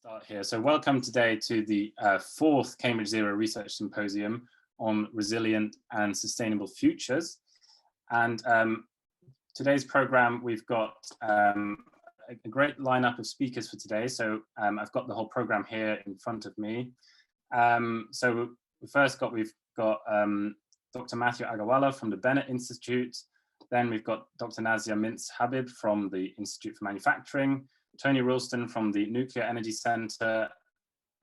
Start here. So welcome today to the fourth Cambridge Zero Research Symposium on Resilient and Sustainable Futures. And today's program, we've got a great lineup of speakers for today. So I've got the whole program here in front of me. So we've got Dr. Matthew Agarwala from the Bennett Institute. Then we've got Dr. Nazia Mintz-Habib from the Institute for Manufacturing, Tony Roulstone from the Nuclear Energy Center,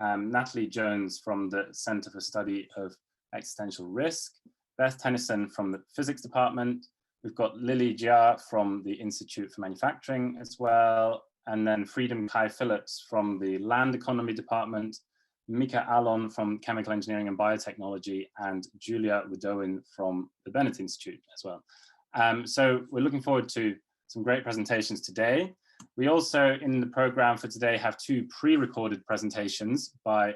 Natalie Jones from the Center for Study of Existential Risk, Beth Tennyson from the Physics Department. We've got Lili Jia from the Institute for Manufacturing as well, and then Freedom Kai Phillips from the Land Economy Department, Mikka Alon from Chemical Engineering and Biotechnology, and Julia Wdowin from the Bennett Institute as well. So we're looking forward to some great presentations today. We also, in the program for today, have two pre-recorded presentations by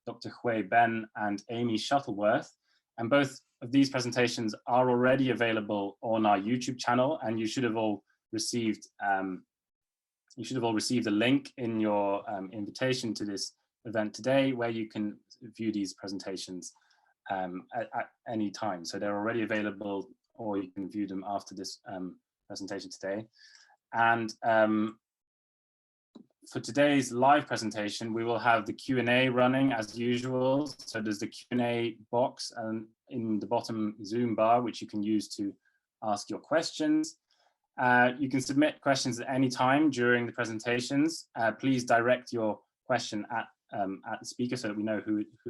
Dr. Hui Ben and Amy Shuttleworth. And both of these presentations are already available on our YouTube channel, and you should have all received a link in your invitation to this event today, where you can view these presentations at any time. So they're already available, or you can view them after this presentation today. And for today's live presentation, we will have the Q&A running as usual. So there's the Q&A box in the bottom Zoom bar, which you can use to ask your questions. You can submit questions at any time during the presentations. Please direct your question at the speaker so that we know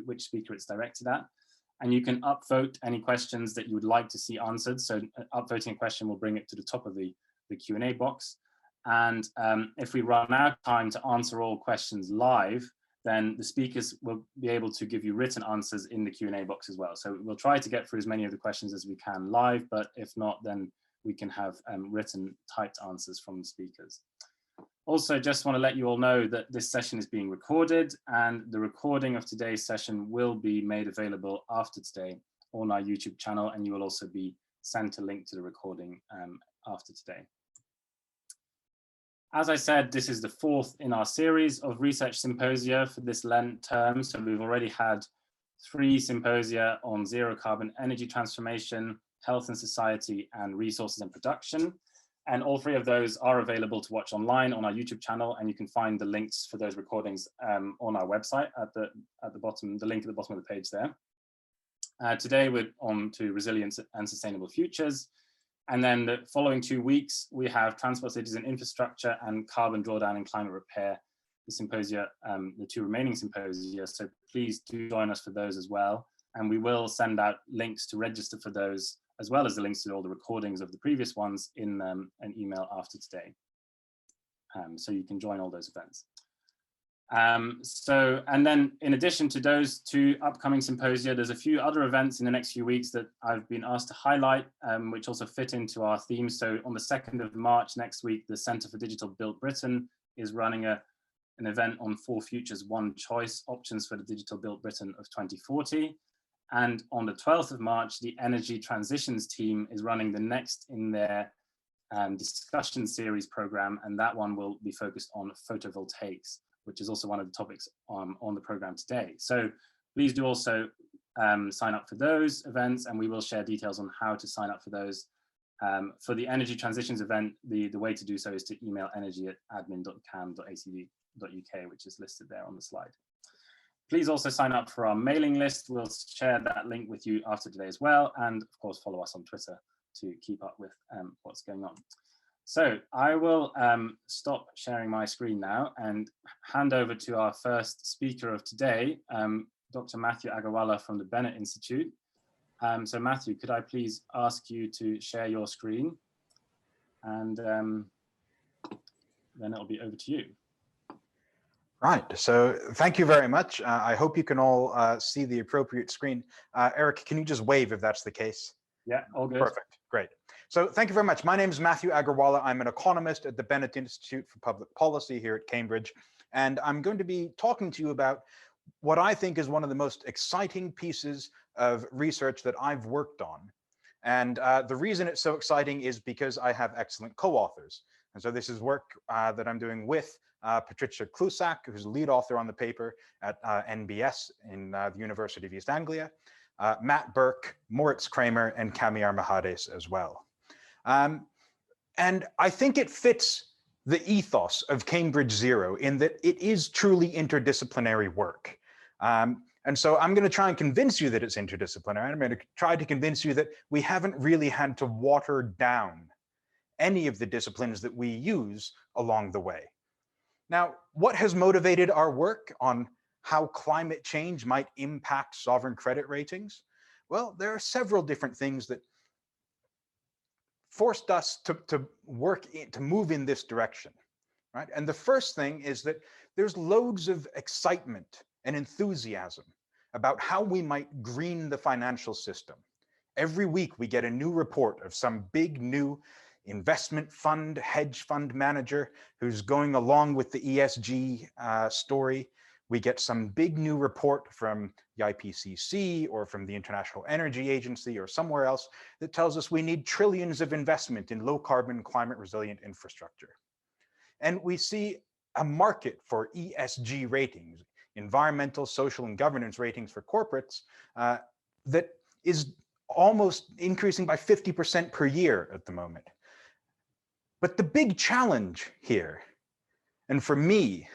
which speaker it's directed at. And you can upvote any questions that you would like to see answered. So upvoting a question will bring it to the top of the Q&A box. And if we run out of time to answer all questions live, then the speakers will be able to give you written answers in the Q&A box as well. So we'll try to get through as many of the questions as we can live, but if not, then we can have written typed answers from the speakers. Also, just want to let you all know that this session is being recorded, and the recording of today's session will be made available after today on our YouTube channel, and you will also be sent a link to the recording after today. As I said, this is the fourth in our series of research symposia for this Lent term. So we've already had 3 symposia on zero carbon energy transformation, health and society, and resources and production. And all 3 of those are available to watch online on our YouTube channel, and you can find the links for those recordings on our website at the bottom, the link at the bottom of the page there. Today we're on to resilience and sustainable futures. And then the following 2 weeks, we have transport, cities and infrastructure and carbon drawdown and climate repair, the symposia, the 2 remaining symposia. So please do join us for those as well. And we will send out links to register for those, as well as the links to all the recordings of the previous ones in an email after today. So you can join all those events. And then in addition to those 2 upcoming symposia, there's a few other events in the next few weeks that I've been asked to highlight, which also fit into our theme. So on the 2nd of March next week, the Centre for Digital Built Britain is running an event on 4 futures, 1 choice, options for the digital built Britain of 2040. And on the 12th of March, the Energy Transitions team is running the next in their discussion series program, and that one will be focused on photovoltaics, which is also one of the topics on the program today. So please do also sign up for those events, and we will share details on how to sign up for those. For the Energy Transitions event, the way to do so is to email energy@admin.cam.ac.uk, which is listed there on the slide. Please also sign up for our mailing list. We'll share that link with you after today as well. And of course, follow us on Twitter to keep up with what's going on. So I will stop sharing my screen now and hand over to our first speaker of today, Dr. Matthew Agarwala from the Bennett Institute. So Matthew, could I please ask you to share your screen? And then it'll be over to you. Right, so thank you very much. I hope you can all see the appropriate screen. Eric, can you just wave if that's the case? Yeah, all good. Perfect, great. So thank you very much. My name is Matthew Agarwala. I'm an economist at the Bennett Institute for Public Policy here at Cambridge. And I'm going to be talking to you about what I think is one of the most exciting pieces of research that I've worked on. And the reason it's so exciting is because I have excellent co-authors. And so this is work that I'm doing with Patricia Klusak, who's the lead author on the paper at NBS in the University of East Anglia, Matt Burke, Moritz Kramer, and Kamiar Mahades as well. And I think it fits the ethos of Cambridge Zero in that it is truly interdisciplinary work. And so I'm going to try and convince you that it's interdisciplinary. I'm going to try to convince you that we haven't really had to water down any of the disciplines that we use along the way. Now, what has motivated our work on how climate change might impact sovereign credit ratings? Well, there are several different things that forced us to move in this direction, right? And the first thing is that there's loads of excitement and enthusiasm about how we might green the financial system. Every week we get a new report of some big new investment fund, hedge fund manager who's going along with the ESG story. We get some big new report from the IPCC or from the International Energy Agency or somewhere else that tells us we need trillions of investment in low carbon, climate resilient infrastructure. And we see a market for ESG ratings, environmental, social, and governance ratings for corporates that is almost increasing by 50% per year at the moment. But the big challenge here, and for me,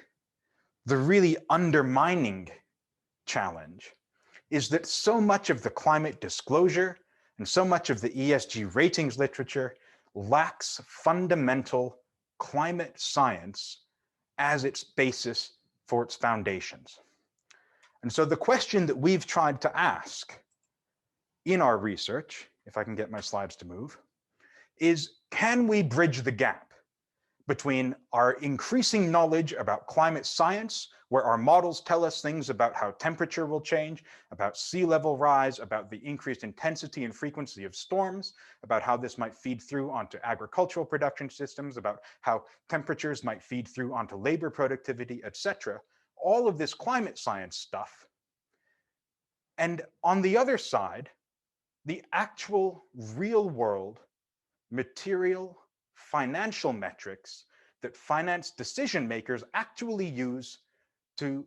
the really undermining challenge, is that so much of the climate disclosure and so much of the ESG ratings literature lacks fundamental climate science as its basis for its foundations. And so the question that we've tried to ask in our research, if I can get my slides to move, is can we bridge the gap between our increasing knowledge about climate science, where our models tell us things about how temperature will change, about sea level rise, about the increased intensity and frequency of storms, about how this might feed through onto agricultural production systems, about how temperatures might feed through onto labor productivity, etc. All of this climate science stuff. And on the other side, the actual real world material financial metrics that finance decision makers actually use to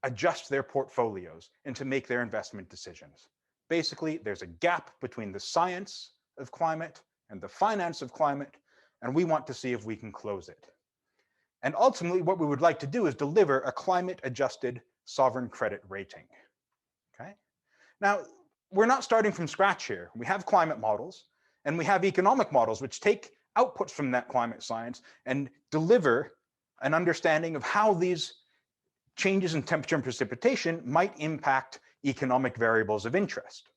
adjust their portfolios and to make their investment decisions. Basically, there's a gap between the science of climate and the finance of climate, and we want to see if we can close it. And ultimately, what we would like to do is deliver a climate-adjusted sovereign credit rating. Okay? Now, we're not starting from scratch here. We have climate models, and we have economic models which take outputs from that climate science and deliver an understanding of how these changes in temperature and precipitation might impact economic variables of interest.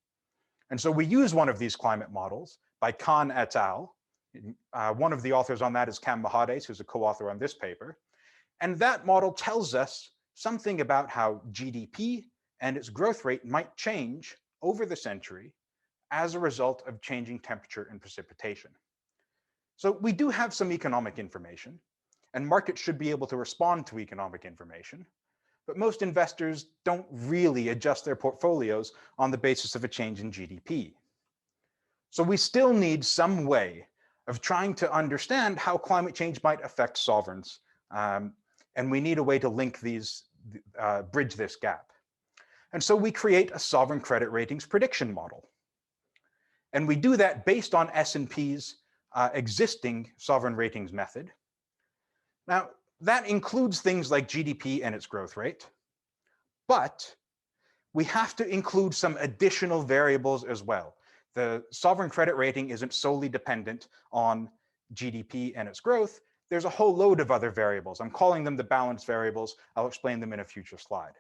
And so we use one of these climate models by Khan et al. One of the authors on that is Cam Mahades, who's a co-author on this paper. And that model tells us something about how GDP and its growth rate might change over the century as a result of changing temperature and precipitation. So we do have some economic information, and markets should be able to respond to economic information, but most investors don't really adjust their portfolios on the basis of a change in GDP. So we still need some way of trying to understand how climate change might affect sovereigns, and we need a way to link these, bridge this gap. And so we create a sovereign credit ratings prediction model. And we do that based on S&P's existing sovereign ratings method. Now, that includes things like GDP and its growth rate, but we have to include some additional variables as well. The sovereign credit rating isn't solely dependent on GDP and its growth. There's a whole load of other variables. I'm calling them the balance variables. I'll explain them in a future slide.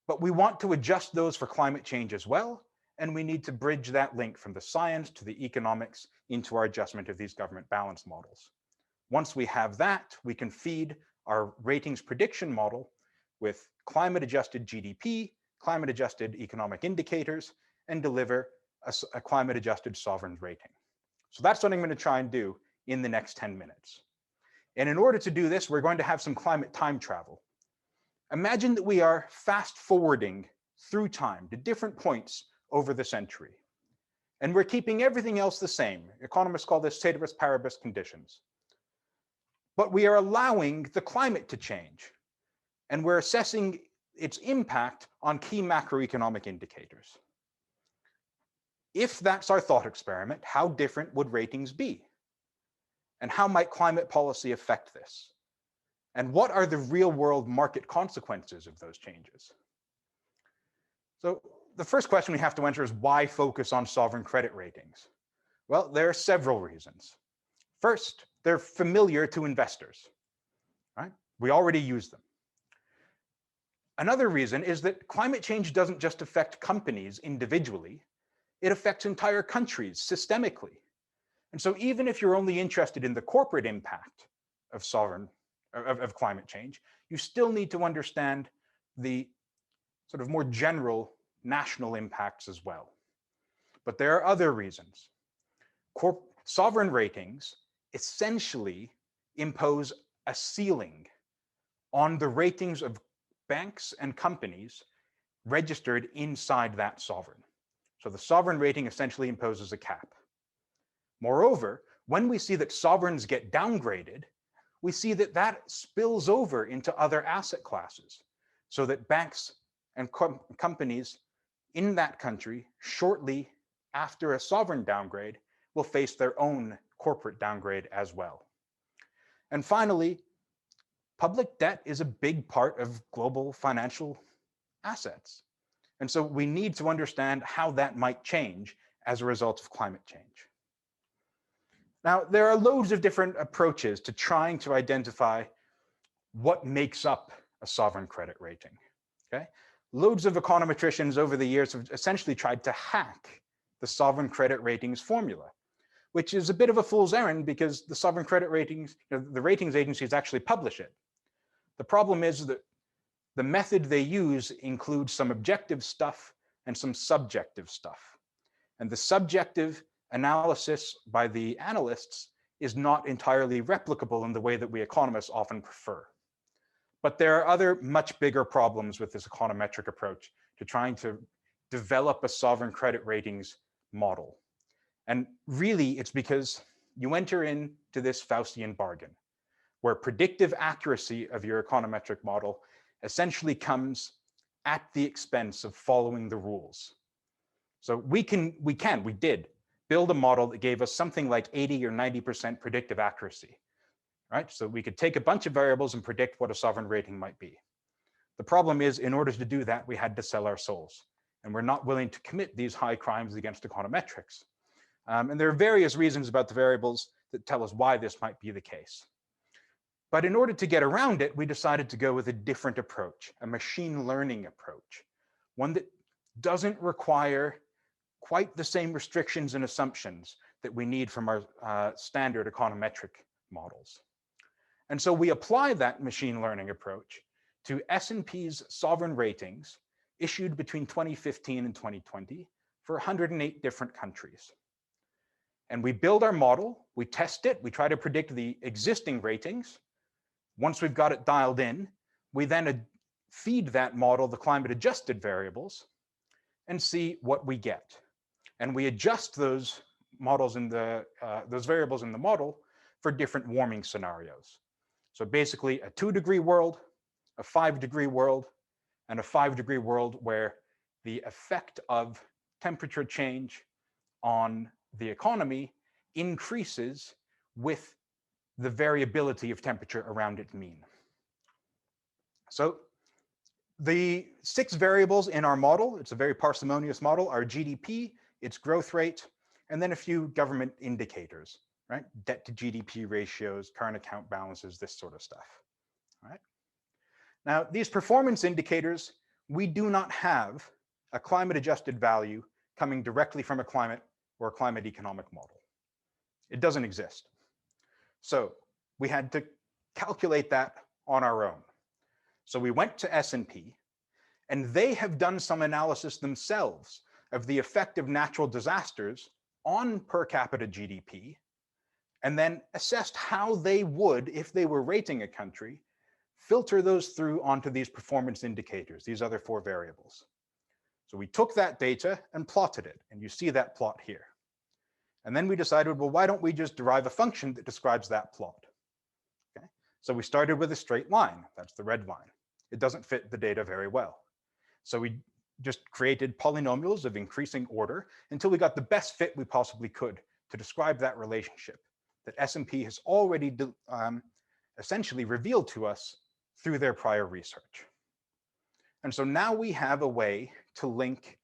But we want to adjust those for climate change as well, and we need to bridge that link from the science to the economics into our adjustment of these government balance models. Once we have that, we can feed our ratings prediction model with climate-adjusted GDP, climate-adjusted economic indicators, and deliver a climate-adjusted sovereign rating. So that's what I'm going to try and do in the next 10 minutes. And in order to do this, we're going to have some climate time travel. Imagine that we are fast forwarding through time to different points over the century. And we're keeping everything else the same. Economists call this ceteris paribus conditions. but we are allowing the climate to change, and we're assessing its impact on key macroeconomic indicators. If that's our thought experiment, how different would ratings be? And how might climate policy affect this? And what are the real-world market consequences of those changes? So the first question we have to answer is, why focus on sovereign credit ratings? Well, there are several reasons. First, they're familiar to investors, right? We already use them. Another reason is that climate change doesn't just affect companies individually, it affects entire countries systemically. And so even if you're only interested in the corporate impact of climate change, you still need to understand the sort of more general national impacts as well. But there are other reasons. Sovereign ratings essentially impose a ceiling on the ratings of banks and companies registered inside that sovereign. So the sovereign rating essentially imposes a cap. Moreover, when we see that sovereigns get downgraded, we see that that spills over into other asset classes, so that banks and companies in that country shortly after a sovereign downgrade will face their own corporate downgrade as well. And finally, public debt is a big part of global financial assets. And so we need to understand how that might change as a result of climate change. Now, there are loads of different approaches to trying to identify what makes up a sovereign credit rating. Okay? Loads of econometricians over the years have essentially tried to hack the sovereign credit ratings formula, which is a bit of a fool's errand because the sovereign credit ratings, the ratings agencies actually publish it. The problem is that the method they use includes some objective stuff and some subjective stuff. And the subjective analysis by the analysts is not entirely replicable in the way that we economists often prefer. But there are other much bigger problems with this econometric approach to trying to develop a sovereign credit ratings model. And really, it's because you enter into this Faustian bargain, where predictive accuracy of your econometric model essentially comes at the expense of following the rules. So we did build a model that gave us something like 80 or 90% predictive accuracy, right? So we could take a bunch of variables and predict what a sovereign rating might be. The problem is, in order to do that, we had to sell our souls, and we're not willing to commit these high crimes against econometrics. And there are various reasons about the variables that tell us why this might be the case. But in order to get around it, we decided to go with a different approach, a machine learning approach, one that doesn't require quite the same restrictions and assumptions that we need from our standard econometric models. And so we apply that machine learning approach to S&P's sovereign ratings issued between 2015 and 2020 for 108 different countries. And we build our model, we test it, we try to predict the existing ratings. Once we've got it dialed in, we then feed that model the climate adjusted variables and see what we get. And we adjust those models in those variables in the model for different warming scenarios. So basically a 2-degree world, a 5-degree world, and a 5-degree world where the effect of temperature change on the economy increases with the variability of temperature around its mean. So the 6 variables in our model, it's a very parsimonious model, are GDP, its growth rate, and then a few government indicators, right? Debt to GDP ratios, current account balances, this sort of stuff, all right? Now, these performance indicators, we do not have a climate adjusted value coming directly from a climate or a climate economic model. It doesn't exist. So we had to calculate that on our own. So we went to S&P, and they have done some analysis themselves of the effect of natural disasters on per capita GDP, and then assessed how they would, if they were rating a country, filter those through onto these performance indicators, these other 4 variables. So we took that data and plotted it, and you see that plot here. And then we decided, well, why don't we just derive a function that describes that plot? Okay? So we started with a straight line. That's the red line. It doesn't fit the data very well. So we just created polynomials of increasing order until we got the best fit we possibly could to describe that relationship that S&P has already essentially revealed to us through their prior research. And so now we have a way to link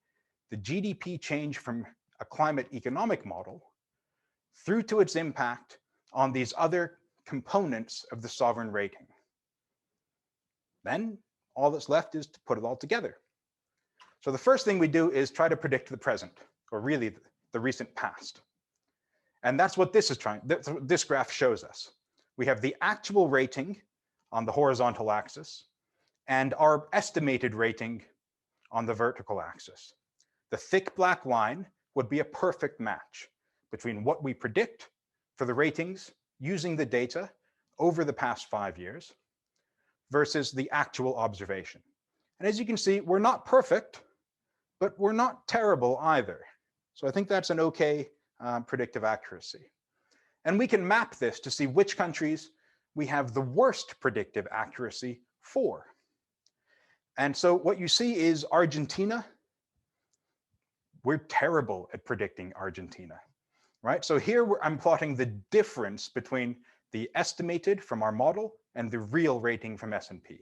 the GDP change from a climate economic model through to its impact on these other components of the sovereign rating. Then all that's left is to put it all together. So the first thing we do is try to predict the present, or really the recent past. And that's what this graph shows us. We have the actual rating on the horizontal axis and our estimated rating on the vertical axis. The thick black line would be a perfect match between what we predict for the ratings using the data over the past 5 years versus the actual observation. And as you can see, we're not perfect, but we're not terrible either. So I think that's an okay predictive accuracy. And we can map this to see which countries we have the worst predictive accuracy for. And so what you see is Argentina. We're terrible at predicting Argentina, right? So here I'm plotting the difference between the estimated from our model and the real rating from S&P.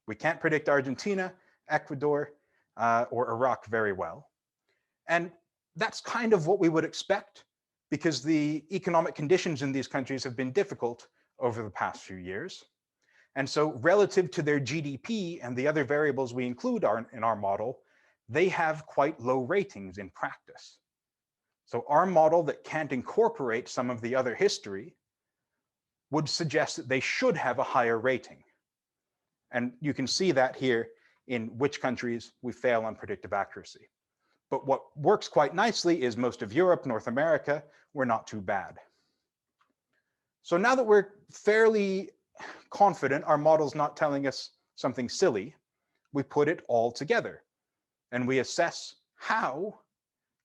We can't predict Argentina, Ecuador, or Iraq very well. And that's kind of what we would expect because the economic conditions in these countries have been difficult over the past few years. And so relative to their GDP and the other variables we include in our model, they have quite low ratings in practice. So our model that can't incorporate some of the other history would suggest that they should have a higher rating. And you can see that here in which countries we fail on predictive accuracy. But what works quite nicely is most of Europe, North America, we're not too bad. So now that we're fairly confident our model's not telling us something silly, we put it all together and we assess how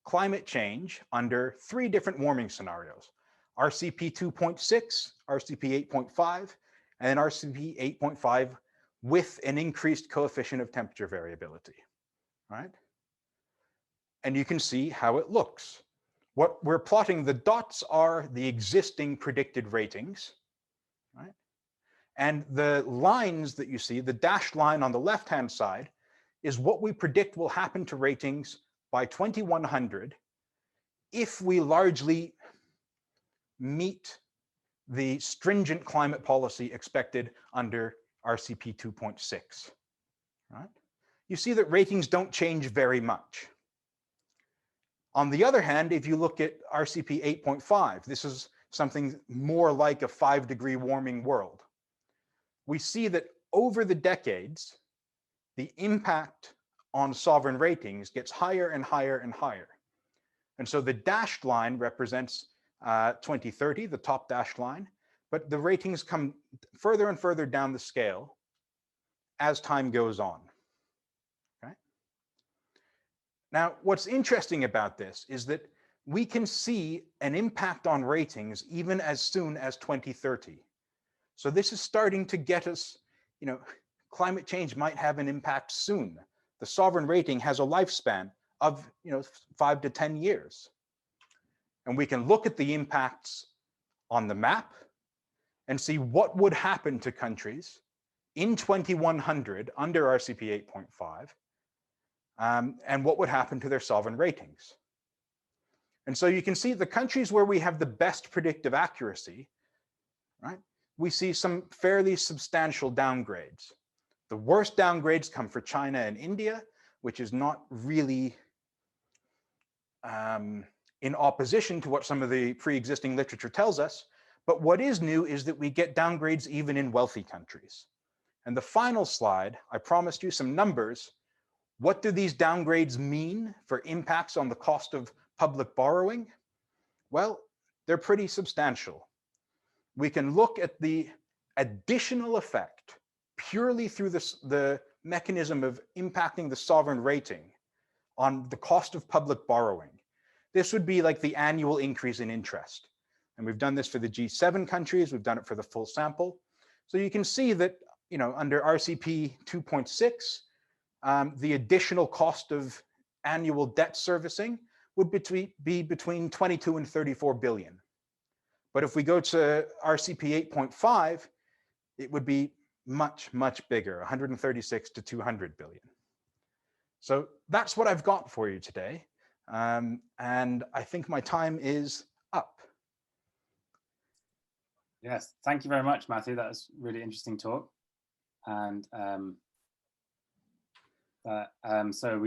climate change under 3 different warming scenarios, RCP 2.6, RCP 8.5, and RCP 8.5 with an increased coefficient of temperature variability, right? And you can see how it looks. What we're plotting, the dots are the existing predicted ratings, right? And the lines that you see, the dashed line on the left-hand side, is what we predict will happen to ratings by 2100 if we largely meet the stringent climate policy expected under RCP 2.6, right? You see that ratings don't change very much. On the other hand, if you look at RCP 8.5, this is something more like a 5-degree warming world. We see that over the decades, the impact on sovereign ratings gets higher and higher and higher. And so the dashed line represents 2030, the top dashed line, but the ratings come further and further down the scale as time goes on. Okay? Now, what's interesting about this is that we can see an impact on ratings even as soon as 2030. So this is starting to get us, climate change might have an impact soon. The sovereign rating has a lifespan of 5 to 10 years. And we can look at the impacts on the map and see what would happen to countries in 2100 under RCP 8.5 and what would happen to their sovereign ratings. And so you can see the countries where we have the best predictive accuracy, right? We see some fairly substantial downgrades. The worst downgrades come for China and India, which is not really in opposition to what some of the pre-existing literature tells us. But what is new is that we get downgrades even in wealthy countries. And the final slide, I promised you some numbers. What do these downgrades mean for impacts on the cost of public borrowing? Well, they're pretty substantial. We can look at the additional effect purely through the mechanism of impacting the sovereign rating on the cost of public borrowing. This would be like the annual increase in interest. And we've done this for the G7 countries. We've done it for the full sample. So you can see that, under RCP 2.6, the additional cost of annual debt servicing would be between 22 and 34 billion. But if we go to RCP 8.5, it would be much, much bigger, 136 to 200 billion. So that's what I've got for you today. And I think my time is up. Yes, thank you very much, Matthew. That was really interesting talk. And thanks a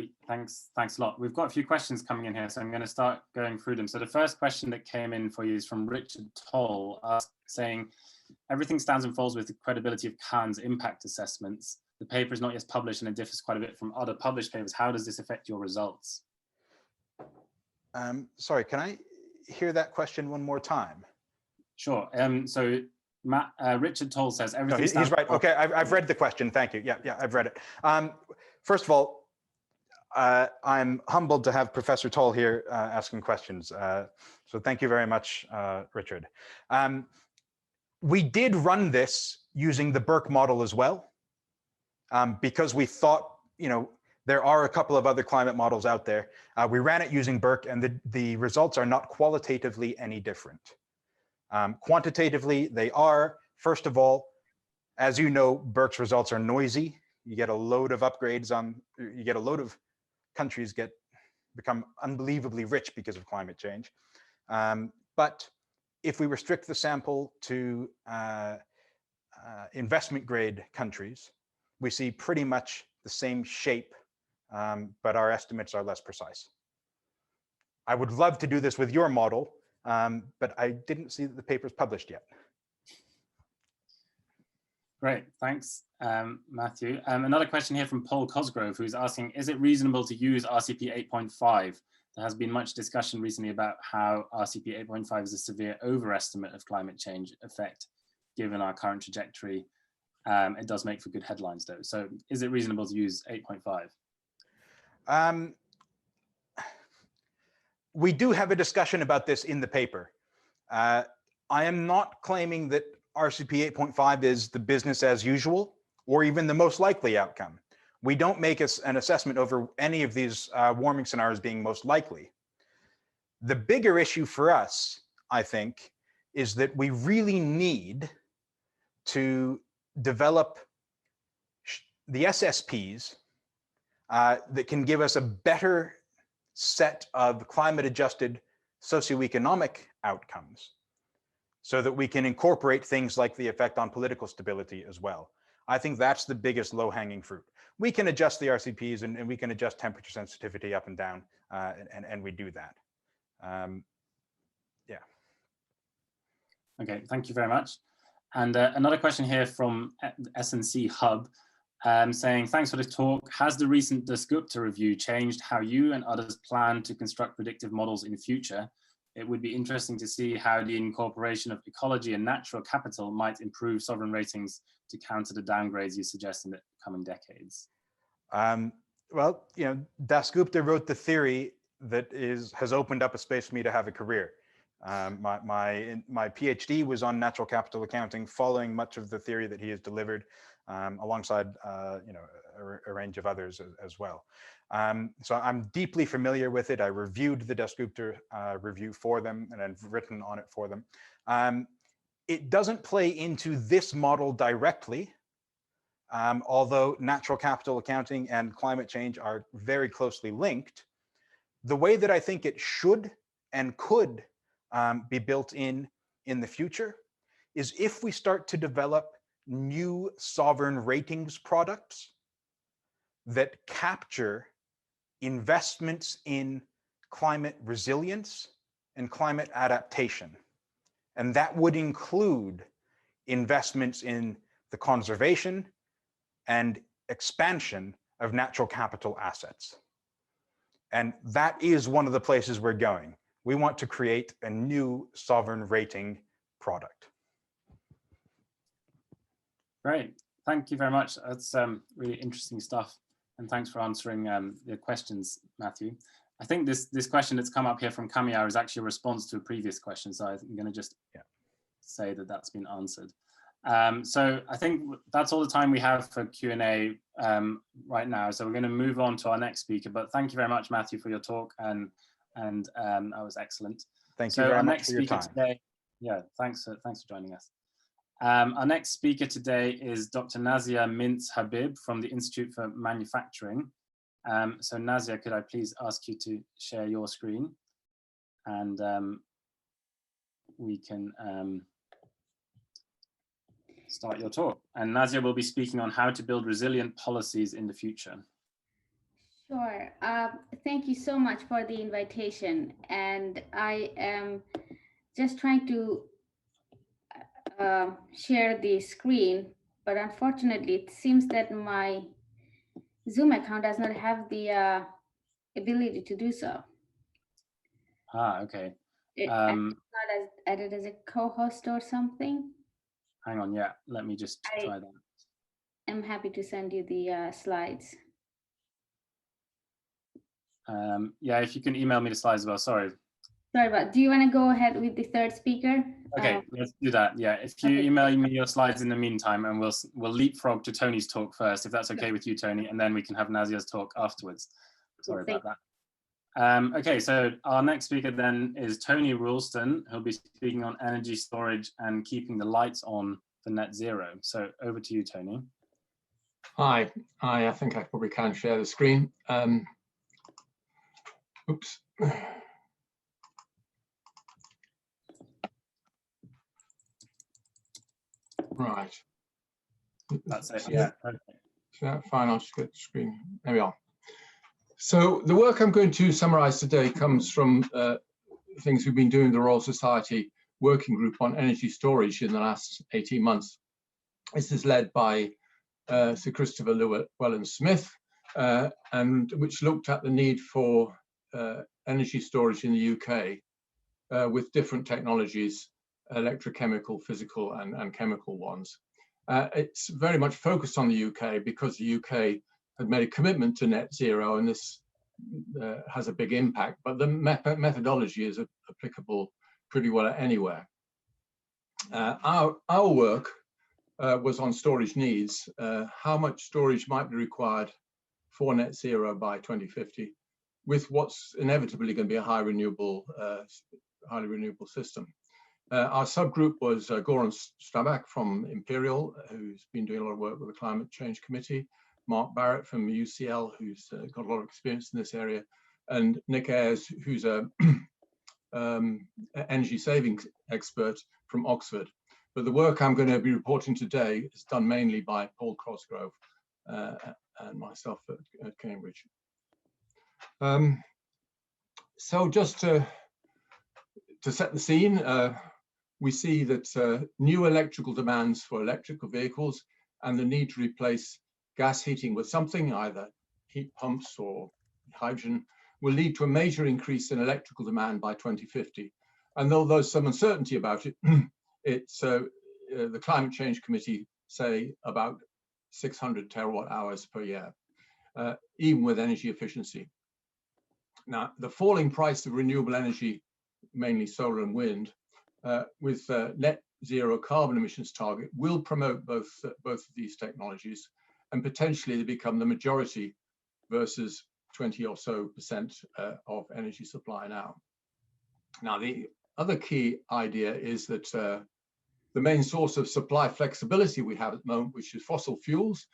lot. We've got a few questions coming in here, so I'm going to start going through them. So the first question that came in for you is from Richard Toll, saying, everything stands and falls with the credibility of Khan's impact assessments. The paper is not yet published and it differs quite a bit from other published papers. How does this affect your results? Sorry, can I hear that question one more time? Sure. So Richard Toll says everything. No, he's right. Okay, I've read the question. Thank you. Yeah, I've read it. First of all, I'm humbled to have Professor Toll here asking questions. So thank you very much, Richard. We did run this using the Burke model as well, because we thought, there are a couple of other climate models out there. We ran it using Burke, and the results are not qualitatively any different. Quantitatively, they are, first of all, as you know, Burke's results are noisy. You get a load of upgrades you get a load of countries become unbelievably rich because of climate change. But if we restrict the sample to investment grade countries, we see pretty much the same shape, but our estimates are less precise. I would love to do this with your model, but I didn't see that the paper's published yet. Great, thanks, Matthew. Another question here from Paul Cosgrove, who's asking, is it reasonable to use RCP 8.5? There has been much discussion recently about how RCP 8.5 is a severe overestimate of climate change effect, given our current trajectory. It does make for good headlines though. So is it reasonable to use 8.5? We do have a discussion about this in the paper. I am not claiming that RCP 8.5 is the business as usual, or even the most likely outcome. We don't make an assessment over any of these warming scenarios being most likely. The bigger issue for us, I think, is that we really need to develop the SSPs that can give us a better set of climate-adjusted socioeconomic outcomes, so that we can incorporate things like the effect on political stability as well. I think that's the biggest low-hanging fruit. We can adjust the RCPs and we can adjust temperature sensitivity up and down, and we do that. Yeah. Okay, thank you very much. And another question here from SNC Hub, saying, thanks for this talk. Has the recent Dasgupta review changed how you and others plan to construct predictive models in future? It would be interesting to see how the incorporation of ecology and natural capital might improve sovereign ratings to counter the downgrades you suggest in the coming decades. Well, Dasgupta wrote the theory that has opened up a space for me to have a career. My PhD was on natural capital accounting, following much of the theory that he has delivered, alongside a range of others as well. So I'm deeply familiar with it. I reviewed the Dasgupta review for them, and I've written on it for them. It doesn't play into this model directly, although natural capital accounting and climate change are very closely linked. The way that I think it should and could be built in the future is if we start to develop new sovereign ratings products that capture investments in climate resilience and climate adaptation. And that would include investments in the conservation and expansion of natural capital assets. And that is one of the places we're going. We want to create a new sovereign rating product. Great, thank you very much. That's really interesting stuff. And thanks for answering the questions, Matthew. I think this question that's come up here from Kamiar is actually a response to a previous question. So I'm going to just say that that's been answered. So I think that's all the time we have for Q&A right now. So we're going to move on to our next speaker. But thank you very much, Matthew, for your talk, and that was excellent. Thank you very much for your time. Today, yeah, thanks for joining us. Our next speaker today is Dr. Nazia Mintz-Habib from the Institute for Manufacturing. So Nazia, could I please ask you to share your screen, and we can start your talk. And Nazia will be speaking on how to build resilient policies in the future. Sure. Thank you so much for the invitation. And I am just trying to share the screen, but unfortunately, it seems that my Zoom account does not have the ability to do so. Ah, okay. I'm not added as a co-host or something. Hang on, yeah, let me just try that. I'm happy to send you the slides. Yeah, if you can email me the slides as well, sorry. Sorry about, do you want to go ahead with the third speaker? Okay, let's do that. Yeah, if you email me your slides in the meantime, and we'll leapfrog to Tony's talk first, if that's okay with you, Tony, and then we can have Nazia's talk afterwards. Sorry about that. Okay, so our next speaker then is Tony Roulstone, who'll be speaking on energy storage and keeping the lights on for net zero. So over to you, Tony. Hi, I think I probably can share the screen. Oops. Right. That's it, yeah. Okay. So fine, I'll just get the screen. There we are. So the work I'm going to summarize today comes from things we've been doing in the Royal Society Working Group on Energy Storage in the last 18 months. This is led by Sir Christopher Llewellyn-Smith, and which looked at the need for energy storage in the UK with different technologies, electrochemical, physical, and chemical ones. It's very much focused on the UK because the UK had made a commitment to net zero, and this has a big impact, but the methodology is applicable pretty well anywhere. Our work was on storage needs, how much storage might be required for net zero by 2050, with what's inevitably going to be a highly renewable system. Our subgroup was Goran Stabak from Imperial, who's been doing a lot of work with the Climate Change Committee, Mark Barrett from UCL, who's got a lot of experience in this area, and Nick Ayres, who's a energy saving expert from Oxford. But the work I'm going to be reporting today is done mainly by Paul Cosgrove and myself at Cambridge. So just to set the scene, we see that new electrical demands for electrical vehicles and the need to replace gas heating with something, either heat pumps or hydrogen, will lead to a major increase in electrical demand by 2050. And though there's some uncertainty about it, it's the Climate Change Committee say about 600 terawatt hours per year, even with energy efficiency. Now, the falling price of renewable energy, mainly solar and wind, with net zero carbon emissions target, will promote both of these technologies, and potentially they become the majority versus 20% or so of energy supply now. Now, the other key idea is that the main source of supply flexibility we have at the moment, which is fossil fuels,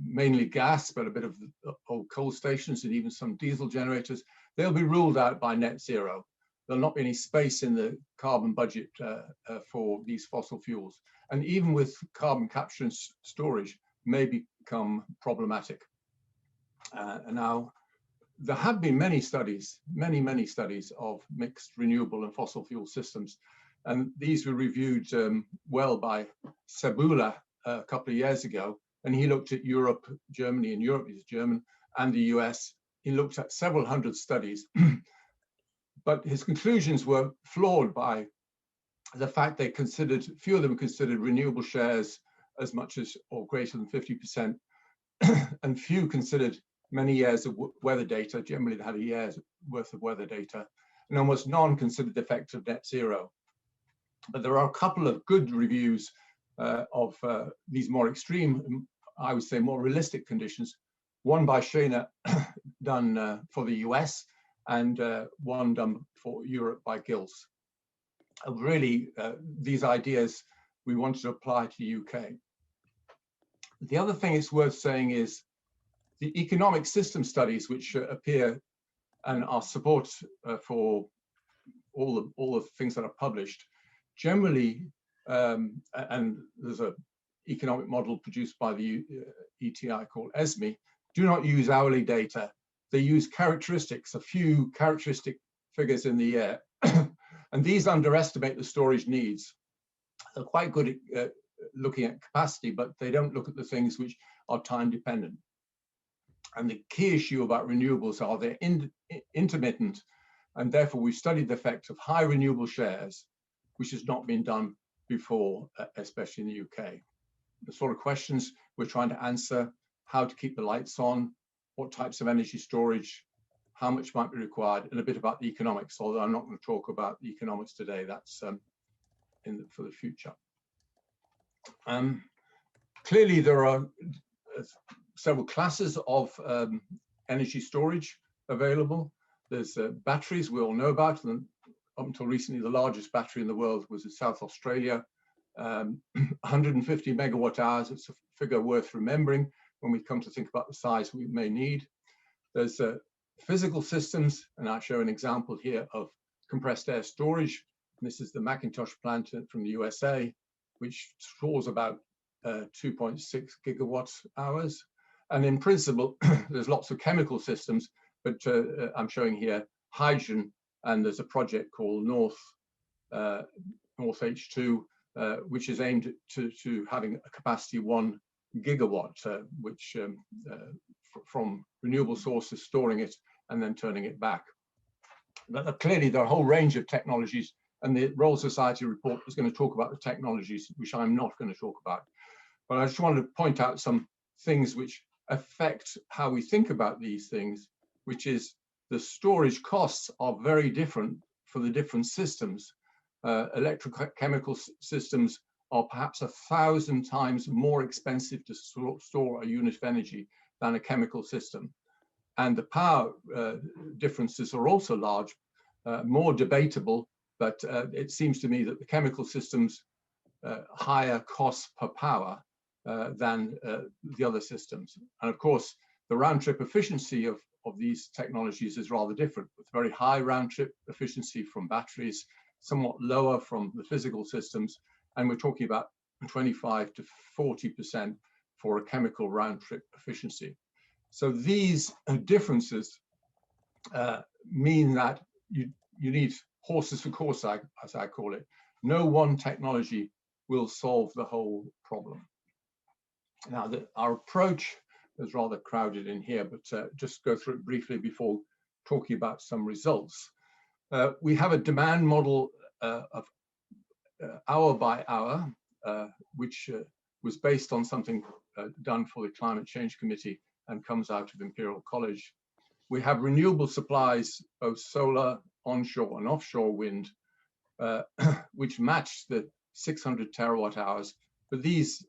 mainly gas, but a bit of old coal stations and even some diesel generators, they'll be ruled out by net zero. There'll not be any space in the carbon budget for these fossil fuels. And even with carbon capture and storage may become problematic. Now, there have been many studies, many studies of mixed renewable and fossil fuel systems. And these were reviewed well by Sabula a couple of years ago. And he looked at Europe, Germany, and Europe, he's German, and the US. He looked at several hundred studies. But his conclusions were flawed by the fact they considered, few of them considered renewable shares as much as or greater than 50%, and few considered many years of weather data. Generally, they had a year's worth of weather data, and almost none considered the effect of net zero. But there are a couple of good reviews of these more extreme, I would say more realistic conditions. One by Shana done for the US, and one done for Europe by Gills. Really, these ideas we wanted to apply to the UK. The other thing it's worth saying is the economic system studies, which appear and are support for all the things that are published, generally, and there's an economic model produced by the ETI called ESME, do not use hourly data. They use characteristics, a few characteristic figures in the air, and these underestimate the storage needs. They're quite good at looking at capacity, but they don't look at the things which are time dependent. And the key issue about renewables are they're intermittent, and therefore we've studied the effect of high renewable shares, which has not been done before, especially in the UK. The sort of questions we're trying to answer: how to keep the lights on, what types of energy storage, how much might be required, and a bit about the economics, although I'm not going to talk about the economics today. That's for the future. Clearly, there are several classes of energy storage available. There's batteries we all know about, and up until recently, the largest battery in the world was in South Australia, 150 megawatt hours. It's a figure worth remembering when we come to think about the size we may need. There's physical systems, and I show an example here of compressed air storage. This is the Macintosh plant from the USA, which stores about 2.6 gigawatt hours. And in principle, there's lots of chemical systems, but I'm showing here hydrogen, and there's a project called North H2, which is aimed to having a capacity 1 gigawatt, which from renewable sources, storing it and then turning it back. But clearly, there are a whole range of technologies, and the Royal Society report is going to talk about the technologies, which I'm not going to talk about. But I just wanted to point out some things which affect how we think about these things, which is the storage costs are very different for the different systems. Electrochemical systems are perhaps 1,000 times more expensive to store a unit of energy than a chemical system. And the power differences are also large, more debatable, but it seems to me that the chemical systems higher costs per power than the other systems. And of course, the round-trip efficiency of these technologies is rather different, with very high round-trip efficiency from batteries, somewhat lower from the physical systems, and we're talking about 25 to 40% for a chemical round-trip efficiency. So these differences mean that you need horses for course, as I call it. No one technology will solve the whole problem. Now, our approach is rather crowded in here, but just go through it briefly before talking about some results. We have a demand model of hour by hour, which was based on something done for the Climate Change Committee and comes out of Imperial College. We have renewable supplies, both solar, onshore and offshore wind, which match the 600 terawatt hours. But this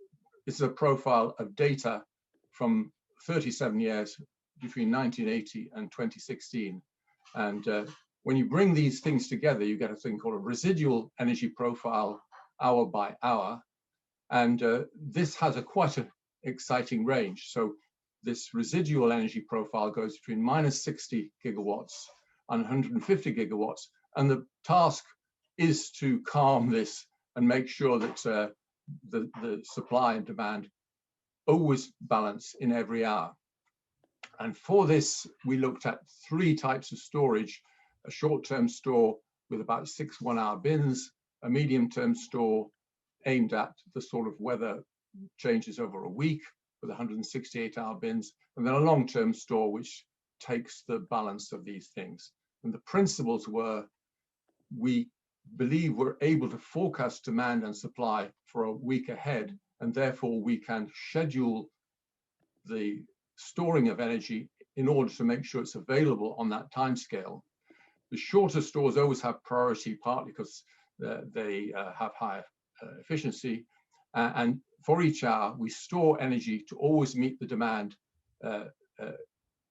is a profile of data from 37 years between 1980 and 2016. And when you bring these things together, you get a thing called a residual energy profile hour by hour. And this has a quite an exciting range. So this residual energy profile goes between minus 60 gigawatts and 150 gigawatts. And the task is to calm this and make sure that the supply and demand always balance in every hour. And for this, we looked at 3 types of storage: a short-term store with about 6 one-hour bins, a medium-term store aimed at the sort of weather changes over a week with 168-hour bins, and then a long-term store which takes the balance of these things. And the principles were, we believe we're able to forecast demand and supply for a week ahead, and therefore we can schedule the storing of energy in order to make sure it's available on that time scale. The shorter stores always have priority, partly because they have higher efficiency. And for each hour, we store energy to always meet the demand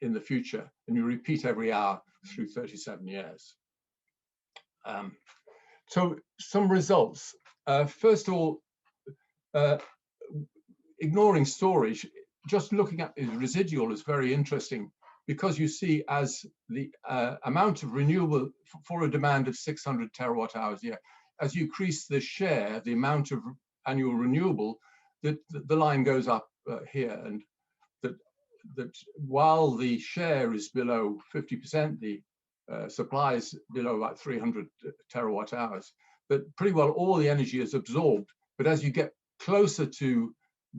in the future. And you repeat every hour through 37 years. So some results. First of all, ignoring storage, just looking at the residual is very interesting, because you see as the amount of renewable for a demand of 600 terawatt hours a year, as you increase the share, the amount of annual renewable, the line goes up here, and that while the share is below 50%, the supply is below about 300 terawatt hours, but pretty well all the energy is absorbed. But as you get closer to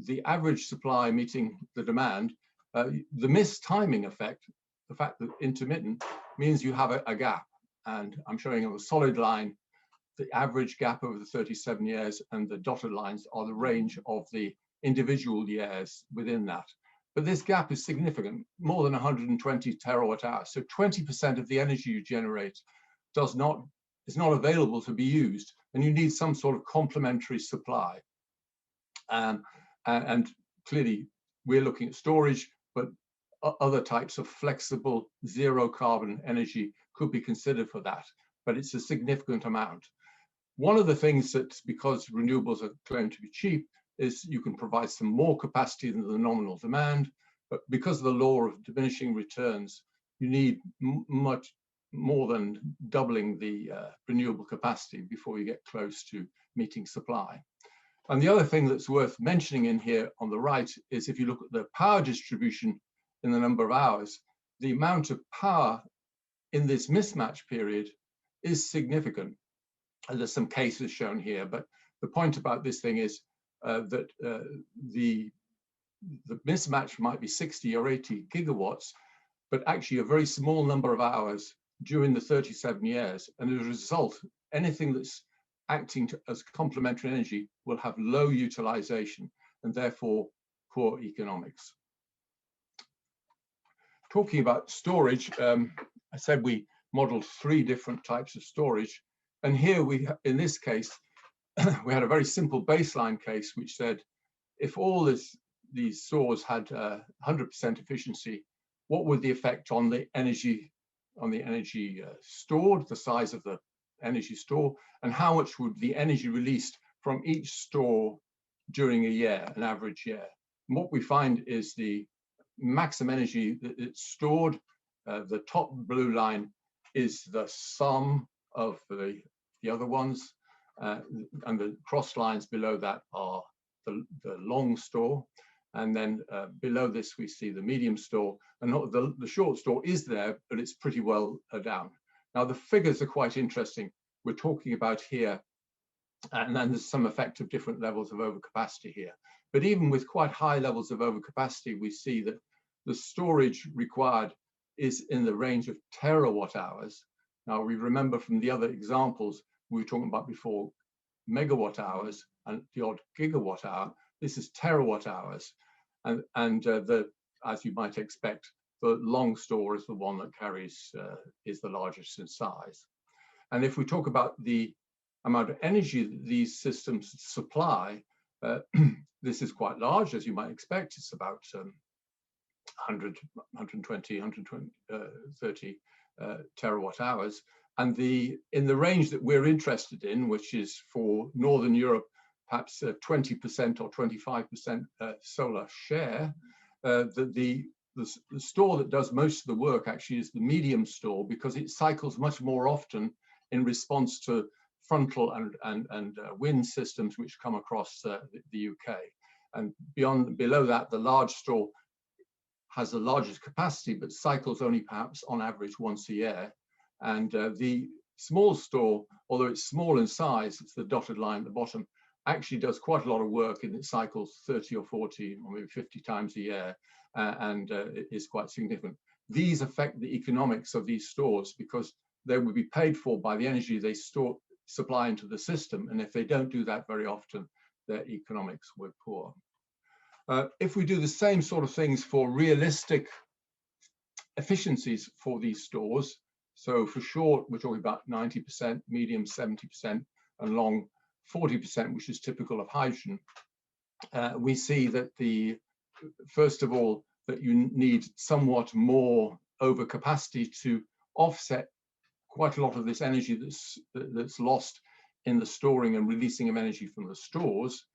the average supply meeting the demand, the mistiming effect, the fact that intermittent, means you have a gap. And I'm showing on the solid line the average gap over the 37 years, and the dotted lines are the range of the individual years within that. But this gap is significant, more than 120 terawatt hours. So 20% of the energy you generate is not available to be used, and you need some sort of complementary supply. And clearly, we're looking at storage, but other types of flexible zero carbon energy could be considered for that, but it's a significant amount. One of the things that's, because renewables are claimed to be cheap, is you can provide some more capacity than the nominal demand, but because of the law of diminishing returns, you need much more than doubling the renewable capacity before you get close to meeting supply. And the other thing that's worth mentioning in here on the right is, if you look at the power distribution in the number of hours, the amount of power in this mismatch period is significant. And there's some cases shown here, but the point about this thing is that the mismatch might be 60 or 80 gigawatts, but actually a very small number of hours during the 37 years. And as a result, anything that's acting as complementary energy will have low utilization and therefore poor economics. Talking about storage, I said we modeled 3 different types of storage. And here in this case, we had a very simple baseline case, which said, if all these stores had 100% efficiency, what would the effect on the energy stored, the size of the energy store, and how much would the energy released from each store during a year, an average year? And what we find is the maximum energy that it's stored. The top blue line is the sum of the other ones, and the cross lines below that are the long store, and then below this we see the medium store, and the short store is there, but it's pretty well down. Now the figures are quite interesting. We're talking about here, and then there's some effect of different levels of overcapacity here. But even with quite high levels of overcapacity, we see that the storage required is in the range of terawatt hours. Now we remember from the other examples we were talking about before, megawatt hours and the odd gigawatt hour. This is terawatt hours, and as you might expect, the long store is the one that carries is the largest in size. And if we talk about the amount of energy that these systems supply, this is quite large, as you might expect. It's about 100, 120, 130 terawatt hours. And in the range that we're interested in, which is for Northern Europe, perhaps 20% or 25% solar share, the store that does most of the work actually is the medium store, because it cycles much more often in response to frontal and wind systems which come across the UK. And below that, the large store has the largest capacity, but cycles only perhaps on average once a year. And the small store, although it's small in size, it's the dotted line at the bottom, actually does quite a lot of work, and it cycles 30 or 40 or maybe 50 times a year, and it is quite significant. These affect the economics of these stores because they will be paid for by the energy they supply into the system, and if they don't do that very often, their economics were poor. If we do the same sort of things for realistic efficiencies for these stores, so for short, we're talking about 90%, medium 70%, and long 40%, which is typical of hydrogen, we see that first of all, that you need somewhat more overcapacity to offset quite a lot of this energy that's lost in the storing and releasing of energy from the stores.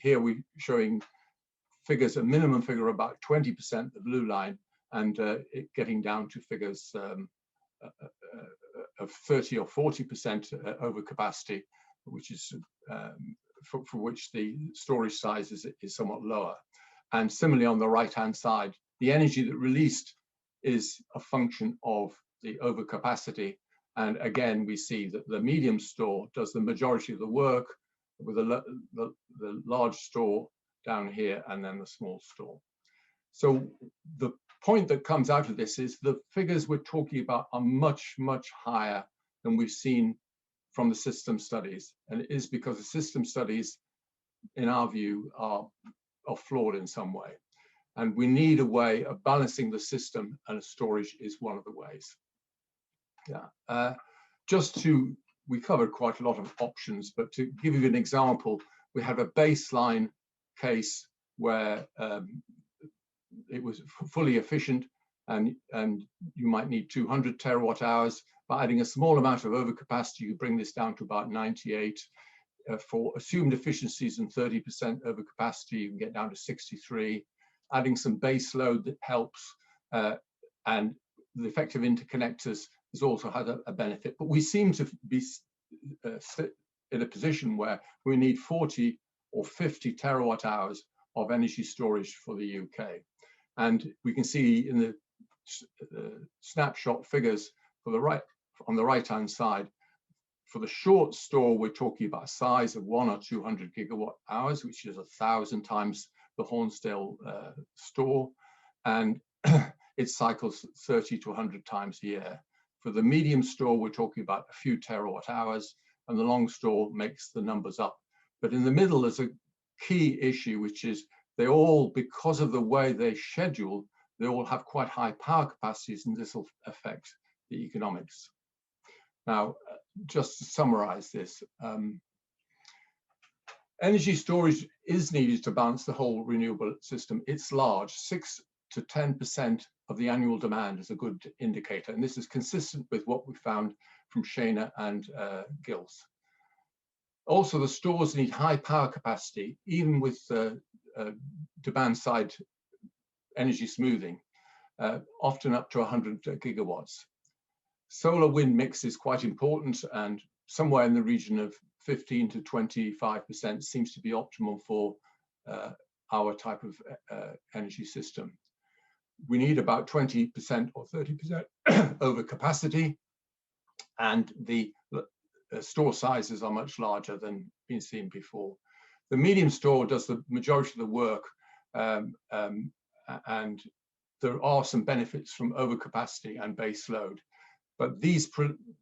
Here we're showing figures, a minimum figure about 20%, the blue line, and it getting down to figures of 30 or 40% overcapacity, which is for which the storage size is somewhat lower. And similarly on the right-hand side, the energy that released is a function of the overcapacity. And again, we see that the medium store does the majority of the work, with the large store down here and then the small store. So the point that comes out of this is the figures we're talking about are much, much higher than we've seen from the system studies. And it is because the system studies, in our view, are flawed in some way. And we need a way of balancing the system, and storage is one of the ways. Yeah. We covered quite a lot of options, but to give you an example, we have a baseline case where it was fully efficient, and you might need 200 terawatt hours. By adding a small amount of overcapacity, you bring this down to about 98. For assumed efficiencies and 30% overcapacity, you can get down to 63. Adding some base load that helps, and the effective interconnectors has also had a benefit. But we seem to be in a position where we need 40 or 50 terawatt hours of energy storage for the UK. And we can see in the snapshot figures for the on the right-hand side, for the short store, we're talking about a size of 100 or 200 gigawatt hours, which is 1,000 times the Hornsdale store, and it cycles 30 to 100 times a year. For the medium store, we're talking about a few terawatt hours, and the long store makes the numbers up. But in the middle, there's a key issue, which is they all, because of the way they schedule, they all have quite high power capacities, and this will affect the economics. Now, just to summarize this, energy storage is needed to balance the whole renewable system. It's large, 6 to 10% of the annual demand is a good indicator. And this is consistent with what we found from Shana and Gills. Also, the stores need high power capacity, even with demand side energy smoothing, often up to 100 gigawatts. Solar wind mix is quite important, and somewhere in the region of 15 to 25% seems to be optimal for our type of energy system. We need about 20% or 30% over capacity, and the store sizes are much larger than been seen before. The medium store does the majority of the work, and there are some benefits from overcapacity and base load. But these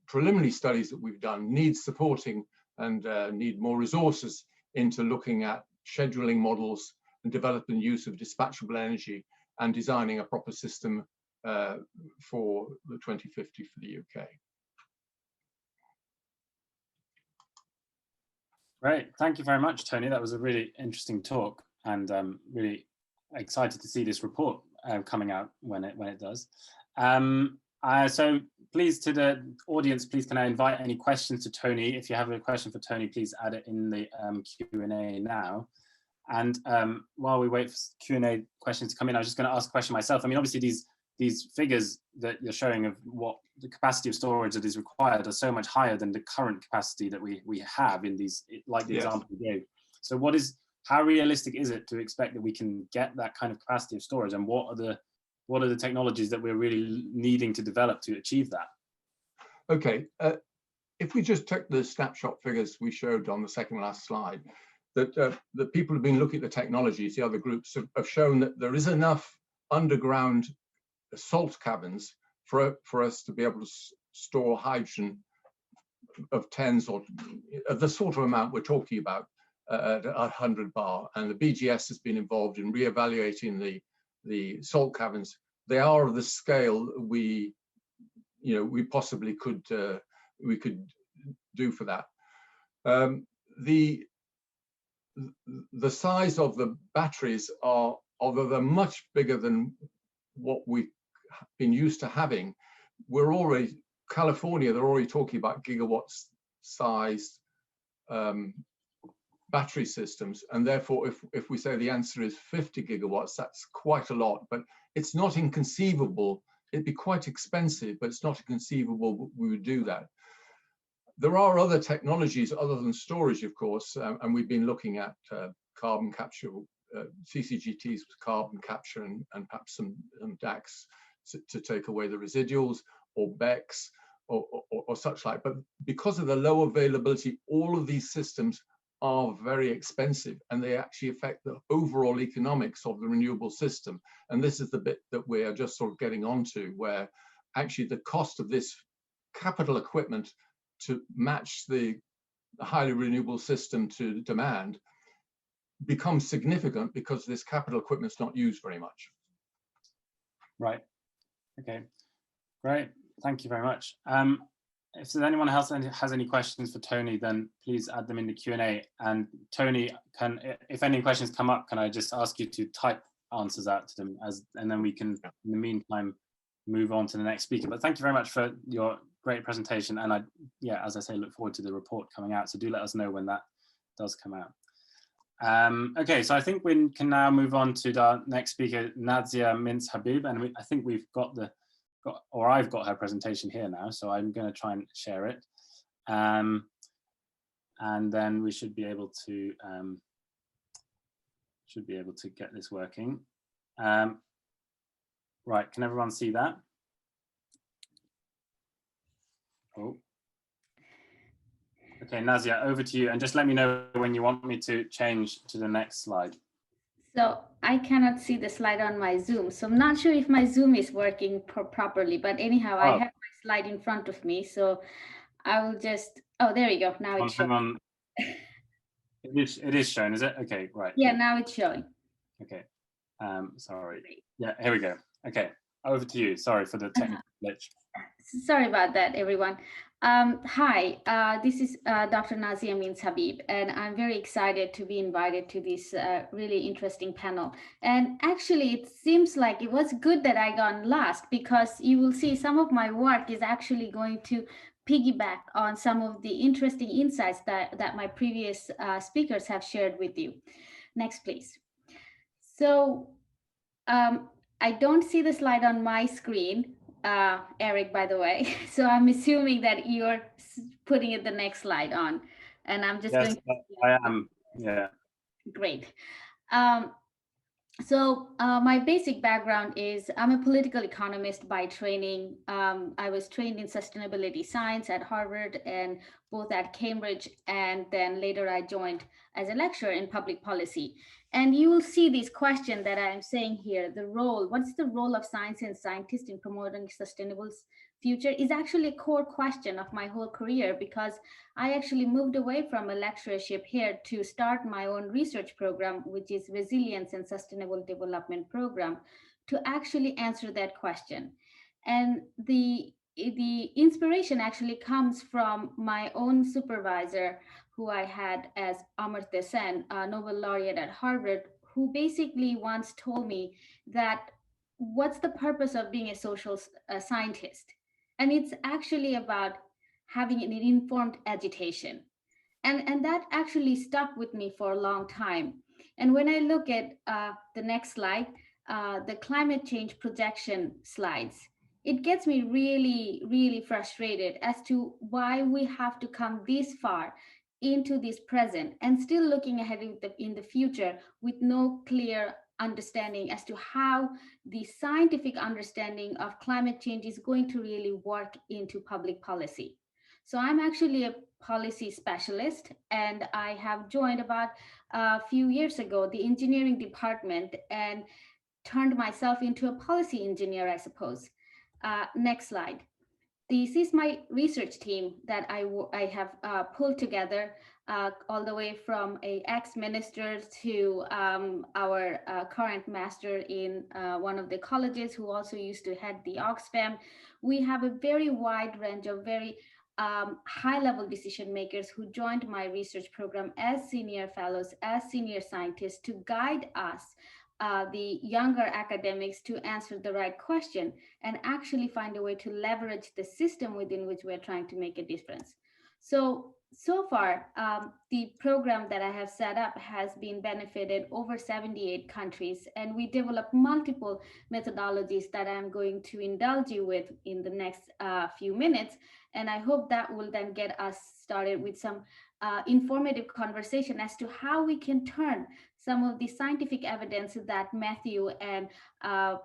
preliminary studies that we've done need supporting and need more resources into looking at scheduling models and developing use of dispatchable energy and designing a proper system for the 2050 for the UK. Great, thank you very much, Tony. That was a really interesting talk, and really excited to see this report coming out when it does. So please, to the audience, please can I invite any questions to Tony? If you have a question for Tony, please add it in the Q&A now. And while we wait for Q&A questions to come in, I was just going to ask a question myself. I mean, obviously these figures that you're showing of what the capacity of storage that is required are so much higher than the current capacity that we have in these, like the example you gave. So how realistic is it to expect that we can get that kind of capacity of storage, and what are the technologies that we're really needing to develop to achieve that? Okay, if we just take the snapshot figures we showed on the second last slide, that the people who've been looking at the technologies, the other groups, have shown that there is enough underground salt caverns for us to be able to store hydrogen of tens or of the sort of amount we're talking about at 100 bar. And the BGS has been involved in re-evaluating the salt caverns. They are of the scale we we possibly could we could do for that. The size of the batteries are, although they're much bigger than what we've been used to having, California, they're already talking about gigawatts size battery systems, and therefore if we say the answer is 50 gigawatts, that's quite a lot, but it's not inconceivable. It'd be quite expensive, but it's not inconceivable we would do that. There are other technologies other than storage, of course, and we've been looking at carbon capture, CCGTs with carbon capture, and perhaps some DACs to take away the residuals, or BECCS, or such like. But because of the low availability, all of these systems are very expensive, and they actually affect the overall economics of the renewable system. And this is the bit that we are just sort of getting onto, where actually the cost of this capital equipment to match the highly renewable system to demand becomes significant, because this capital equipment is not used very much. Right. Okay. Great. Thank you very much. If there's anyone else that has any questions for Tony, then please add them in the Q&A. And Tony, if any questions come up, can I just ask you to type answers out to them, and then we can, in the meantime, move on to the next speaker. But thank you very much for your great presentation. And as I say, look forward to the report coming out. So do let us know when that does come out. Okay, so I think we can now move on to our next speaker, Nazia Mintz-Habib, and I think we've I've got her presentation here now, so I'm going to try and share it, and then we should be able to get this working. Right, can everyone see that? Oh. Okay, Nazia, over to you, and just let me know when you want me to change to the next slide. So I cannot see the slide on my Zoom, so I'm not sure if my Zoom is working properly, but anyhow, I have my slide in front of me, so I will just, there we go, now it's showing. Hang on. It is shown, is it? Okay, right. Yeah, now it's showing. Okay, sorry. Yeah, here we go. Okay, over to you. Sorry for the technical glitch. Sorry about that, everyone. Hi, this is Dr. Nazia Mintz-Habib, and I'm very excited to be invited to this really interesting panel. And actually, it seems like it was good that I got last, because you will see some of my work is actually going to piggyback on some of the interesting insights that my previous speakers have shared with you. Next, please. So I don't see the slide on my screen. Eric, by the way, so I'm assuming that you're putting it the next slide on, and I'm just going to... I am, yeah. Great. So my basic background is I'm a political economist by training. I was trained in sustainability science at Harvard and both at Cambridge, and then later I joined as a lecturer in public policy. And you will see this question that I'm saying here, what's the role of science and scientists in promoting sustainable future, is actually a core question of my whole career, because I actually moved away from a lecturership here to start my own research program, which is Resilience and Sustainable Development Program, to actually answer that question. And the inspiration actually comes from my own supervisor, who I had as Amartya Sen, a Nobel laureate at Harvard, who basically once told me that what's the purpose of being a social scientist? And it's actually about having an informed agitation. And that actually stuck with me for a long time. And when I look at the next slide, the climate change projection slides, it gets me really, really frustrated as to why we have to come this far into this present and still looking ahead in the future with no clear understanding as to how the scientific understanding of climate change is going to really work into public policy. So I'm actually a policy specialist, and I have joined about a few years ago the engineering department and turned myself into a policy engineer, I suppose. Next slide. This is my research team that I have pulled together all the way from a ex-minister to our current master in one of the colleges who also used to head the Oxfam. We have a very wide range of very high-level decision makers who joined my research program as senior fellows, as senior scientists, to guide us, the younger academics, to answer the right question and actually find a way to leverage the system within which we're trying to make a difference. So far, the program that I have set up has been benefited over 78 countries, and we developed multiple methodologies that I'm going to indulge you with in the next few minutes. And I hope that will then get us started with some informative conversation as to how we can turn some of the scientific evidence that Matthew and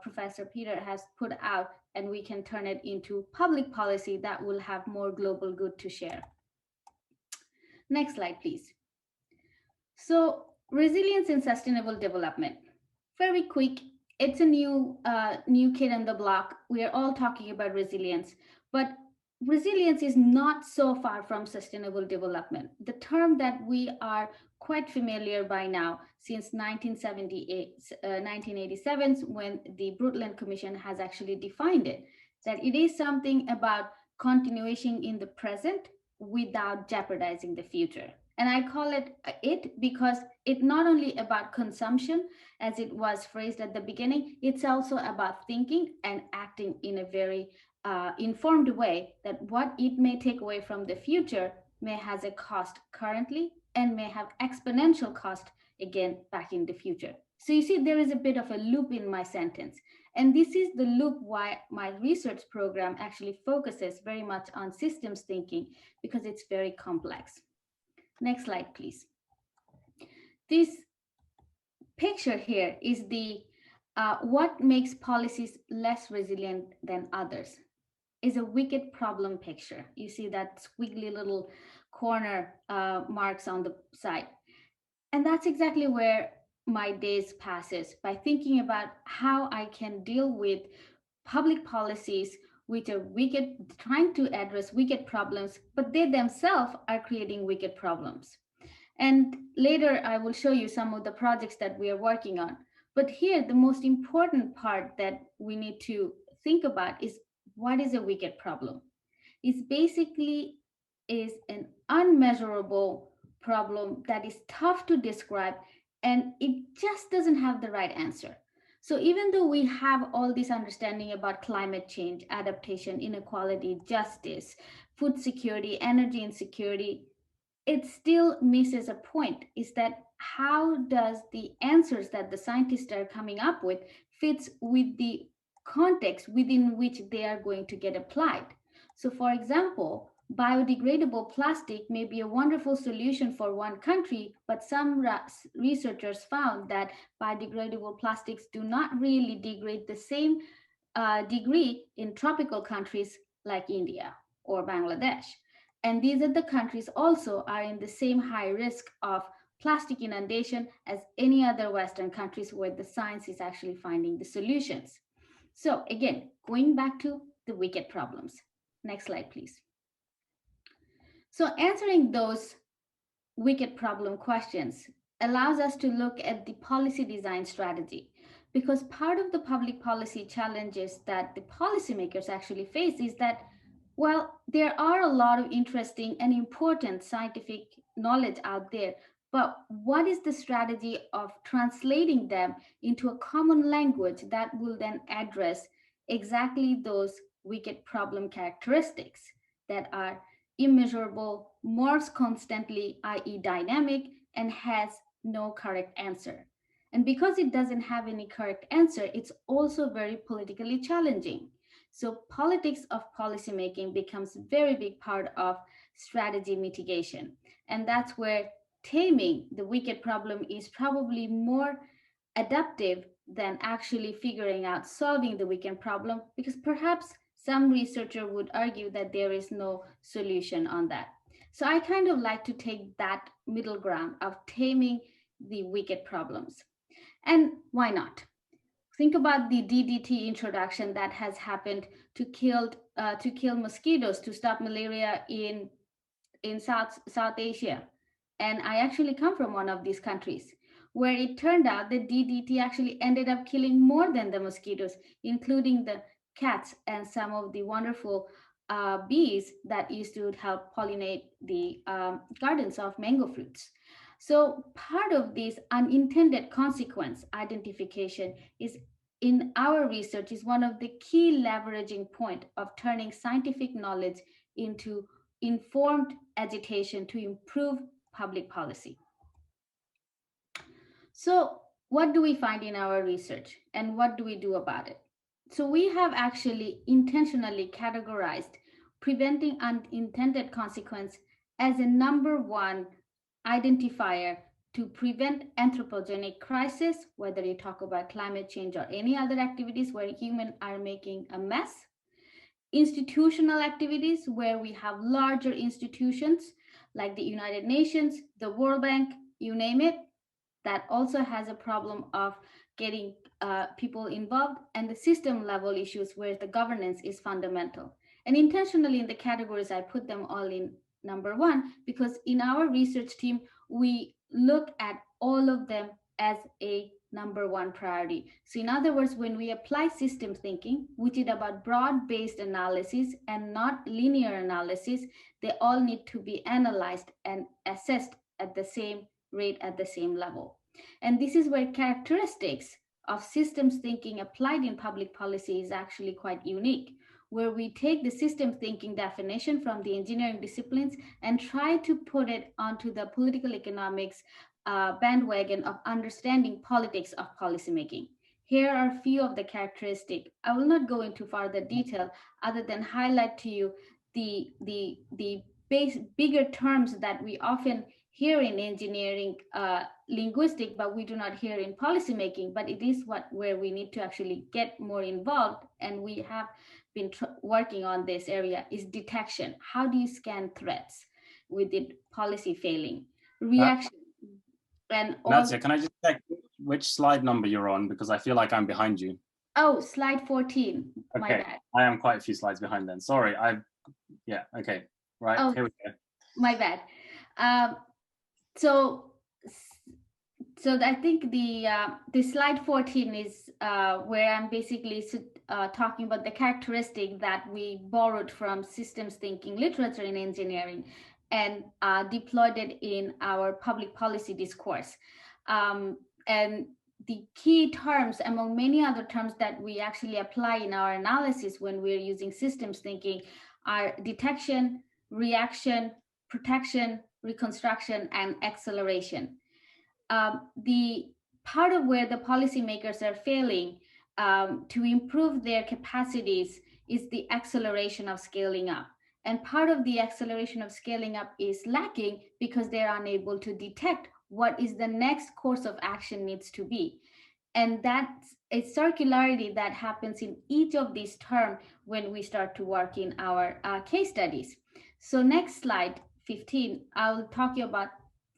Professor Peter has put out, and we can turn it into public policy that will have more global good to share. Next slide, please. So resilience and sustainable development. Very quick, it's a new kid on the block. We are all talking about resilience, but resilience is not so far from sustainable development. The term that we are quite familiar by now since 1987, when the Brundtland Commission has actually defined it, that it is something about continuation in the present without jeopardizing the future. And I call it because it's not only about consumption, as it was phrased at the beginning, it's also about thinking and acting in a very informed way, that what it may take away from the future may has a cost currently and may have exponential cost again back in the future. So you see, there is a bit of a loop in my sentence. And this is the loop why my research program actually focuses very much on systems thinking, because it's very complex. Next slide, please. This picture here is the what makes policies less resilient than others. Is a wicked problem picture. You see that squiggly little corner marks on the side. And that's exactly where my days passes, by thinking about how I can deal with public policies which are wicked, trying to address wicked problems, but they themselves are creating wicked problems. And later I will show you some of the projects that we are working on. But here, the most important part that we need to think about is, what is a wicked problem? It basically is an unmeasurable problem that is tough to describe, and it just doesn't have the right answer. So even though we have all this understanding about climate change, adaptation, inequality, justice, food security, energy insecurity, it still misses a point, is that how does the answers that the scientists are coming up with fits with the context within which they are going to get applied. So for example, biodegradable plastic may be a wonderful solution for one country, but some researchers found that biodegradable plastics do not really degrade the same degree in tropical countries like India or Bangladesh. And these are the countries also are in the same high risk of plastic inundation as any other Western countries where the science is actually finding the solutions. So again, going back to the wicked problems. Next slide, please. So answering those wicked problem questions allows us to look at the policy design strategy, because part of the public policy challenges that the policymakers actually face is that, well, there are a lot of interesting and important scientific knowledge out there, but what is the strategy of translating them into a common language that will then address exactly those wicked problem characteristics that are immeasurable, morphs constantly, i.e. dynamic, and has no correct answer. And because it doesn't have any correct answer, it's also very politically challenging. So politics of policymaking becomes a very big part of strategy mitigation. And that's where taming the wicked problem is probably more adaptive than actually figuring out solving the wicked problem, because perhaps some researcher would argue that there is no solution on that. So I kind of like to take that middle ground of taming the wicked problems. And why not? Think about the DDT introduction that has happened to kill mosquitoes to stop malaria in South Asia. And I actually come from one of these countries where it turned out that DDT actually ended up killing more than the mosquitoes, including the cats and some of the wonderful bees that used to help pollinate the gardens of mango fruits. So part of this unintended consequence identification is in our research is one of the key leveraging point of turning scientific knowledge into informed agitation to improve public policy. So what do we find in our research and what do we do about it? So we have actually intentionally categorized preventing unintended consequence as a #1 identifier to prevent anthropogenic crisis, whether you talk about climate change or any other activities where humans are making a mess, institutional activities where we have larger institutions like the United Nations, the World Bank, you name it, that also has a problem of getting people involved, and the system level issues where the governance is fundamental. And intentionally in the categories, I put them all in #1 because in our research team, we look at all of them as a #1 priority. So in other words, when we apply system thinking, which is about broad-based analysis and not linear analysis, they all need to be analyzed and assessed at the same rate at the same level. And this is where characteristics of systems thinking applied in public policy is actually quite unique, where we take the system thinking definition from the engineering disciplines and try to put it onto the political economics bandwagon of understanding politics of policymaking. Here are a few of the characteristics. I will not go into further detail other than highlight to you the bigger terms that we often hear in engineering linguistic, but we do not hear in policymaking, but it is where we need to actually get more involved. And we have been working on this area is detection. How do you scan threats with the policy failing? Reaction. And Nazia, can I just check which slide number you're on? Because I feel like I'm behind you. Oh, slide 14. Okay, my bad. I am quite a few slides behind then. Sorry, yeah, okay, right, oh, here we go. My bad. So I think the slide 14 is where I'm basically talking about the characteristic that we borrowed from systems thinking literature in engineering and deployed it in our public policy discourse. And the key terms among many other terms that we actually apply in our analysis when we're using systems thinking are detection, reaction, protection, reconstruction, and acceleration. The part of where the policymakers are failing to improve their capacities is the acceleration of scaling up. And part of the acceleration of scaling up is lacking because they're unable to detect what is the next course of action needs to be. And that's a circularity that happens in each of these terms when we start to work in our case studies. So next slide, 15, I'll talk you about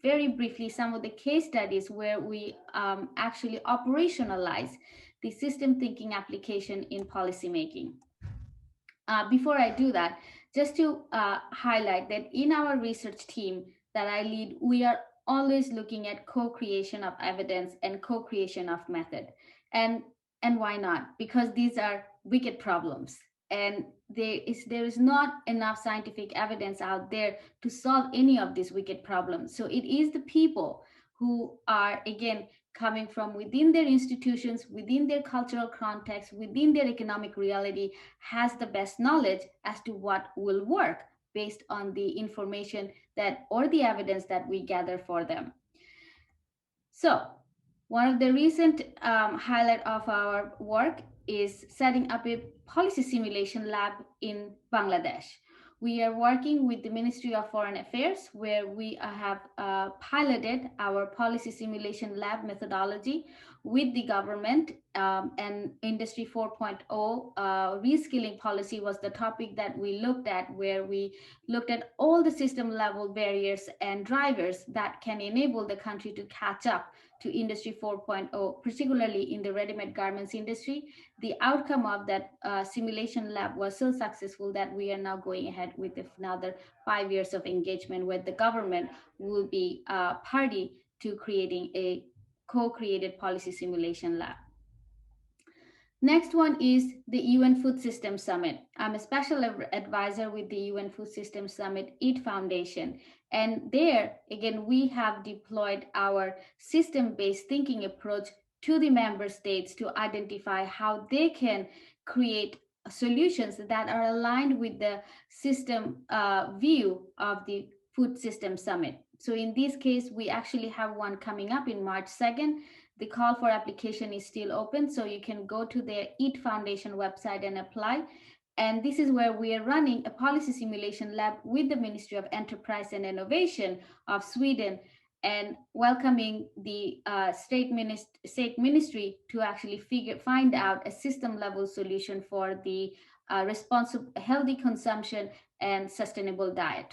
very briefly some of the case studies where we actually operationalize the system thinking application in policymaking. Before I do that, just to highlight that in our research team that I lead, we are always looking at co-creation of evidence and co-creation of method. And why not? Because these are wicked problems. And there is not enough scientific evidence out there to solve any of these wicked problems. So it is the people who are, again, coming from within their institutions, within their cultural context, within their economic reality, has the best knowledge as to what will work based on the information that or the evidence that we gather for them. So one of the recent highlight of our work is setting up a policy simulation lab in Bangladesh. We are working with the Ministry of Foreign Affairs, where we have piloted our policy simulation lab methodology with the government and Industry 4.0 reskilling policy was the topic that we looked at, where we looked at all the system level barriers and drivers that can enable the country to catch up to Industry 4.0, particularly in the ready-made garments industry. The outcome of that simulation lab was so successful that we are now going ahead with another 5 years of engagement, where the government will be party to creating a co-created policy simulation lab. Next one is the UN Food Systems Summit. I'm a special advisor with the UN Food Systems Summit EAT Foundation. And there, again, we have deployed our system-based thinking approach to the member states to identify how they can create solutions that are aligned with the system view of the Food Systems Summit. So in this case, we actually have one coming up in March 2nd. The call for application is still open, so you can go to the EAT Foundation website and apply. And this is where we are running a policy simulation lab with the Ministry of Enterprise and Innovation of Sweden, and welcoming the state ministry to actually find out a system level solution for the responsible, healthy consumption and sustainable diet.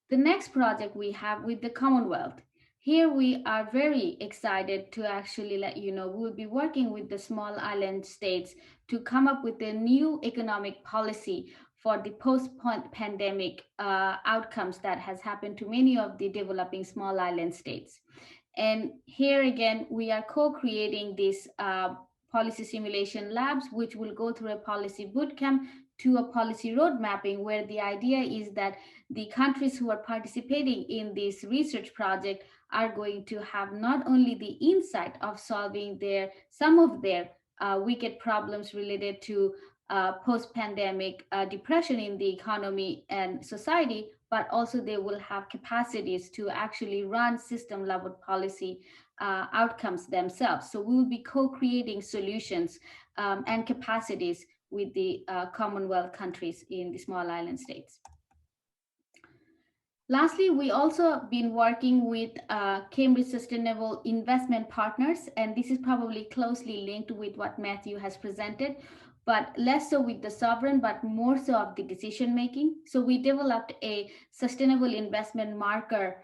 The next project we have with the Commonwealth. Here we are very excited to actually let you know we'll be working with the small island states to come up with a new economic policy for the post-pandemic outcomes that has happened to many of the developing small island states. And here again, we are co-creating these policy simulation labs, which will go through a policy bootcamp to a policy road mapping, where the idea is that the countries who are participating in this research project are going to have not only the insight of solving some of their wicked problems related to post-pandemic depression in the economy and society, but also they will have capacities to actually run system level policy outcomes themselves. So we will be co-creating solutions and capacities with the Commonwealth countries in the small island states. Lastly, we also been working with Cambridge Sustainable Investment Partners, and this is probably closely linked with what Matthew has presented, but less so with the sovereign, but more so of the decision making. So we developed a sustainable investment marker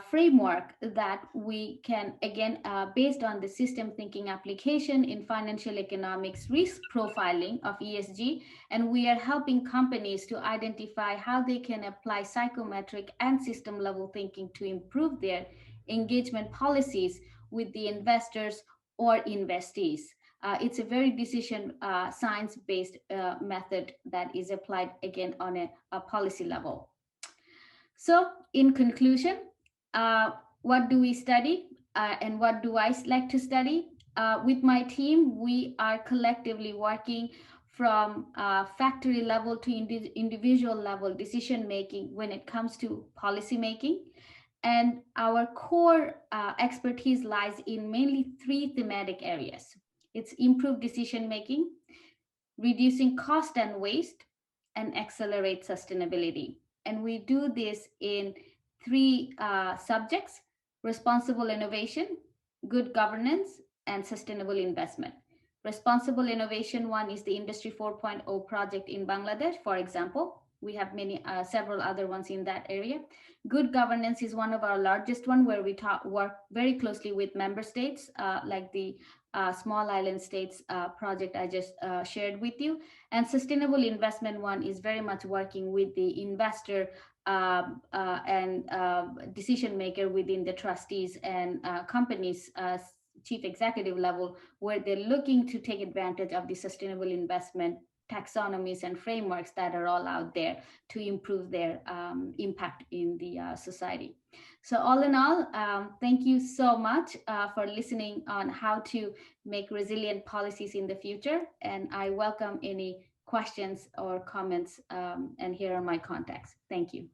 framework that we can, again, based on the system thinking application in financial economics risk profiling of ESG, and we are helping companies to identify how they can apply psychometric and system level thinking to improve their engagement policies with the investors or investees. It's a very decision science-based method that is applied again on a policy level. So in conclusion, what do we study and what do I like to study? With my team, we are collectively working from factory level to individual level decision making when it comes to policy making. And our core expertise lies in mainly 3 thematic areas. It's improved decision making, reducing cost and waste, and accelerate sustainability. And we do this in 3 subjects: responsible innovation, good governance, and sustainable investment. Responsible innovation one is the Industry 4.0 project in Bangladesh, for example. We have several other ones in that area. Good governance is one of our largest one, where we work very closely with member states, like the small island states project I just shared with you. And sustainable investment one is very much working with the investor and decision maker within the trustees and companies chief executive level, where they're looking to take advantage of the sustainable investment taxonomies and frameworks that are all out there to improve their impact in the society. So all in all, thank you so much for listening on how to make resilient policies in the future. And I welcome any questions or comments, and here are my contacts. Thank you.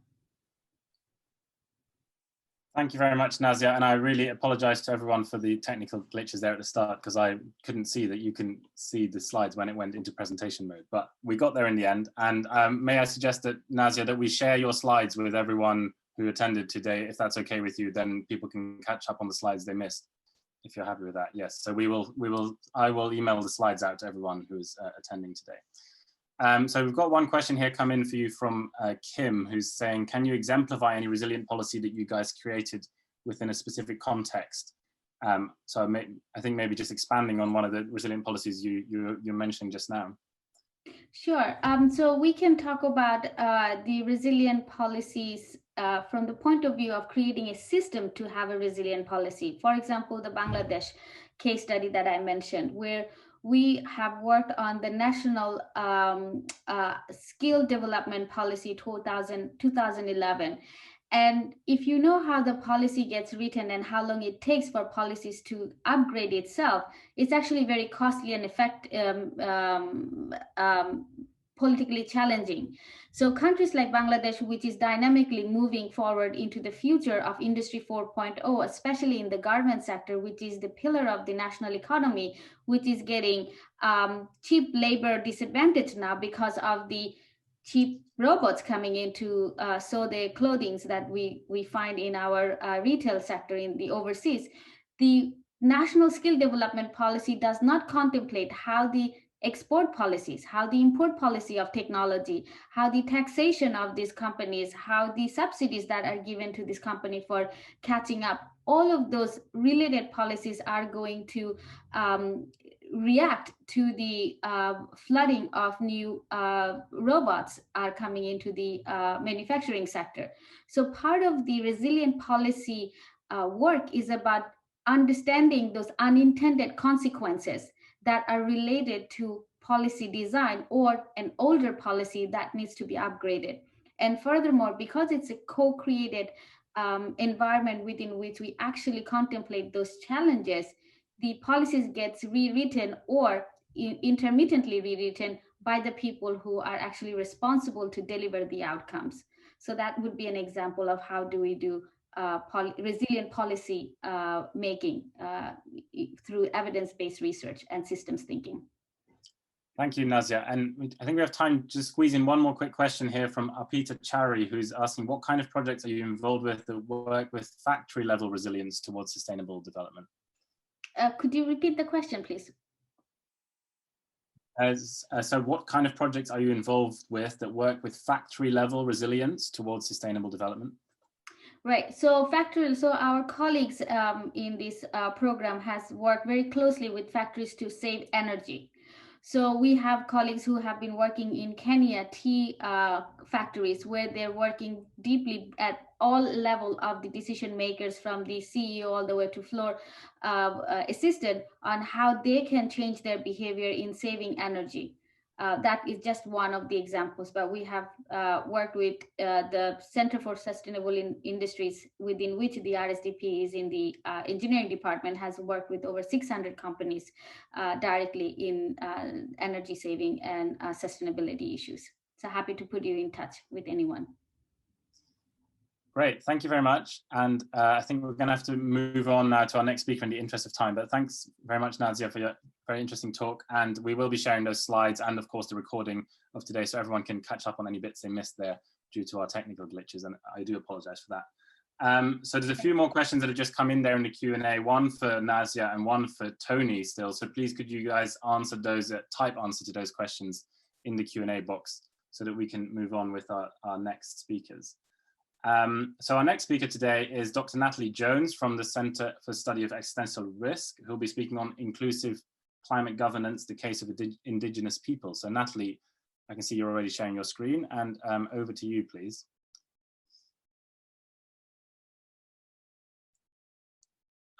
Thank you very much, Nazia, and I really apologize to everyone for the technical glitches there at the start, because I couldn't see that you can see the slides when it went into presentation mode, but we got there in the end. And may I suggest that, Nazia, that we share your slides with everyone who attended today, if that's okay with you, then people can catch up on the slides they missed. if you're happy with that. Yes, so I will email the slides out to everyone who is attending today. So we've got one question here come in for you from Kim, who's saying, can you exemplify any resilient policy that you guys created within a specific context? So I think maybe just expanding on one of the resilient policies you're mentioning just now. Sure. So we can talk about the resilient policies from the point of view of creating a system to have a resilient policy. For example, the Bangladesh case study that I mentioned, where we have worked on the national skill development policy 2011. And if you know how the policy gets written and how long it takes for policies to upgrade itself, it's actually very costly and politically challenging. So countries like Bangladesh, which is dynamically moving forward into the future of Industry 4.0, especially in the garment sector, which is the pillar of the national economy, which is getting cheap labor disadvantage now because of the cheap robots coming in to sew the clothing that we find in our retail sector in the overseas. The national skill development policy does not contemplate how the export policies, how the import policy of technology, how the taxation of these companies, how the subsidies that are given to this company for catching up. All of those related policies are going to react to the flooding of new robots are coming into the manufacturing sector. So part of the resilient policy work is about understanding those unintended consequences that are related to policy design or an older policy that needs to be upgraded. And furthermore, because it's a co-created environment within which we actually contemplate those challenges, the policies gets rewritten or intermittently rewritten by the people who are actually responsible to deliver the outcomes. So that would be an example of how do we do resilient policy making through evidence-based research and systems thinking. Thank you, Nazia. And I think we have time to squeeze in one more quick question here from Arpita Chari, who's asking, what kind of projects are you involved with that work with factory level resilience towards sustainable development? Could you repeat the question, please? So what kind of projects are you involved with that work with factory level resilience towards sustainable development? Right, so our colleagues in this program has worked very closely with factories to save energy. So we have colleagues who have been working in Kenya tea factories, where they're working deeply at all level of the decision makers, from the CEO all the way to floor assistant, on how they can change their behavior in saving energy. That is just one of the examples, but we have worked with the Center for Sustainable Industries, within which the RSDP is in the engineering department, has worked with over 600 companies directly in energy saving and sustainability issues. So happy to put you in touch with anyone. Great, thank you very much. And I think we're gonna have to move on now to our next speaker in the interest of time, but thanks very much, Nazia, for your very interesting talk. And we will be sharing those slides and of course the recording of today, so everyone can catch up on any bits they missed there due to our technical glitches, and I do apologize for that. So there's a few more questions that have just come in there in the Q&A, one for Nazia and one for Tony still. So please could you guys answer those, type answer to those questions in the Q&A box so that we can move on with our next speakers. So our next speaker today is Dr. Natalie Jones from the Center for Study of Existential Risk, who'll be speaking on inclusive climate governance, the case of Indigenous people. So Natalie, I can see you're already sharing your screen, and over to you, please.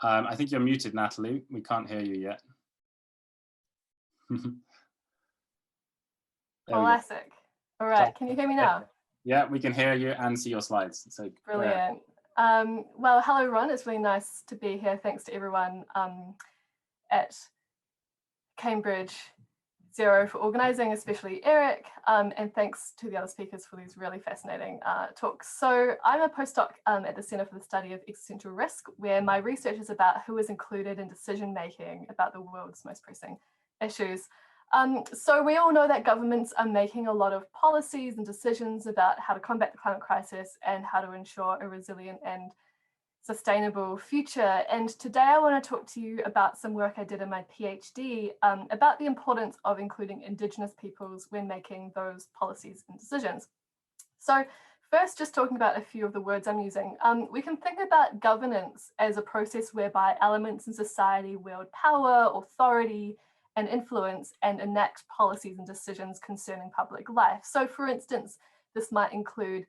I think you're muted, Natalie. We can't hear you yet. Classic. All right, can you hear me now? Yeah, we can hear you and see your slides. So brilliant. Well, hello everyone. It's really nice to be here. Thanks to everyone at Cambridge Zero for organising, especially Eric, and thanks to the other speakers for these really fascinating talks. So I'm a postdoc at the Centre for the Study of Existential Risk, where my research is about who is included in decision making about the world's most pressing issues. So we all know that governments are making a lot of policies and decisions about how to combat the climate crisis and how to ensure a resilient and sustainable future. And today I want to talk to you about some work I did in my PhD about the importance of including Indigenous peoples when making those policies and decisions. So first, just talking about a few of the words I'm using, we can think about governance as a process whereby elements in society wield power, authority, and influence and enact policies and decisions concerning public life. So for instance, this might include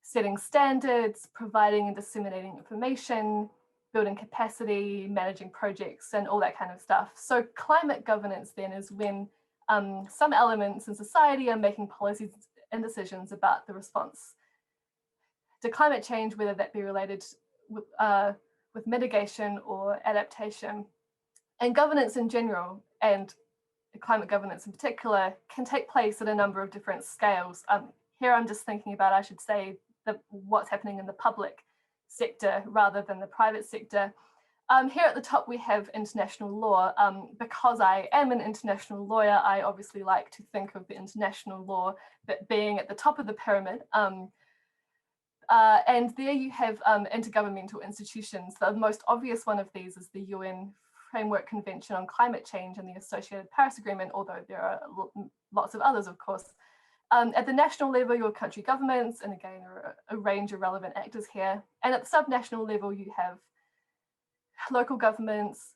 setting standards, providing and disseminating information, building capacity, managing projects, and all that kind of stuff. So climate governance then is when some elements in society are making policies and decisions about the response to climate change, whether that be related with mitigation or adaptation. And governance in general, and climate governance in particular, can take place at a number of different scales. Here I'm just thinking about, I should say, what's happening in the public sector rather than the private sector. Here at the top we have international law. Because I am an international lawyer, I obviously like to think of the international law being at the top of the pyramid. And there you have intergovernmental institutions. The most obvious one of these is the UN Framework Convention on Climate Change and the associated Paris Agreement, although there are lots of others, of course. At the national level, you have country governments, and again, there are a range of relevant actors here. And at the subnational level, you have local governments,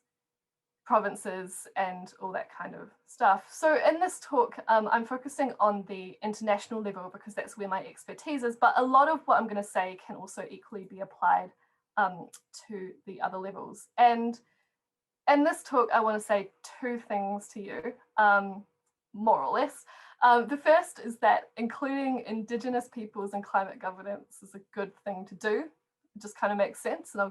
provinces, and all that kind of stuff. So in this talk, I'm focusing on the international level because that's where my expertise is, but a lot of what I'm going to say can also equally be applied to the other levels. And in this talk, I want to say two things to you, more or less. The first is that including Indigenous peoples in climate governance is a good thing to do. It just kind of makes sense, and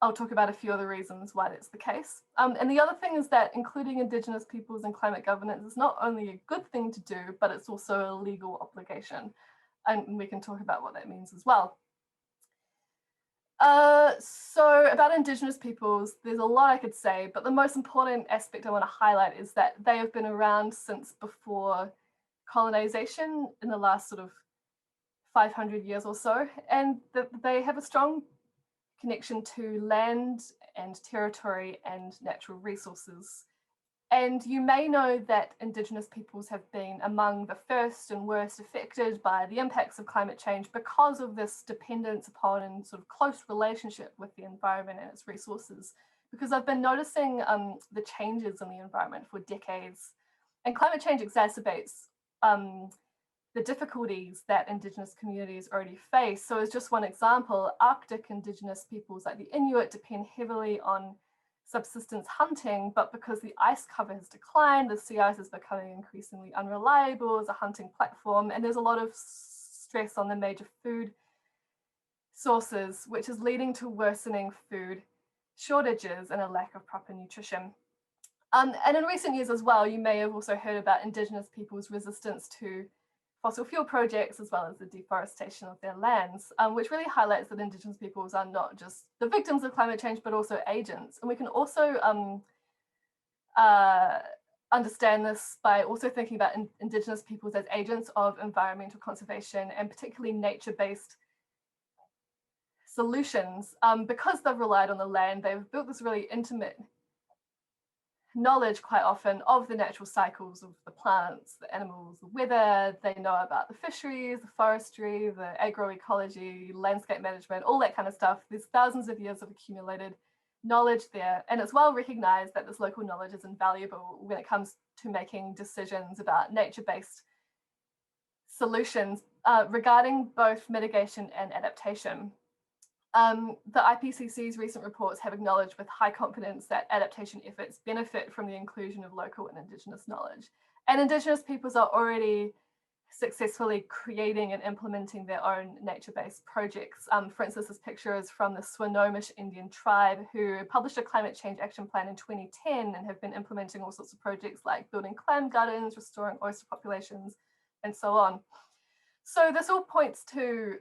I'll talk about a few other reasons why that's the case. And the other thing is that including Indigenous peoples in climate governance is not only a good thing to do, but it's also a legal obligation. And we can talk about what that means as well. So about Indigenous peoples, there's a lot I could say, but the most important aspect I want to highlight is that they have been around since before colonization in the last sort of 500 years or so, and that they have a strong connection to land and territory and natural resources. And you may know that Indigenous peoples have been among the first and worst affected by the impacts of climate change because of this dependence upon and sort of close relationship with the environment and its resources. Because I've been noticing the changes in the environment for decades, and climate change exacerbates the difficulties that Indigenous communities already face. So as just one example, Arctic Indigenous peoples like the Inuit depend heavily on subsistence hunting, but because the ice cover has declined, the sea ice is becoming increasingly unreliable as a hunting platform, and there's a lot of stress on the major food sources, which is leading to worsening food shortages and a lack of proper nutrition. And in recent years as well, you may have also heard about Indigenous people's resistance to fossil fuel projects, as well as the deforestation of their lands, which really highlights that Indigenous peoples are not just the victims of climate change, but also agents. And we can also understand this by also thinking about Indigenous peoples as agents of environmental conservation, and particularly nature-based solutions. Because they've relied on the land, they've built this really intimate knowledge quite often of the natural cycles of the plants, the animals, the weather. They know about the fisheries, the forestry, the agroecology, landscape management, all that kind of stuff. There's thousands of years of accumulated knowledge there, and it's well recognized that this local knowledge is invaluable when it comes to making decisions about nature-based solutions regarding both mitigation and adaptation. The IPCC's recent reports have acknowledged with high confidence that adaptation efforts benefit from the inclusion of local and Indigenous knowledge. And Indigenous peoples are already successfully creating and implementing their own nature-based projects. For instance, this picture is from the Swinomish Indian tribe, who published a climate change action plan in 2010 and have been implementing all sorts of projects like building clam gardens, restoring oyster populations, and so on. So this all points to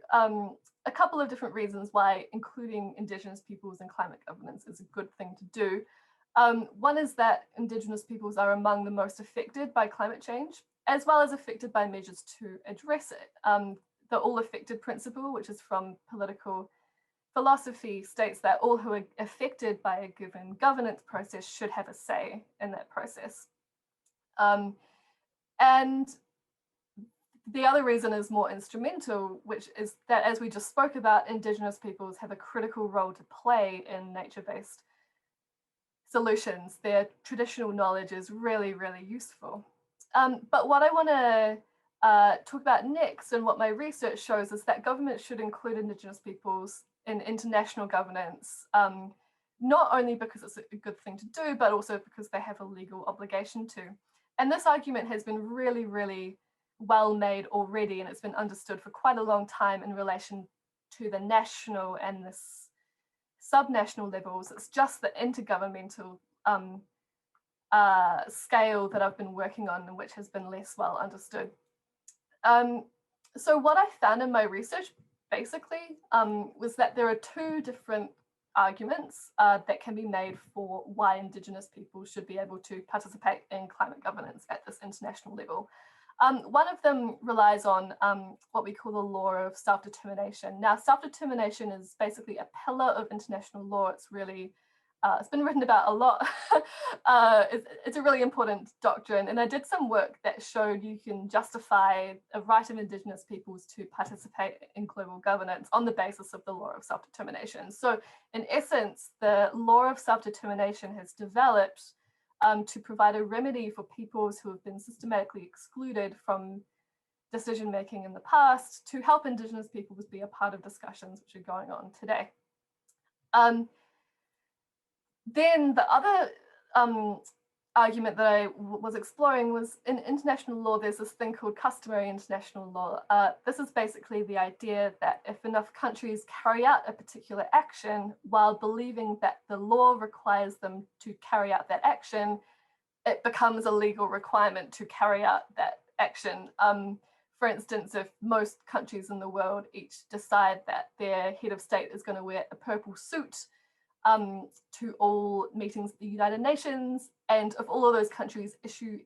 a couple of different reasons why including Indigenous peoples in climate governance is a good thing to do. One is that Indigenous peoples are among the most affected by climate change, as well as affected by measures to address it. The all affected principle, which is from philosophy states that all who are affected by a given governance process should have a say in that process. And the other reason is more instrumental, which is that, as we just spoke about, Indigenous peoples have a critical role to play in nature-based solutions. Their traditional knowledge is really, really useful. But what I want to talk about next, and what my research shows, is that governments should include Indigenous peoples in international governance, not only because it's a good thing to do, but also because they have a legal obligation to. And this argument has been really, really well made already, and it's been understood for quite a long time in relation to the national and the subnational levels. It's just the intergovernmental scale that I've been working on, and which has been less well understood. So what I found in my research basically was that there are two different arguments that can be made for why Indigenous people should be able to participate in climate governance at this international level. One of them relies on what we call the law of self-determination. Now, self-determination is basically a pillar of international law. It's really, it's been written about a lot. It's a really important doctrine. And I did some work that showed you can justify a right of Indigenous peoples to participate in global governance on the basis of the law of self-determination. So in essence, the law of self-determination has developed to provide a remedy for peoples who have been systematically excluded from decision-making in the past, to help Indigenous peoples be a part of discussions which are going on today. Then the other argument that I was exploring was, in international law, there's this thing called customary international law. This is basically the idea that if enough countries carry out a particular action while believing that the law requires them to carry out that action, it becomes a legal requirement to carry out that action. For instance, if most countries in the world each decide that their head of state is going to wear a purple suit to all meetings at the United Nations, and if all of those countries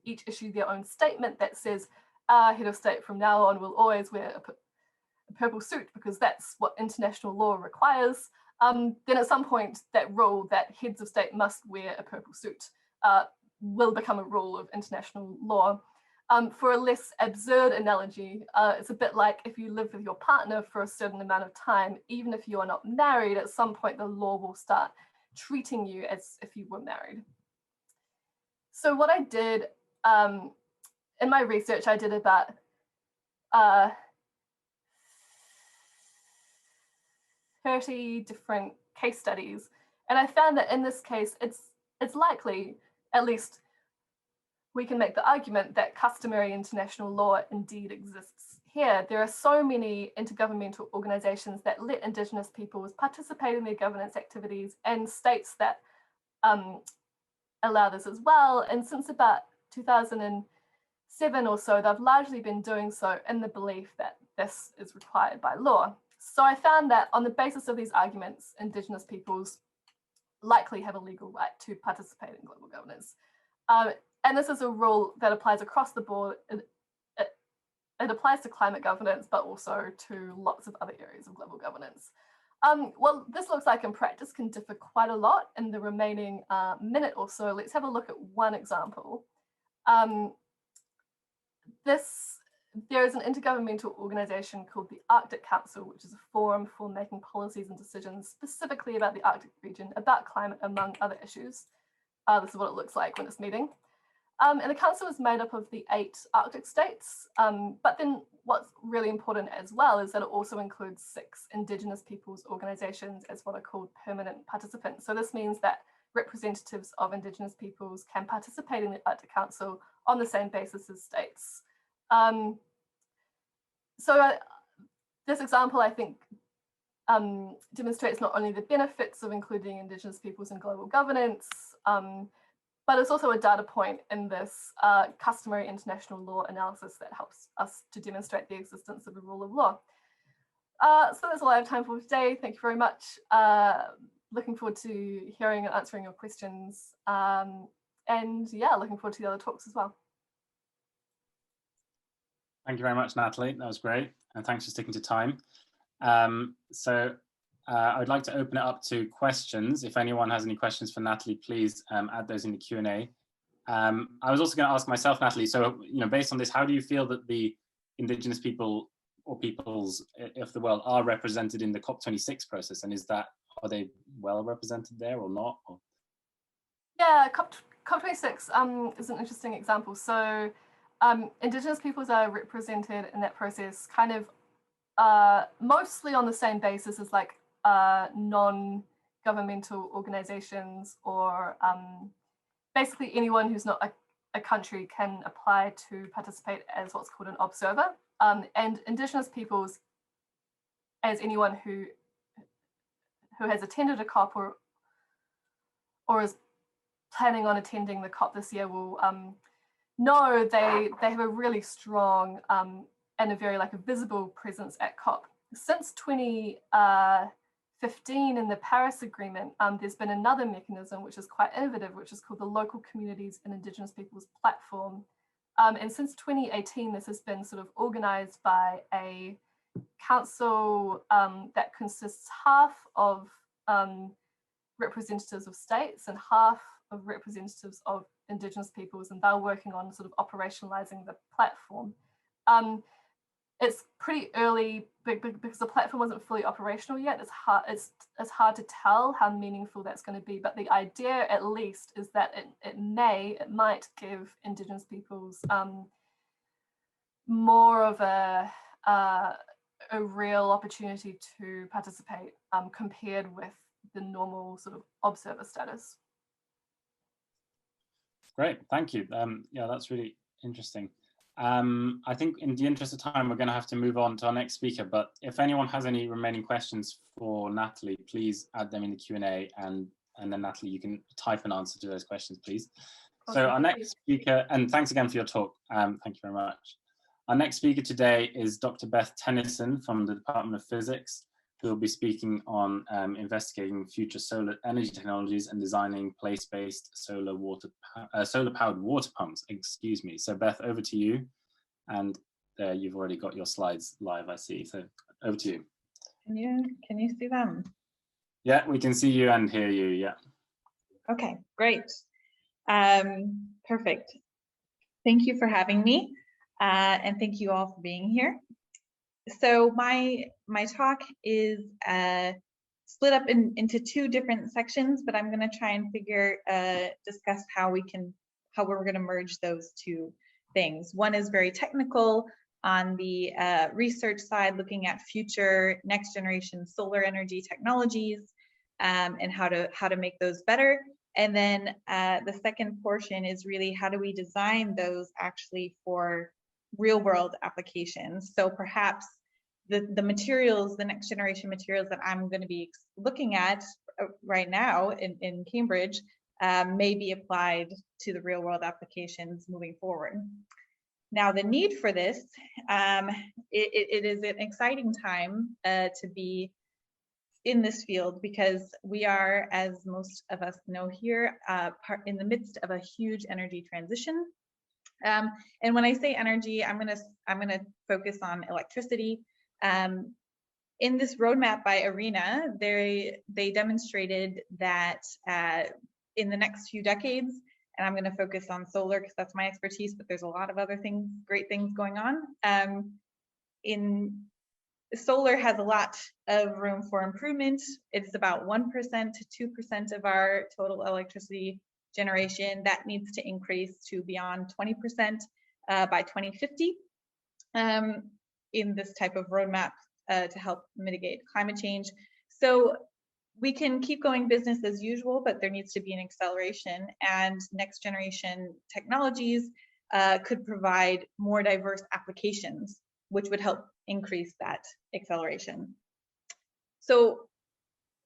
each issue their own statement that says our head of state from now on will always wear a purple suit because that's what international law requires, then at some point that rule that heads of state must wear a purple suit will become a rule of international law. For a less absurd analogy, it's a bit like if you live with your partner for a certain amount of time, even if you are not married, at some point the law will start treating you as if you were married. So what I did in my research, I did about 30 different case studies, and I found that in this case, it's likely, at least we can make the argument, that customary international law indeed exists here. There are so many intergovernmental organizations that let Indigenous peoples participate in their governance activities, and states that allow this as well. And since about 2007 or so, they've largely been doing so in the belief that this is required by law. So I found that on the basis of these arguments, Indigenous peoples likely have a legal right to participate in global governance. And this is a rule that applies across the board. It applies to climate governance, but also to lots of other areas of global governance. Well, this looks like in practice can differ quite a lot. In the remaining minute or so, let's have a look at one example. There is an intergovernmental organization called the Arctic Council, which is a forum for making policies and decisions specifically about the Arctic region, about climate, among other issues. This is what it looks like when it's meeting. And the council is made up of the 8 Arctic states, but then what's really important as well is that it also includes 6 Indigenous peoples organizations as what are called permanent participants. So this means that representatives of Indigenous peoples can participate in the Arctic Council on the same basis as states. This example, I think, demonstrates not only the benefits of including Indigenous peoples in global governance, but it's also a data point in this customary international law analysis that helps us to demonstrate the existence of a rule of law. So that's all I have time for today. Thank you very much. Looking forward to hearing and answering your questions. And yeah, looking forward to the other talks as well. Thank you very much, Natalie. That was great. And thanks for sticking to time. So I'd like to open it up to questions. If anyone has any questions for Natalie, please add those in the Q&A. I was also going to ask myself, Natalie, so, based on this, how do you feel that the Indigenous people or peoples of the world are represented in the COP26 process? And are they well represented there or not? Or? Yeah, COP26 is an interesting example. So Indigenous peoples are represented in that process kind of mostly on the same basis as like non-governmental organizations, or basically anyone who's not a country can apply to participate as what's called an observer. And Indigenous peoples, as anyone who has attended a COP or is planning on attending the COP this year will know they have a really strong and a very like a visible presence at COP. Since 2015 in the Paris Agreement, there's been another mechanism which is quite innovative, which is called the Local Communities and Indigenous Peoples Platform. And since 2018, this has been sort of organized by a council that consists half of representatives of states and half of representatives of Indigenous peoples, and they're working on sort of operationalizing the platform. It's pretty early because the platform wasn't fully operational yet. It's hard to tell how meaningful that's going to be, but the idea at least is that it might give Indigenous peoples more of a real opportunity to participate compared with the normal sort of observer status. Great, thank you. Yeah, that's really interesting. I think in the interest of time, we're going to have to move on to our next speaker, but if anyone has any remaining questions for Natalie, please add them in the Q&A, and then Natalie, you can type an answer to those questions, please. So our next speaker, and thanks again for your talk. Thank you very much. Our next speaker today is Dr. Beth Tennyson from the Department of Physics, who will be speaking on investigating future solar energy technologies and designing place-based solar-powered water pumps. Excuse me. So Beth, over to you. And there, you've already got your slides live, I see. So over to you. Can you see them? Yeah, we can see you and hear you. Yeah. Okay, great. Perfect. Thank you for having me, and thank you all for being here. So my talk is split up into two different sections, but I'm going to try and discuss how we're going to merge those two things. One is very technical on the research side, looking at future next generation solar energy technologies and how to make those better. And then the second portion is really how do we design those actually for real world applications. So perhaps the materials, the next generation materials that I'm going to be looking at right now in Cambridge may be applied to the real world applications moving forward. Now, the need for this, it is an exciting time to be in this field because we are, as most of us know here, in the midst of a huge energy transition. And when I say energy, I'm gonna focus on electricity. In this roadmap by ARENA, they demonstrated that in the next few decades, and I'm going to focus on solar because that's my expertise, but there's a lot of other things, great things going on. Solar has a lot of room for improvement. It's about 1% to 2% of our total electricity generation. That needs to increase to beyond 20% by 2050 in this type of roadmap to help mitigate climate change. So we can keep going business as usual, but there needs to be an acceleration, and next generation technologies could provide more diverse applications, which would help increase that acceleration. So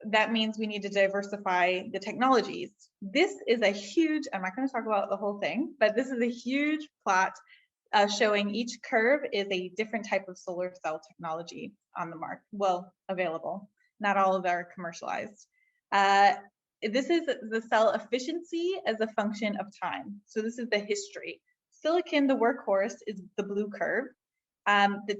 that means we need to diversify the technologies. This is a huge, I'm not going to talk about the whole thing, but this is a huge plot showing each curve is a different type of solar cell technology on the market, well, available. Not all of them are commercialized. This is the cell efficiency as a function of time. So this is the history. Silicon, the workhorse, is the blue curve.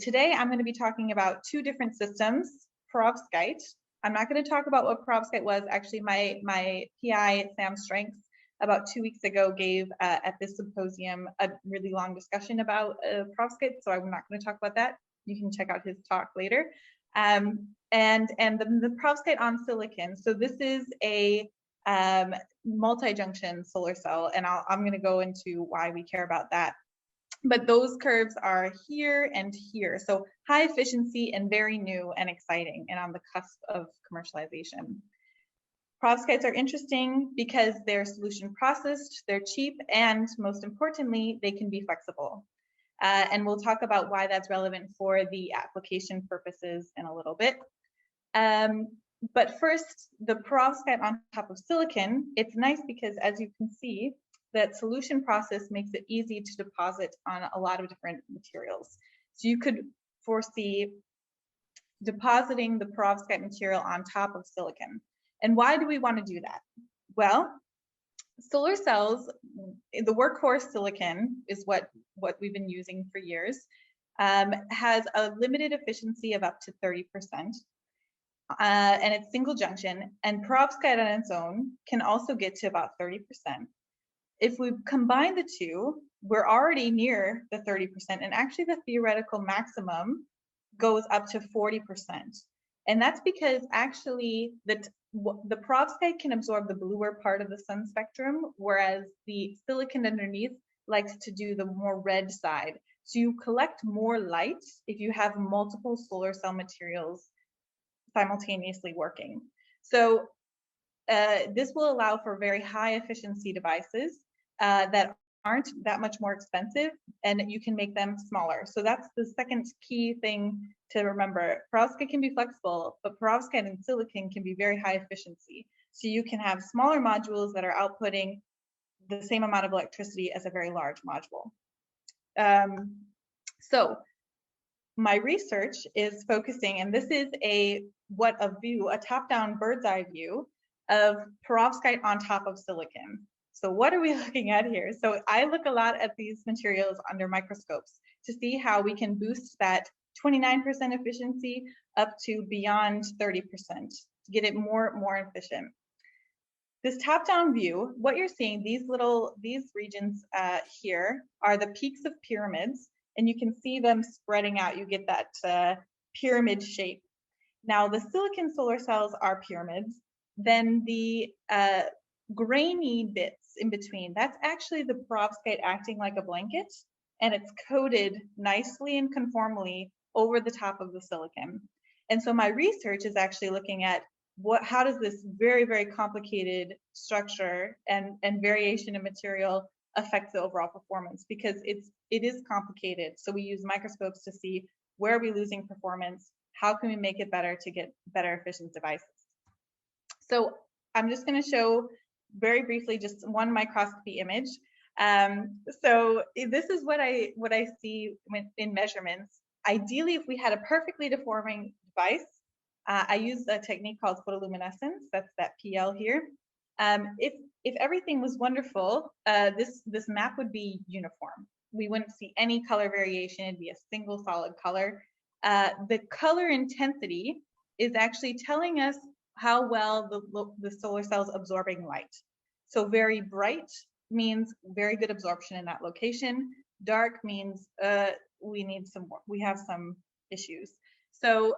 Today I'm going to be talking about two different systems, perovskite, I'm not going to talk about what perovskite was. Actually, my PI, Sam Strengths, about 2 weeks ago gave at this symposium a really long discussion about perovskite, so I'm not going to talk about that. You can check out his talk later. And the perovskite on silicon. So this is a multi-junction solar cell, and I'm going to go into why we care about that. But those curves are here and here. So high efficiency and very new and exciting and on the cusp of commercialization. Perovskites are interesting because they're solution processed, they're cheap, and most importantly, they can be flexible. And we'll talk about why that's relevant for the application purposes in a little bit. But first, the perovskite on top of silicon, it's nice because as you can see, that solution process makes it easy to deposit on a lot of different materials. So you could foresee depositing the perovskite material on top of silicon. And why do we want to do that? Well, solar cells, the workhorse silicon is what we've been using for years, has a limited efficiency of up to 30%. And it's single junction, and perovskite on its own can also get to about 30%. If we combine the two, we're already near the 30%, and actually the theoretical maximum goes up to 40%. And that's because actually the perovskite can absorb the bluer part of the sun spectrum, whereas the silicon underneath likes to do the more red side. So you collect more light if you have multiple solar cell materials simultaneously working. So this will allow for very high efficiency devices that aren't that much more expensive, and you can make them smaller. So that's the second key thing to remember. Perovskite can be flexible, but perovskite and silicon can be very high efficiency. So you can have smaller modules that are outputting the same amount of electricity as a very large module. So my research is focusing, and this is a top-down bird's eye view of perovskite on top of silicon. So what are we looking at here? So I look a lot at these materials under microscopes to see how we can boost that 29% efficiency up to beyond 30% to get it more efficient. This top-down view, what you're seeing, these regions here are the peaks of pyramids, and you can see them spreading out. You get that pyramid shape. Now the silicon solar cells are pyramids. Then the grainy bits in between, that's actually the perovskite acting like a blanket, and it's coated nicely and conformally over the top of the silicon. And so my research is actually looking at how does this very, very complicated structure and variation in material affect the overall performance, because it is complicated. So we use microscopes to see where are we losing performance, how can we make it better to get better efficient devices. So I'm just going to show very briefly just one microscopy image. So this is what I see in measurements. Ideally, if we had a perfectly deforming device, I use a technique called photoluminescence. That's that PL here. If everything was wonderful, this map would be uniform. We wouldn't see any color variation. It'd be a single solid color. The color intensity is actually telling us how well the solar cell's absorbing light. So very bright means very good absorption in that location. Dark means we have some issues. So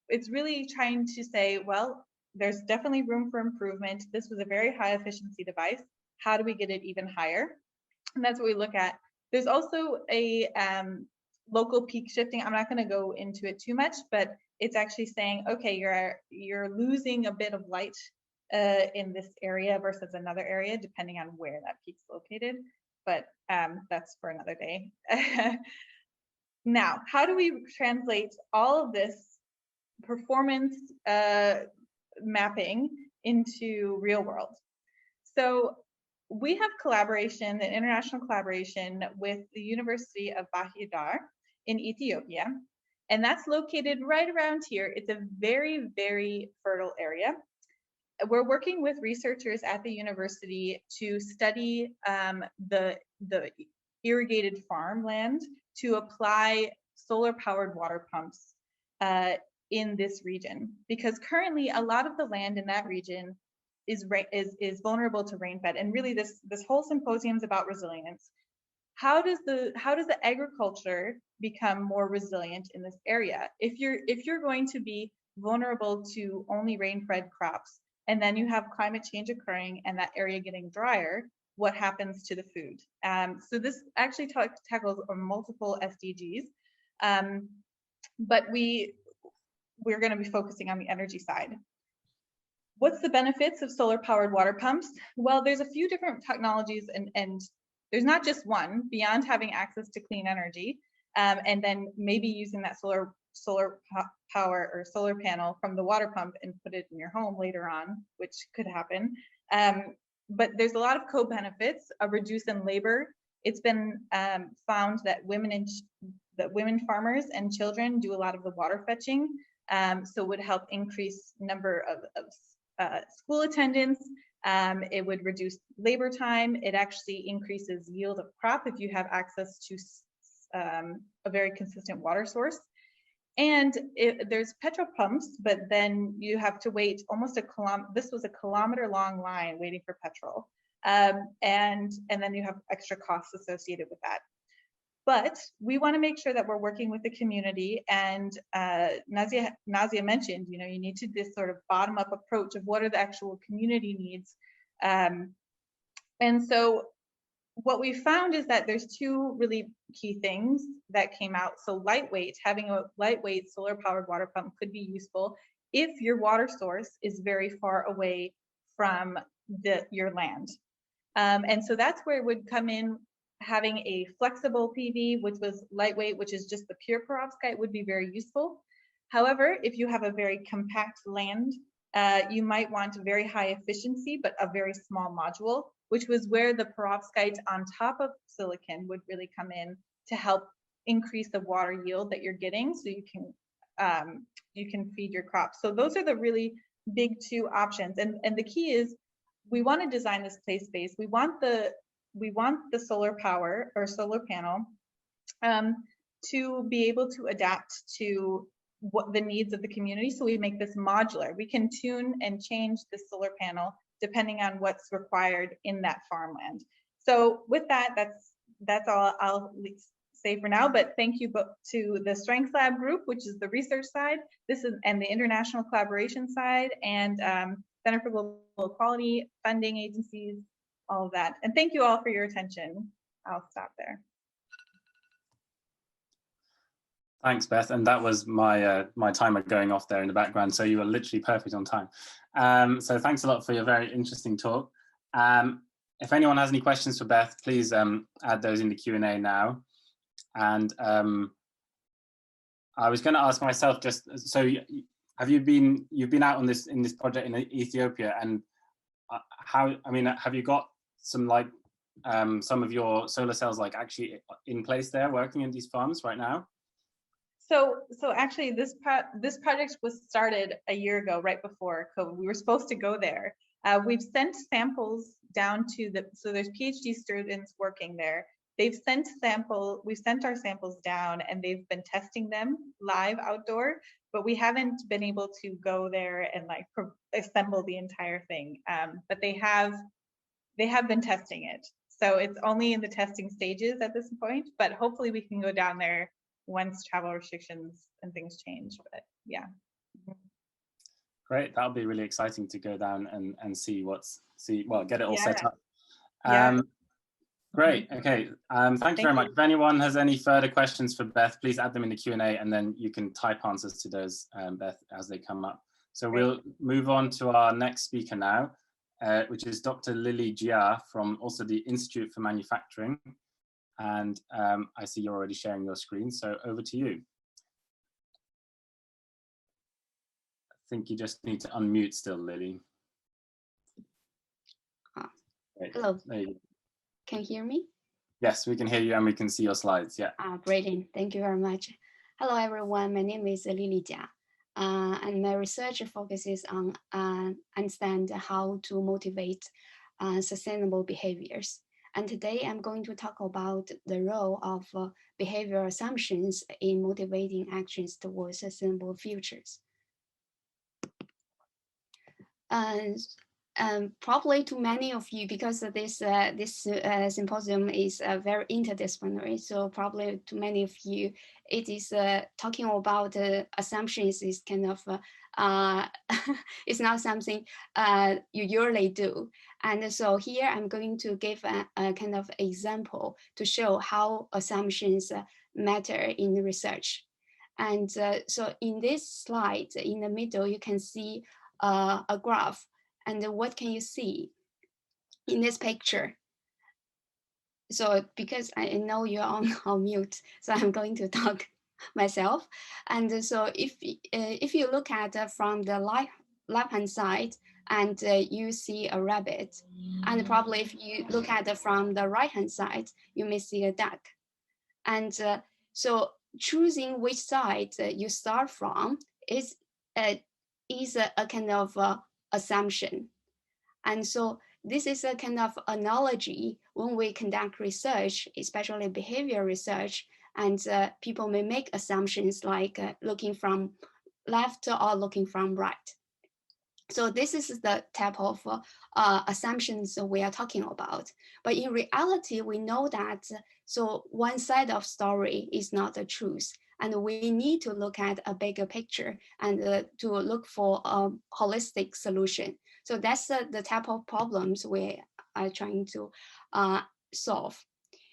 it's really trying to say, well, there's definitely room for improvement. This was a very high efficiency device. How do we get it even higher? And that's what we look at. There's also a local peak shifting. I'm not going to go into it too much, but it's actually saying, okay, you're losing a bit of light in this area versus another area, depending on where that peak's located. But that's for another day. Now, how do we translate all of this performance mapping into real world? So we have collaboration, an international collaboration with the University of Behavioural in Ethiopia, and that's located right around here. It's a very, very fertile area. We're working with researchers at the university to study the irrigated farmland to apply solar-powered water pumps in this region, because currently a lot of the land in that region is vulnerable to rain-fed. And really this whole symposium is about resilience. How does the agriculture become more resilient in this area? If you're going to be vulnerable to only rain-fed crops, and then you have climate change occurring and that area getting drier, what happens to the food? So this actually tackles multiple SDGs, but we're going to be focusing on the energy side. What's the benefits of solar powered water pumps? Well, there's a few different technologies, and there's not just one, beyond having access to clean energy, and then maybe using that solar power or solar panel from the water pump and put it in your home later on, which could happen. But there's a lot of co-benefits, a reduce in labor. It's been found that women farmers and children do a lot of the water fetching, so would help increase number of school attendance. It would reduce labor time. It actually increases yield of crop if you have access to a very consistent water source. And there's petrol pumps, but then you have to wait almost a kilometer. This was a kilometer-long line waiting for petrol, and then you have extra costs associated with that. But we want to make sure that we're working with the community. And Nazia mentioned, you need to this sort of bottom-up approach of what are the actual community needs. And so what we found is that there's two really key things that came out. So having a lightweight solar powered water pump could be useful if your water source is very far away from your land. And so that's where it would come in. Having a flexible PV, which was lightweight, which is just the pure perovskite, would be very useful. However, if you have a very compact land, you might want a very high efficiency, but a very small module, which was where the perovskite on top of silicon would really come in to help increase the water yield that you're getting, so you can feed your crops. So those are the really big two options. And the key is we want to design this play space. We want the solar power or solar panel to be able to adapt to what the needs of the community. So we make this modular. We can tune and change the solar panel depending on what's required in that farmland. So with that, that's all I'll say for now, but thank you to the Strengths Lab group, which is the research side, and the international collaboration side, and Center for Global Equality, funding agencies, all of that. And thank you all for your attention. I'll stop there. Thanks, Beth. And that was my my timer going off there in the background. So you were literally perfect on time. So thanks a lot for your very interesting talk. If anyone has any questions for Beth, please add those in the Q&A now. And I was going to ask myself, just so you've been out on in this project in Ethiopia, and have you got some some of your solar cells actually in place there, working in these farms right now? So actually this project was started a year ago, right before COVID. We were supposed to go there. We've sent samples down to so there's PhD students working there. We've sent our samples down, and they've been testing them live outdoor, but we haven't been able to go there and assemble the entire thing. But they have been testing it. So it's only in the testing stages at this point, but hopefully we can go down there once travel restrictions and things change. But yeah. Great, that'll be really exciting to go down and get it all set up. Great, okay, thank you very much. If anyone has any further questions for Beth, please add them in the Q&A, and then you can type answers to those, Beth, as they come up. So we'll move on to our next speaker now, which is Dr. Lili Jia from also the Institute for Manufacturing. And I see you're already sharing your screen, so over to you. I think you just need to unmute still, Lili. Hello. There you go. Can you hear me? Yes, we can hear you and we can see your slides, yeah. Brilliant, thank you very much. Hello everyone, my name is Lili Jia. And my research focuses on understand how to motivate sustainable behaviors. And today I'm going to talk about the role of behavioral assumptions in motivating actions towards sustainable futures. Probably to many of you, because this symposium is very interdisciplinary, so probably to many of you, it is talking about assumptions is kind of it's not something you usually do. And so here I'm going to give a kind of example to show how assumptions matter in research. And so in this slide, in the middle, you can see a graph. And what can you see in this picture? So because I know you're on mute, so I'm going to talk myself. And so if you look at from the left-hand side, and you see a rabbit, and probably if you look at from the right-hand side, you may see a duck. And so choosing which side you start from is a kind of assumption. And so this is a kind of analogy when we conduct research, especially behavioral research, and people may make assumptions like looking from left or looking from right. So this is the type of assumptions we are talking about. But in reality, we know that so one side of story is not the truth. And we need to look at a bigger picture and to look for a holistic solution. So that's the type of problems we are trying to solve.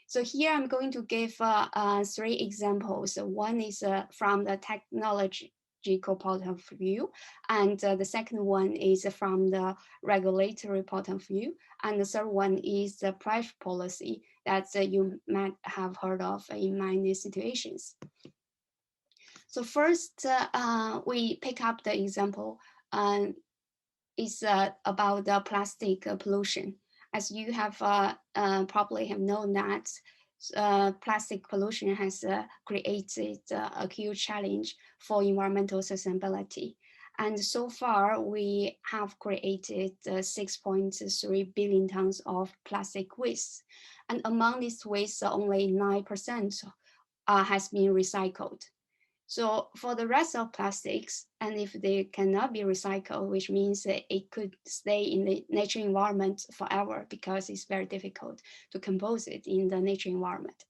So here I'm going to give 3 examples. One is from the technological point of view, and the second one is from the regulatory point of view, and the third one is the price policy that you might have heard of in many situations. So first, we pick up the example is about the plastic pollution. As you have probably have known that plastic pollution has created a huge challenge for environmental sustainability. And so far, we have created 6.3 billion tons of plastic waste. And among this waste, only 9% has been recycled. So for the rest of plastics, and if they cannot be recycled, which means that it could stay in the nature environment forever because it's very difficult to compose it in the nature environment.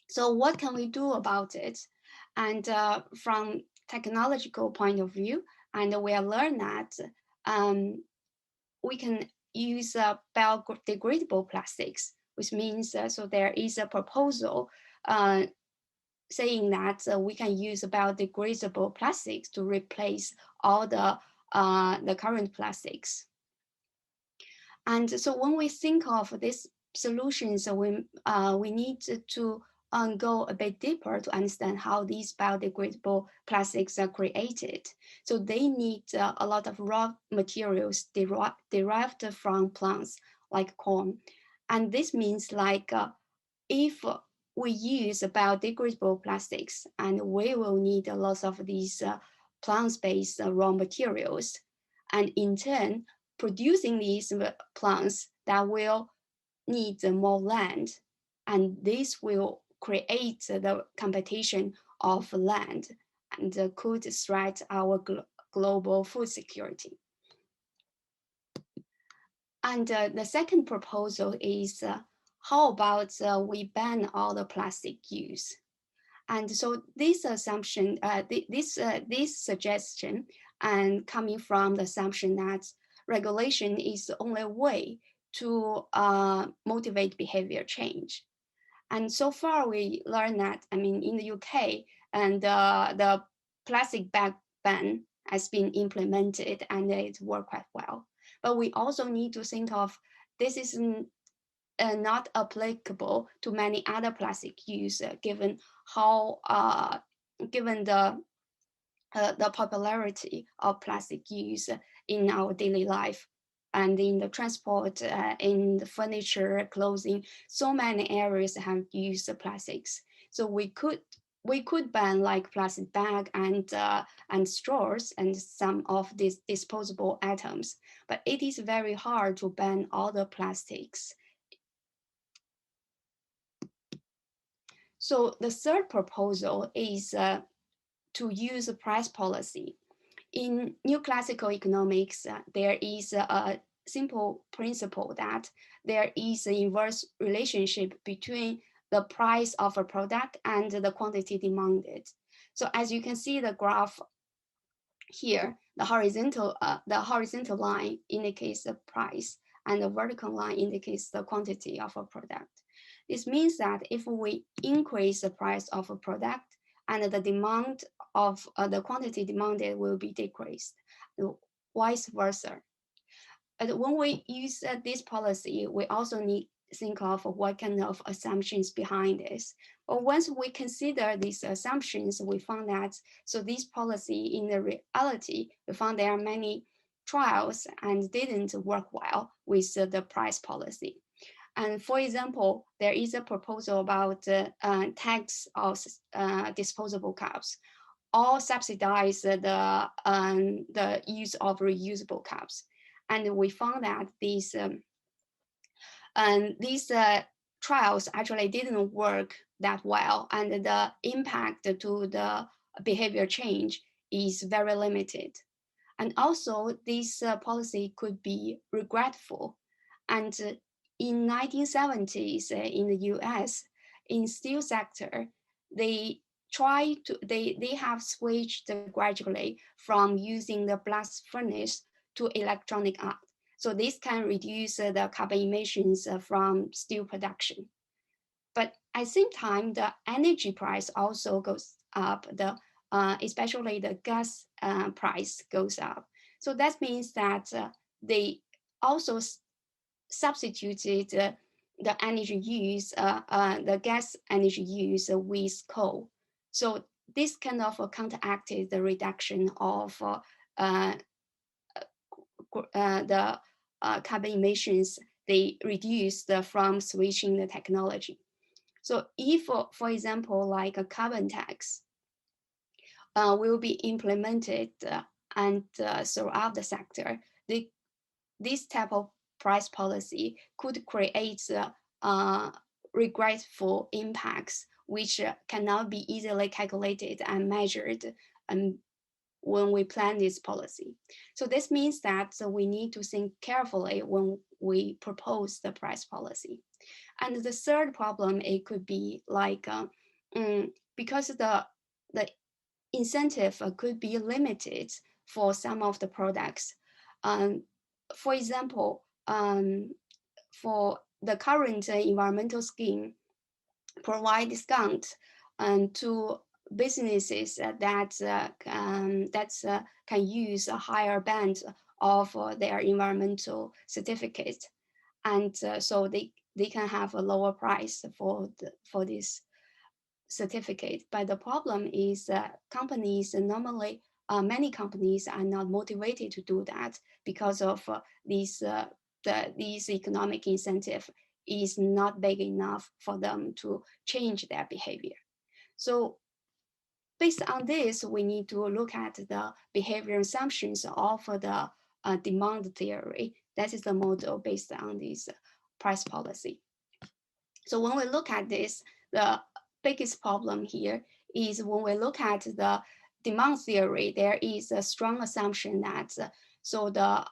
So what can we do about it? And from technological point of view, and we have learned that we can use biodegradable plastics, which means so there is a proposal saying that we can use biodegradable plastics to replace all the current plastics. And so when we think of these solutions, we need to go a bit deeper to understand how these biodegradable plastics are created. So they need a lot of raw materials derived from plants like corn. And this means like if we use biodegradable plastics, and we will need a lot of these plant-based raw materials. And in turn, producing these plants that will need more land. And this will create the competition of land and could threat our global food security. And the second proposal is how about we ban all the plastic use? And so this assumption, this suggestion, and coming from the assumption that regulation is the only way to motivate behavior change. And so far we learned that, I mean, in the UK, and the plastic bag ban has been implemented and it worked quite well. But we also need to think of this is not applicable to many other plastic use, given how given the popularity of plastic use in our daily life and in the transport, in the furniture, clothing. So many areas have used plastics. So we could ban like plastic bag and straws and some of these disposable items, but it is very hard to ban all the plastics So the third proposal is to use a price policy. In new classical economics, there is a simple principle that there is an inverse relationship between the price of a product and the quantity demanded. So as you can see the graph here, the horizontal line indicates the price and the vertical line indicates the quantity of a product. This means that if we increase the price of a product and the demand of the quantity demanded will be decreased, vice versa. And when we use this policy, we also need to think of what kind of assumptions behind this. But once we consider these assumptions, we found that, so this policy in the reality, we found there are many trials and didn't work well with the price policy. And for example, there is a proposal about tax of disposable cups, or subsidize the use of reusable cups. And we found that these trials actually didn't work that well, and the impact to the behavior change is very limited. And also, this policy could be regretful. And in 1970s in the US, in steel sector, they have switched gradually from using the blast furnace to electronic arc. So this can reduce the carbon emissions from steel production. But at the same time, the energy price also goes up, especially the gas price goes up. So that means that they also substituted the energy use, the gas energy use with coal. So this kind of counteracted the reduction of the carbon emissions they reduced from switching the technology. So if, for example, like a carbon tax will be implemented and throughout the sector, this type of price policy could create regretful impacts, which cannot be easily calculated and measured when we plan this policy. So this means that we need to think carefully when we propose the price policy. And the third problem, it could be like, because the incentive could be limited for some of the products. For example, for the current environmental scheme, provide discount to businesses that can use a higher band of their environmental certificate, and so they can have a lower price for this certificate. But the problem is companies normally, many companies are not motivated to do that because of these economic incentive is not big enough for them to change their behavior. So based on this, we need to look at the behavior assumptions of the demand theory. That is the model based on this price policy. So when we look at this, the biggest problem here is when we look at the demand theory, there is a strong assumption that so the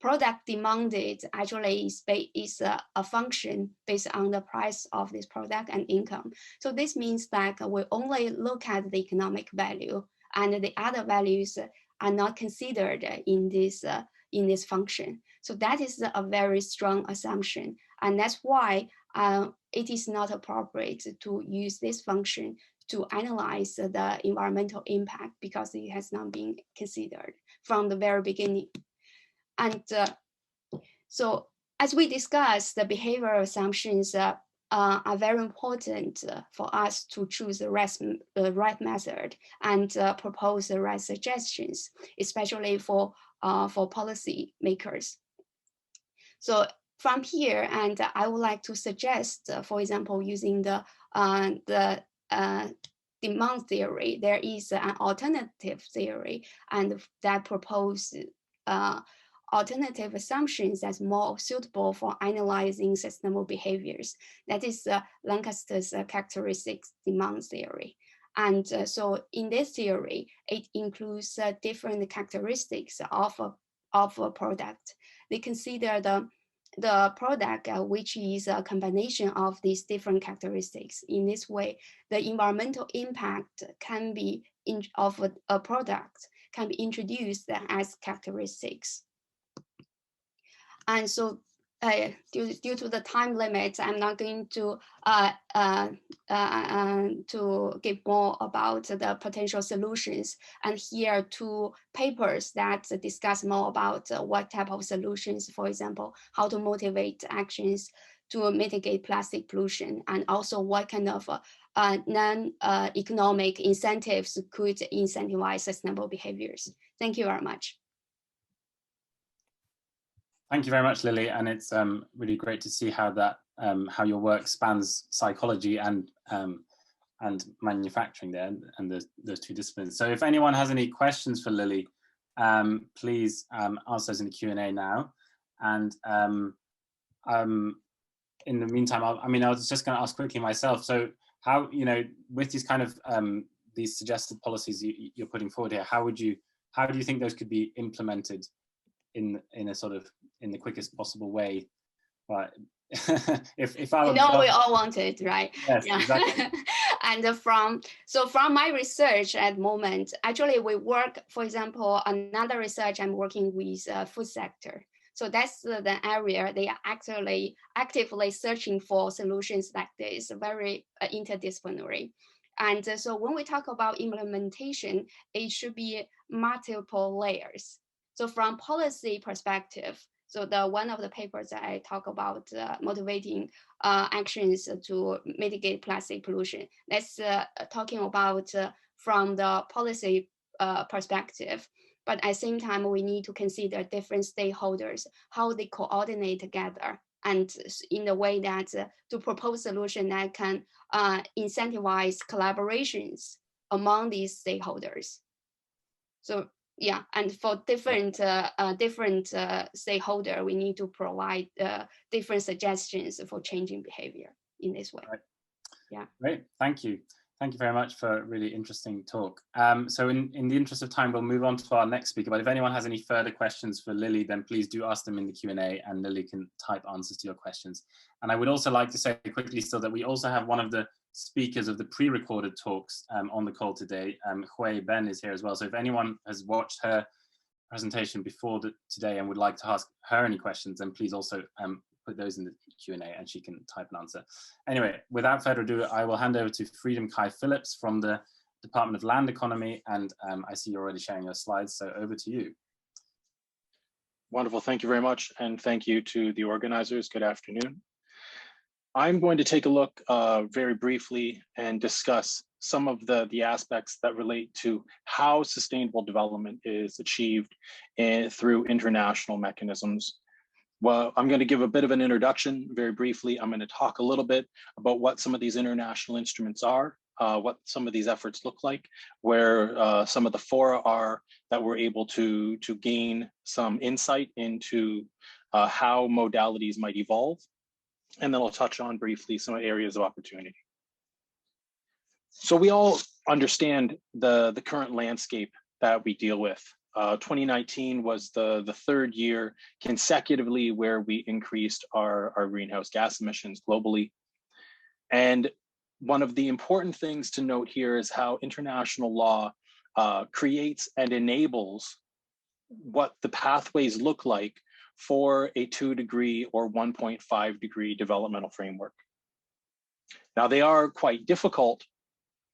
product demanded actually is a function based on the price of this product and income. So this means that we only look at the economic value, and the other values are not considered in this function. So that is a very strong assumption, and that's why it is not appropriate to use this function to analyze the environmental impact, because it has not been considered from the very beginning. And so as we discussed, the behavioral assumptions are very important for us to choose the right method and propose the right suggestions, especially for policy makers. So from here, and I would like to suggest, for example, using the demand theory, there is an alternative theory, and that proposes alternative assumptions that's more suitable for analyzing sustainable behaviors. That is Lancaster's characteristics demand theory. And so in this theory, it includes different characteristics of a product. They consider the product, which is a combination of these different characteristics. In this way, the environmental impact can be of a product can be introduced as characteristics. And so due to the time limit, I'm not going to give more about the potential solutions. And here are two papers that discuss more about what type of solutions, for example, how to motivate actions to mitigate plastic pollution, and also what kind of non-economic incentives could incentivize sustainable behaviors. Thank you very much. Thank you very much, Lili, and it's really great to see how that how your work spans psychology and manufacturing there, and those two disciplines. So if anyone has any questions for Lili, please ask those in the Q&A now. And in the meantime, I was just going to ask quickly myself. So how, with these kind of these suggested policies you're putting forward here, how do you think those could be implemented in a sort of in the quickest possible way? But if I we all want it, right? Yes, yeah. Exactly. And from my research at the moment, actually we work, for example, another research I'm working with food sector. So that's the area they are actually actively searching for solutions like this, very interdisciplinary. And so when we talk about implementation, it should be multiple layers. So from policy perspective, so one of the papers that I talk about motivating actions to mitigate plastic pollution, that's talking about from the policy perspective. But at the same time, we need to consider different stakeholders, how they coordinate together, and in a way that to propose solution that can incentivize collaborations among these stakeholders. So yeah, and for different stakeholder, we need to provide different suggestions for changing behavior in this way. Right. Yeah. Great, thank you. Thank you very much for a really interesting talk. So in the interest of time, we'll move on to our next speaker. But if anyone has any further questions for Lili, then please do ask them in the Q&A, and Lili can type answers to your questions. And I would also like to say quickly still that we also have one of the speakers of the pre-recorded talks on the call today. Hui Ben is here as well. So if anyone has watched her presentation before today and would like to ask her any questions, then please also put those in the Q&A and she can type an answer. Anyway, without further ado, I will hand over to Freedom Kai Phillips from the Department of Land Economy, and I see you're already sharing your slides, so over to you. Wonderful, thank you very much, and thank you to the organizers. Good afternoon. I'm going to take a look very briefly and discuss some of the aspects that relate to how sustainable development is achieved through international mechanisms. Well, I'm going to give a bit of an introduction very briefly. I'm going to talk a little bit about what some of these international instruments are, what some of these efforts look like, where some of the fora are that we're able to gain some insight into how modalities might evolve. And then I'll touch on briefly some areas of opportunity. So we all understand the current landscape that we deal with. 2019 was the third year consecutively where we increased our greenhouse gas emissions globally. And one of the important things to note here is how international law creates and enables what the pathways look like for a 2-degree or 1.5-degree developmental framework. Now, they are quite difficult,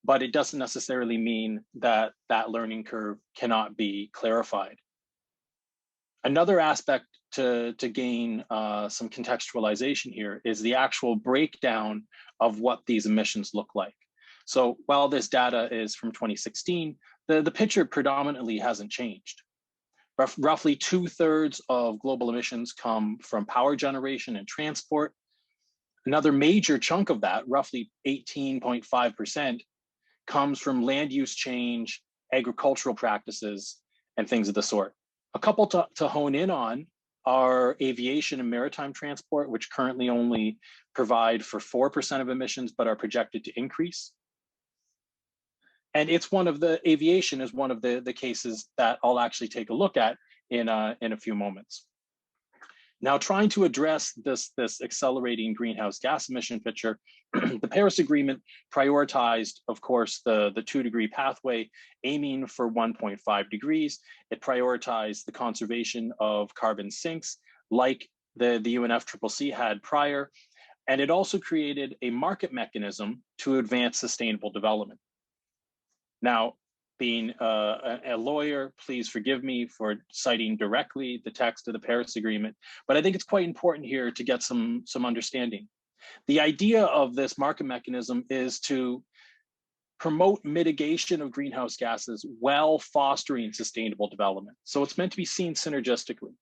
but it doesn't necessarily mean that that learning curve cannot be clarified. Another aspect to gain some contextualization here is the actual breakdown of what these emissions look like. So while this data is from 2016, the picture predominantly hasn't changed. Roughly 2/3 of global emissions come from power generation and transport. Another major chunk of that, roughly 18.5%, comes from land use change, agricultural practices, and things of the sort. A couple to hone in on are aviation and maritime transport, which currently only provide for 4% of emissions, but are projected to increase. And it's one of the, aviation is one of the cases that I'll actually take a look at in a few moments. Now, trying to address this accelerating greenhouse gas emission picture, the Paris Agreement prioritized, of course, the 2-degree pathway, aiming for 1.5 degrees. It prioritized the conservation of carbon sinks, like the UNFCCC had prior, and it also created a market mechanism to advance sustainable development. Now, being a lawyer, please forgive me for citing directly the text of the Paris Agreement, but I think it's quite important here to get some understanding. The idea of this market mechanism is to promote mitigation of greenhouse gases while fostering sustainable development. So it's meant to be seen synergistically.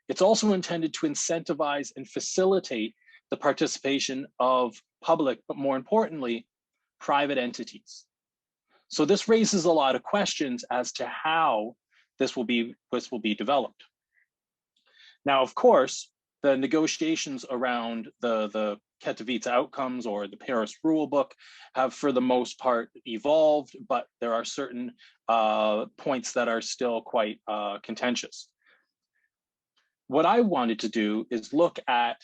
It's also intended to incentivize and facilitate the participation of public, but more importantly, private entities. So this raises a lot of questions as to how this will be developed. Now, of course, the negotiations around the Katowice outcomes or the Paris rule book have for the most part evolved, but there are certain points that are still quite contentious. What I wanted to do is look at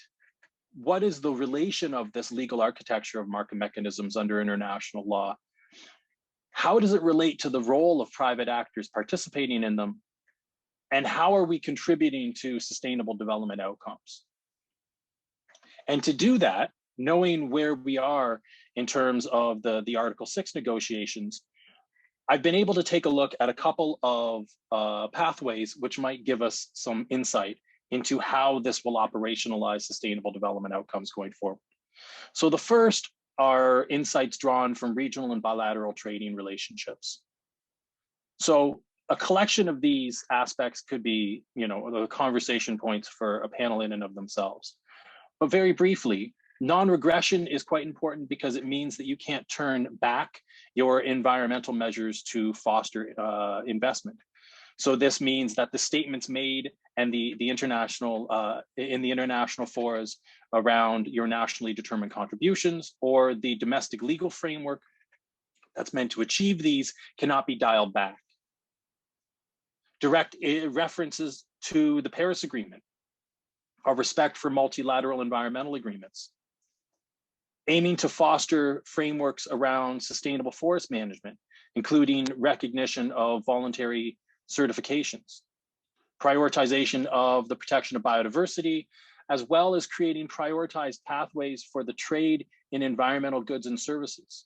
what is the relation of this legal architecture of market mechanisms under international law. How does it relate to the role of private actors participating in them? And how are we contributing to sustainable development outcomes? And to do that, knowing where we are in terms of the Article 6 negotiations, I've been able to take a look at a couple of pathways which might give us some insight into how this will operationalize sustainable development outcomes going forward. So the first are insights drawn from regional and bilateral trading relationships. So a collection of these aspects could be, the conversation points for a panel in and of themselves. But very briefly, non-regression is quite important because it means that you can't turn back your environmental measures to foster investment. So this means that the statements made and the international in the international forums around your nationally determined contributions or the domestic legal framework that's meant to achieve these cannot be dialed back. Direct references to the Paris Agreement, our respect for multilateral environmental agreements, aiming to foster frameworks around sustainable forest management, including recognition of voluntary certifications, prioritization of the protection of biodiversity, as well as creating prioritized pathways for the trade in environmental goods and services.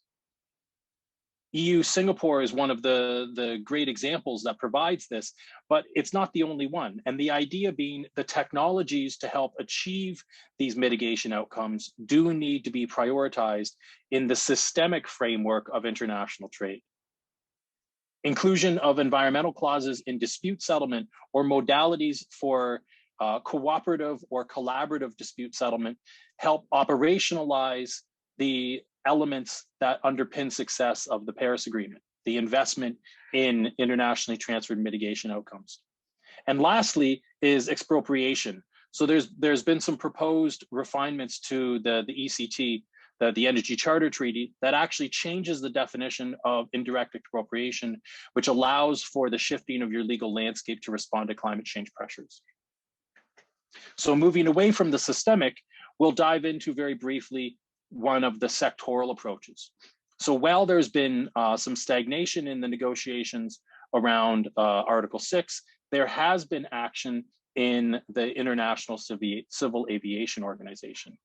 EU-Singapore is one of the great examples that provides this, but it's not the only one. And the idea being the technologies to help achieve these mitigation outcomes do need to be prioritized in the systemic framework of international trade. Inclusion of environmental clauses in dispute settlement or modalities for cooperative or collaborative dispute settlement help operationalize the elements that underpin success of the Paris Agreement, the investment in internationally transferred mitigation outcomes. And lastly is expropriation. So there's been some proposed refinements to the ECT, the Energy Charter Treaty, that actually changes the definition of indirect expropriation, which allows for the shifting of your legal landscape to respond to climate change pressures. So moving away from the systemic, we'll dive into very briefly one of the sectoral approaches. So while there's been some stagnation in the negotiations around Article 6, there has been action in the International Civil Aviation Organization.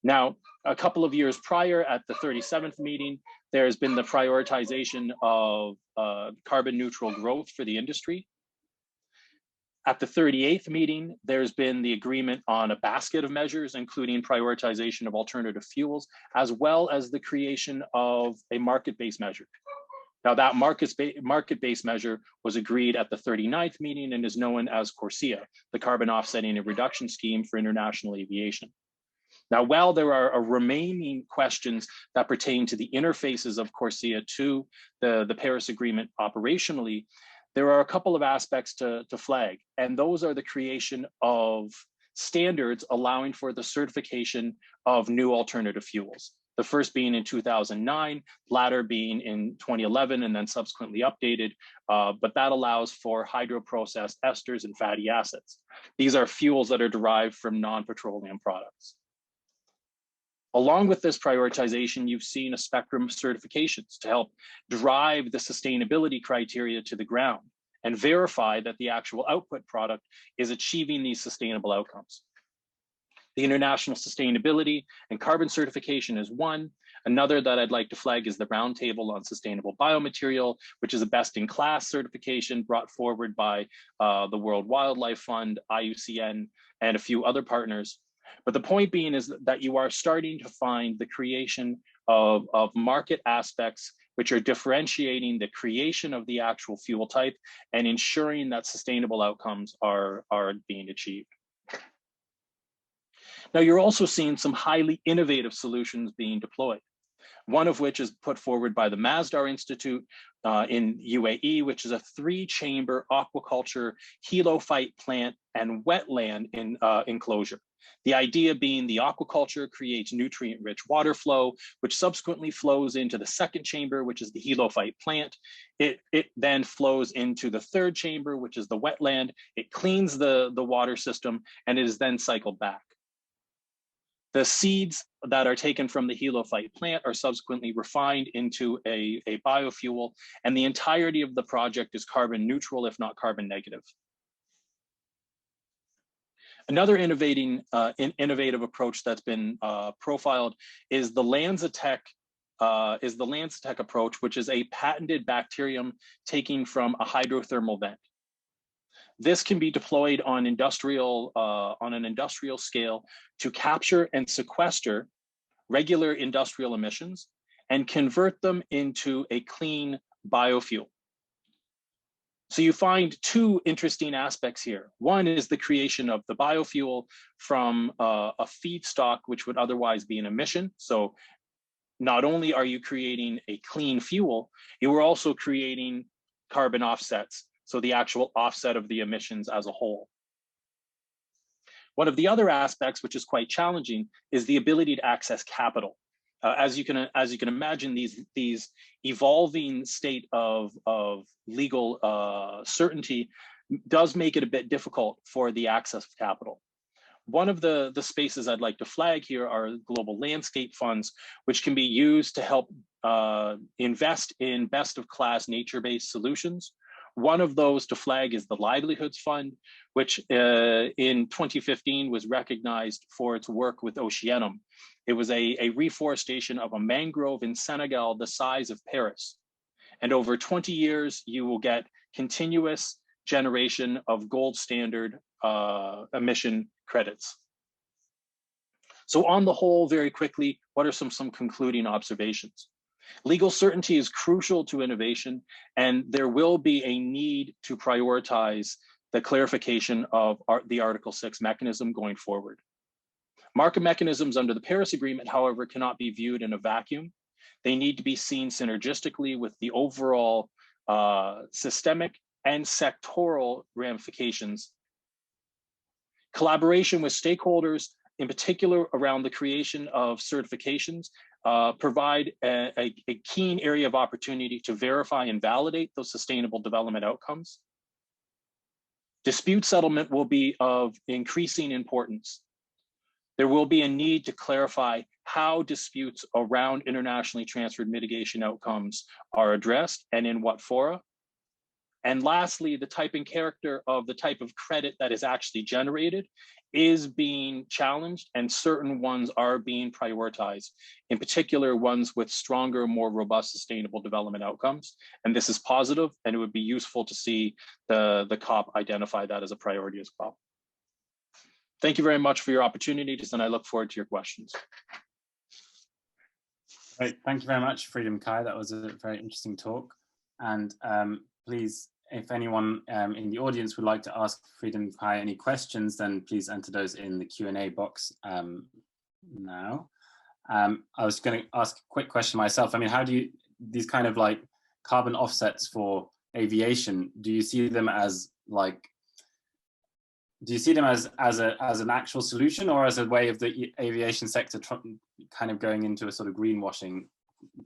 Now, a couple of years prior at the 37th meeting, there's been the prioritization of carbon neutral growth for the industry. At the 38th meeting, there's been the agreement on a basket of measures, including prioritization of alternative fuels, as well as the creation of a market-based measure. Now that market-based measure was agreed at the 39th meeting and is known as CORSIA, the Carbon Offsetting and Reduction Scheme for International Aviation. Now, while there are remaining questions that pertain to the interfaces of CORSIA to the Paris Agreement operationally, there are a couple of aspects to flag, and those are the creation of standards allowing for the certification of new alternative fuels. The first being in 2009, latter being in 2011, and then subsequently updated, but that allows for hydroprocessed esters and fatty acids. These are fuels that are derived from non-petroleum products. Along with this prioritization, you've seen a spectrum of certifications to help drive the sustainability criteria to the ground and verify that the actual output product is achieving these sustainable outcomes. The International Sustainability and Carbon Certification is one. Another that I'd like to flag is the Roundtable on Sustainable Biomaterial, which is a best-in-class certification brought forward by the World Wildlife Fund, IUCN, and a few other partners. But the point being is that you are starting to find the creation of market aspects which are differentiating the creation of the actual fuel type and ensuring that sustainable outcomes are being achieved. Now, you're also seeing some highly innovative solutions being deployed, one of which is put forward by the Masdar Institute in UAE, which is a 3-chamber aquaculture helophyte plant and wetland enclosure. The idea being the aquaculture creates nutrient-rich water flow, which subsequently flows into the 2nd chamber, which is the helophyte plant. It then flows into the 3rd chamber, which is the wetland. It cleans the water system, and it is then cycled back. The seeds that are taken from the helophyte plant are subsequently refined into a biofuel, and the entirety of the project is carbon neutral, if not carbon negative. Another innovative approach that's been profiled is the LanzaTech approach, which is a patented bacterium taken from a hydrothermal vent. This can be deployed on an industrial scale to capture and sequester regular industrial emissions and convert them into a clean biofuel. So you find 2 interesting aspects here. One is the creation of the biofuel from a feedstock, which would otherwise be an emission. So not only are you creating a clean fuel, you are also creating carbon offsets. So the actual offset of the emissions as a whole. One of the other aspects, which is quite challenging, is the ability to access capital. As you can imagine, these evolving state of legal certainty does make it a bit difficult for the access of capital. One of the spaces I'd like to flag here are global landscape funds, which can be used to help invest in best-of-class nature-based solutions. One of those to flag is the Livelihoods Fund, which in 2015 was recognized for its work with Oceanum. It was a reforestation of a mangrove in Senegal the size of Paris. And over 20 years, you will get continuous generation of gold standard emission credits. So on the whole, very quickly, what are some concluding observations? Legal certainty is crucial to innovation, and there will be a need to prioritize the clarification of the Article 6 mechanism going forward. Market mechanisms under the Paris Agreement, however, cannot be viewed in a vacuum. They need to be seen synergistically with the overall systemic and sectoral ramifications. Collaboration with stakeholders, in particular around the creation of certifications, provide a keen area of opportunity to verify and validate those sustainable development outcomes. Dispute settlement will be of increasing importance. There will be a need to clarify how disputes around internationally transferred mitigation outcomes are addressed and in what fora. And lastly, the type and character of the type of credit that is actually generated is being challenged, and certain ones are being prioritized, in particular ones with stronger, more robust sustainable development outcomes. And this is positive, and it would be useful to see the COP identify that as a priority as well. Thank you very much for your opportunities, and I look forward to your questions. Great, thank you very much, Freedom Kai. That was a very interesting talk. And please, if anyone in the audience would like to ask Freedom Kai any questions, then please enter those in the Q&A box now. I was going to ask a quick question myself. I mean, how do you, these kind of like carbon offsets for aviation, do you see them as like, do you see them as an actual solution, or as a way of the aviation sector kind of going into a sort of greenwashing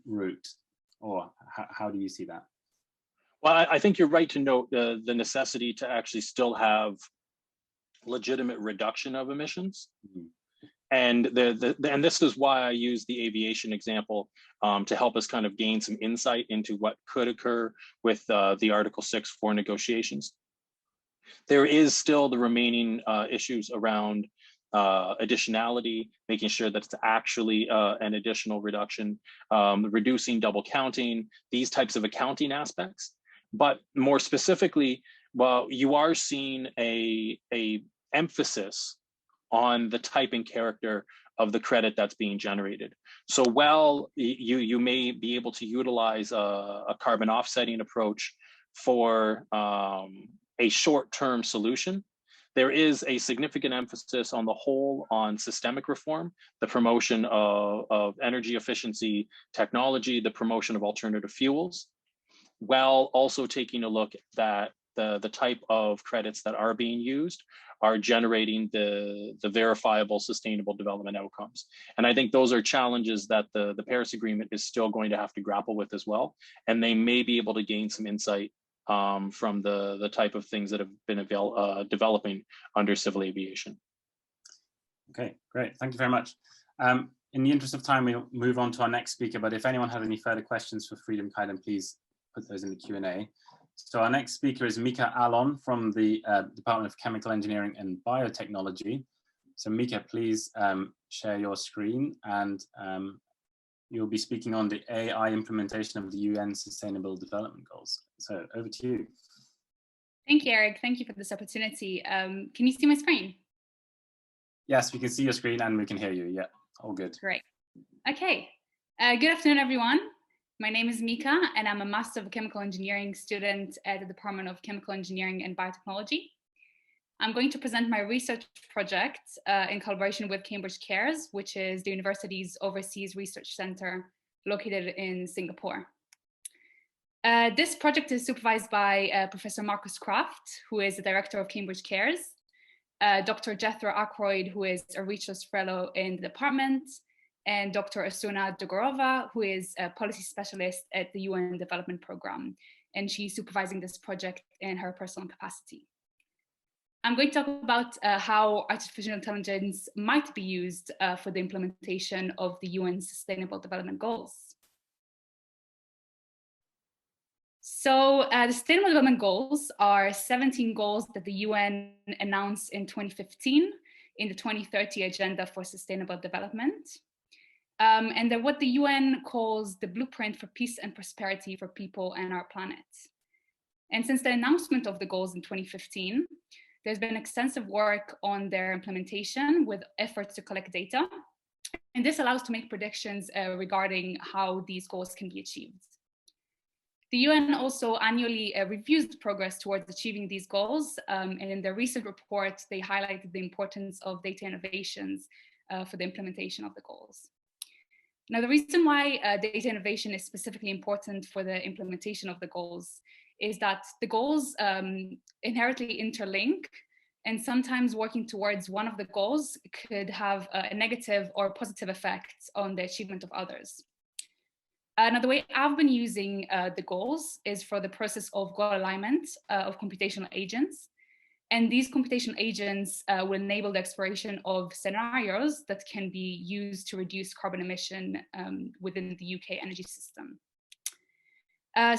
route, or how do you see that? Well, I think you're right to note the necessity to actually still have legitimate reduction of emissions. Mm-hmm. And and this is why I use the aviation example to help us kind of gain some insight into what could occur with the Article 6 for negotiations. There is still the remaining issues around additionality, making sure that it's actually an additional reduction, reducing double counting, these types of accounting aspects. But more specifically, well, you are seeing a emphasis on the type and character of the credit that's being generated. So while you may be able to utilize a carbon offsetting approach for a short-term solution, there is a significant emphasis on the whole on systemic reform, the promotion of energy efficiency technology, the promotion of alternative fuels, while also taking a look at the type of credits that are being used are generating the verifiable sustainable development outcomes. And I think those are challenges that the Paris Agreement is still going to have to grapple with as well. And they may be able to gain some insight from the type of things that have been developing under civil aviation. Okay, great. Thank you very much. In the interest of time, we'll move on to our next speaker, but if anyone has any further questions for Freedom Kite, please put those in the Q&A. So our next speaker is Mikka Alon from the Department of Chemical Engineering and Biotechnology. So Mikka, please share your screen, and you'll be speaking on the AI implementation of the UN Sustainable Development Goals. So over to you. Thank you, Eric. Thank you for this opportunity. Can you see my screen? Yes, we can see your screen and we can hear you. Yeah, all good. Great. Okay. Good afternoon, everyone. My name is Mikka, and I'm a Master of Chemical Engineering student at the Department of Chemical Engineering and Biotechnology. I'm going to present my research project in collaboration with Cambridge Cares, which is the university's overseas research center located in Singapore. This project is supervised by Professor Marcus Kraft, who is the director of Cambridge Cares, Dr. Jethro Ackroyd, who is a research fellow in the department, and Dr. Asuna Dogorova, who is a policy specialist at the UN Development Program, and she's supervising this project in her personal capacity. I'm going to talk about how artificial intelligence might be used for the implementation of the UN Sustainable Development Goals. So the Sustainable Development Goals are 17 goals that the UN announced in 2015 in the 2030 Agenda for Sustainable Development. And they're what the UN calls the blueprint for peace and prosperity for people and our planet. And since the announcement of the goals in 2015, there's been extensive work on their implementation with efforts to collect data. And this allows to make predictions regarding how these goals can be achieved. The UN also annually reviews the progress towards achieving these goals. And in their recent report, they highlighted the importance of data innovations for the implementation of the goals. Now, the reason why data innovation is specifically important for the implementation of the goals is that the goals inherently interlink, and sometimes working towards one of the goals could have a negative or positive effect on the achievement of others. Now, the way I've been using the goals is for the process of goal alignment of computational agents. And these computational agents will enable the exploration of scenarios that can be used to reduce carbon emission within the UK energy system.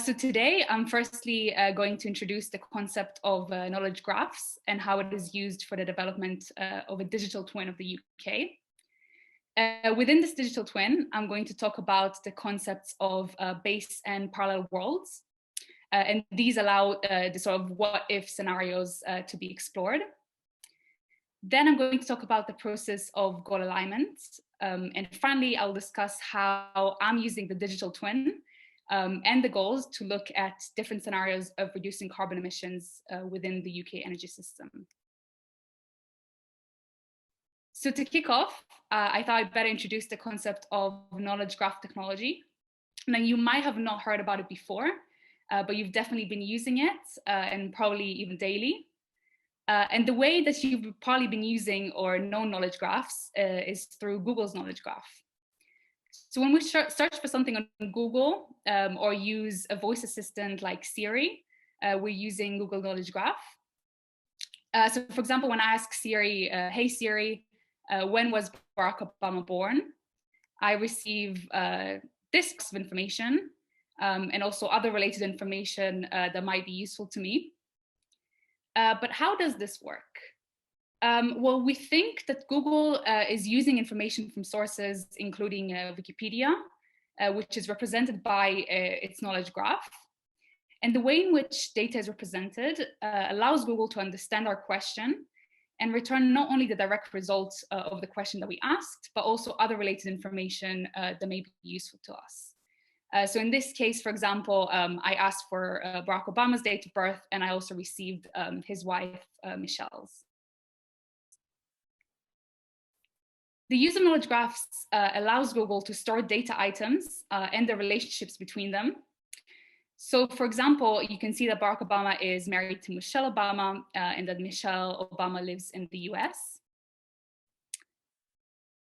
So today, I'm firstly going to introduce the concept of knowledge graphs and how it is used for the development of a digital twin of the UK. Within this digital twin, I'm going to talk about the concepts of base and parallel worlds. And these allow the sort of what-if scenarios to be explored. Then I'm going to talk about the process of goal alignment. And finally, I'll discuss how I'm using the digital twin and the goals to look at different scenarios of reducing carbon emissions within the UK energy system. So to kick off, I thought I'd better introduce the concept of knowledge graph technology. Now, you might have not heard about it before, but you've definitely been using it and probably even daily. And the way that you've probably been using or known knowledge graphs is through Google's knowledge graph. So when we search for something on Google or use a voice assistant like Siri, we're using Google Knowledge Graph. So for example, when I ask Siri, hey Siri, when was Barack Obama born? I receive this piece of information and also other related information that might be useful to me. But how does this work? Well, we think that Google is using information from sources, including Wikipedia, which is represented by its knowledge graph. And the way in which data is represented allows Google to understand our question and return not only the direct results of the question that we asked, but also other related information that may be useful to us. So in this case, for example, I asked for Barack Obama's date of birth, and I also received his wife, Michelle's. The use of knowledge graphs allows Google to store data items and the relationships between them. So for example, you can see that Barack Obama is married to Michelle Obama and that Michelle Obama lives in the US.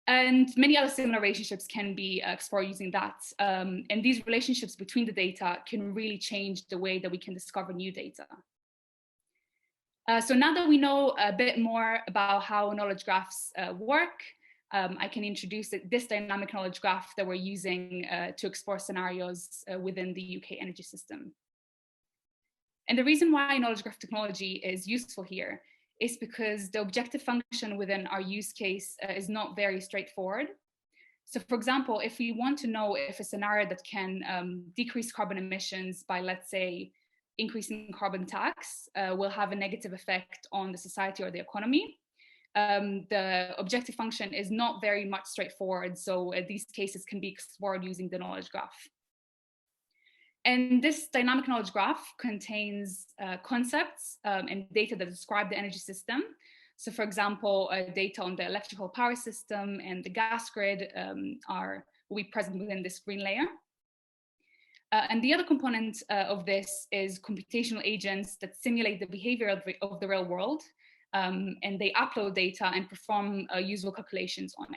And many other similar relationships can be explored using that. And these relationships between the data can really change the way that we can discover new data. So now that we know a bit more about how knowledge graphs work, I can introduce this dynamic knowledge graph that we're using to explore scenarios within the UK energy system. And the reason why knowledge graph technology is useful here is because the objective function within our use case is not very straightforward. So for example, if we want to know if a scenario that can decrease carbon emissions by, let's say, increasing carbon tax will have a negative effect on the society or the economy, the objective function is not very much straightforward. So these cases can be explored using the knowledge graph. And this dynamic knowledge graph contains concepts and data that describe the energy system. So for example, data on the electrical power system and the gas grid will be present within this green layer. And the other component of this is computational agents that simulate the behavior of the real world. And they upload data and perform useful calculations on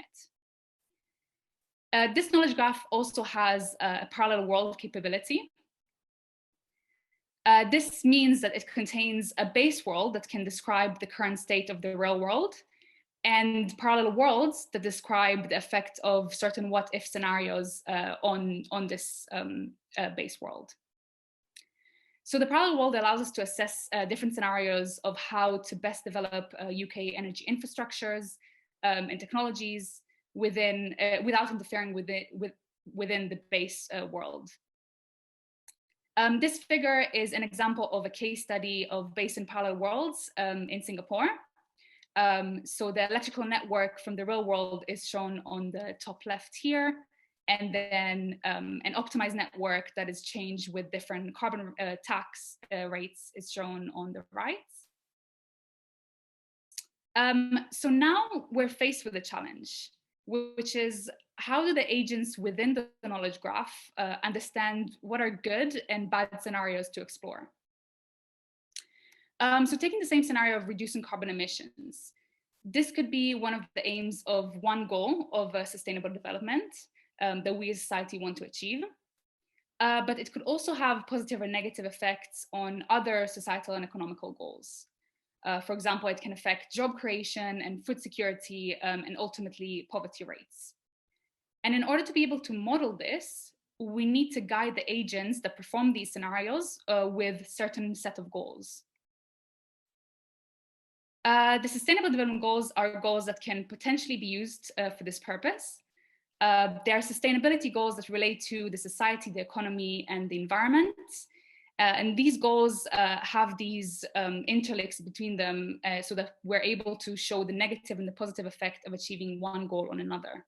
it. This knowledge graph also has a parallel world capability. This means that it contains a base world that can describe the current state of the real world and parallel worlds that describe the effect of certain what-if scenarios on this base world. So the parallel world allows us to assess different scenarios of how to best develop UK energy infrastructures and technologies without interfering within the base world. This figure is an example of a case study of base and parallel worlds in Singapore. So the electrical network from the real world is shown on the top left here. And then an optimized network that is changed with different carbon tax rates is shown on the right. So now we're faced with a challenge, which is how do the agents within the knowledge graph understand what are good and bad scenarios to explore? So taking the same scenario of reducing carbon emissions, this could be one of the aims of one goal of sustainable development that we as a society want to achieve. But it could also have positive or negative effects on other societal and economical goals. For example, it can affect job creation and food security and ultimately poverty rates. And in order to be able to model this, we need to guide the agents that perform these scenarios with certain set of goals. The Sustainable Development Goals are goals that can potentially be used for this purpose. There are sustainability goals that relate to the society, the economy, and the environment. And these goals have these interlinks between them so that we're able to show the negative and the positive effect of achieving one goal on another.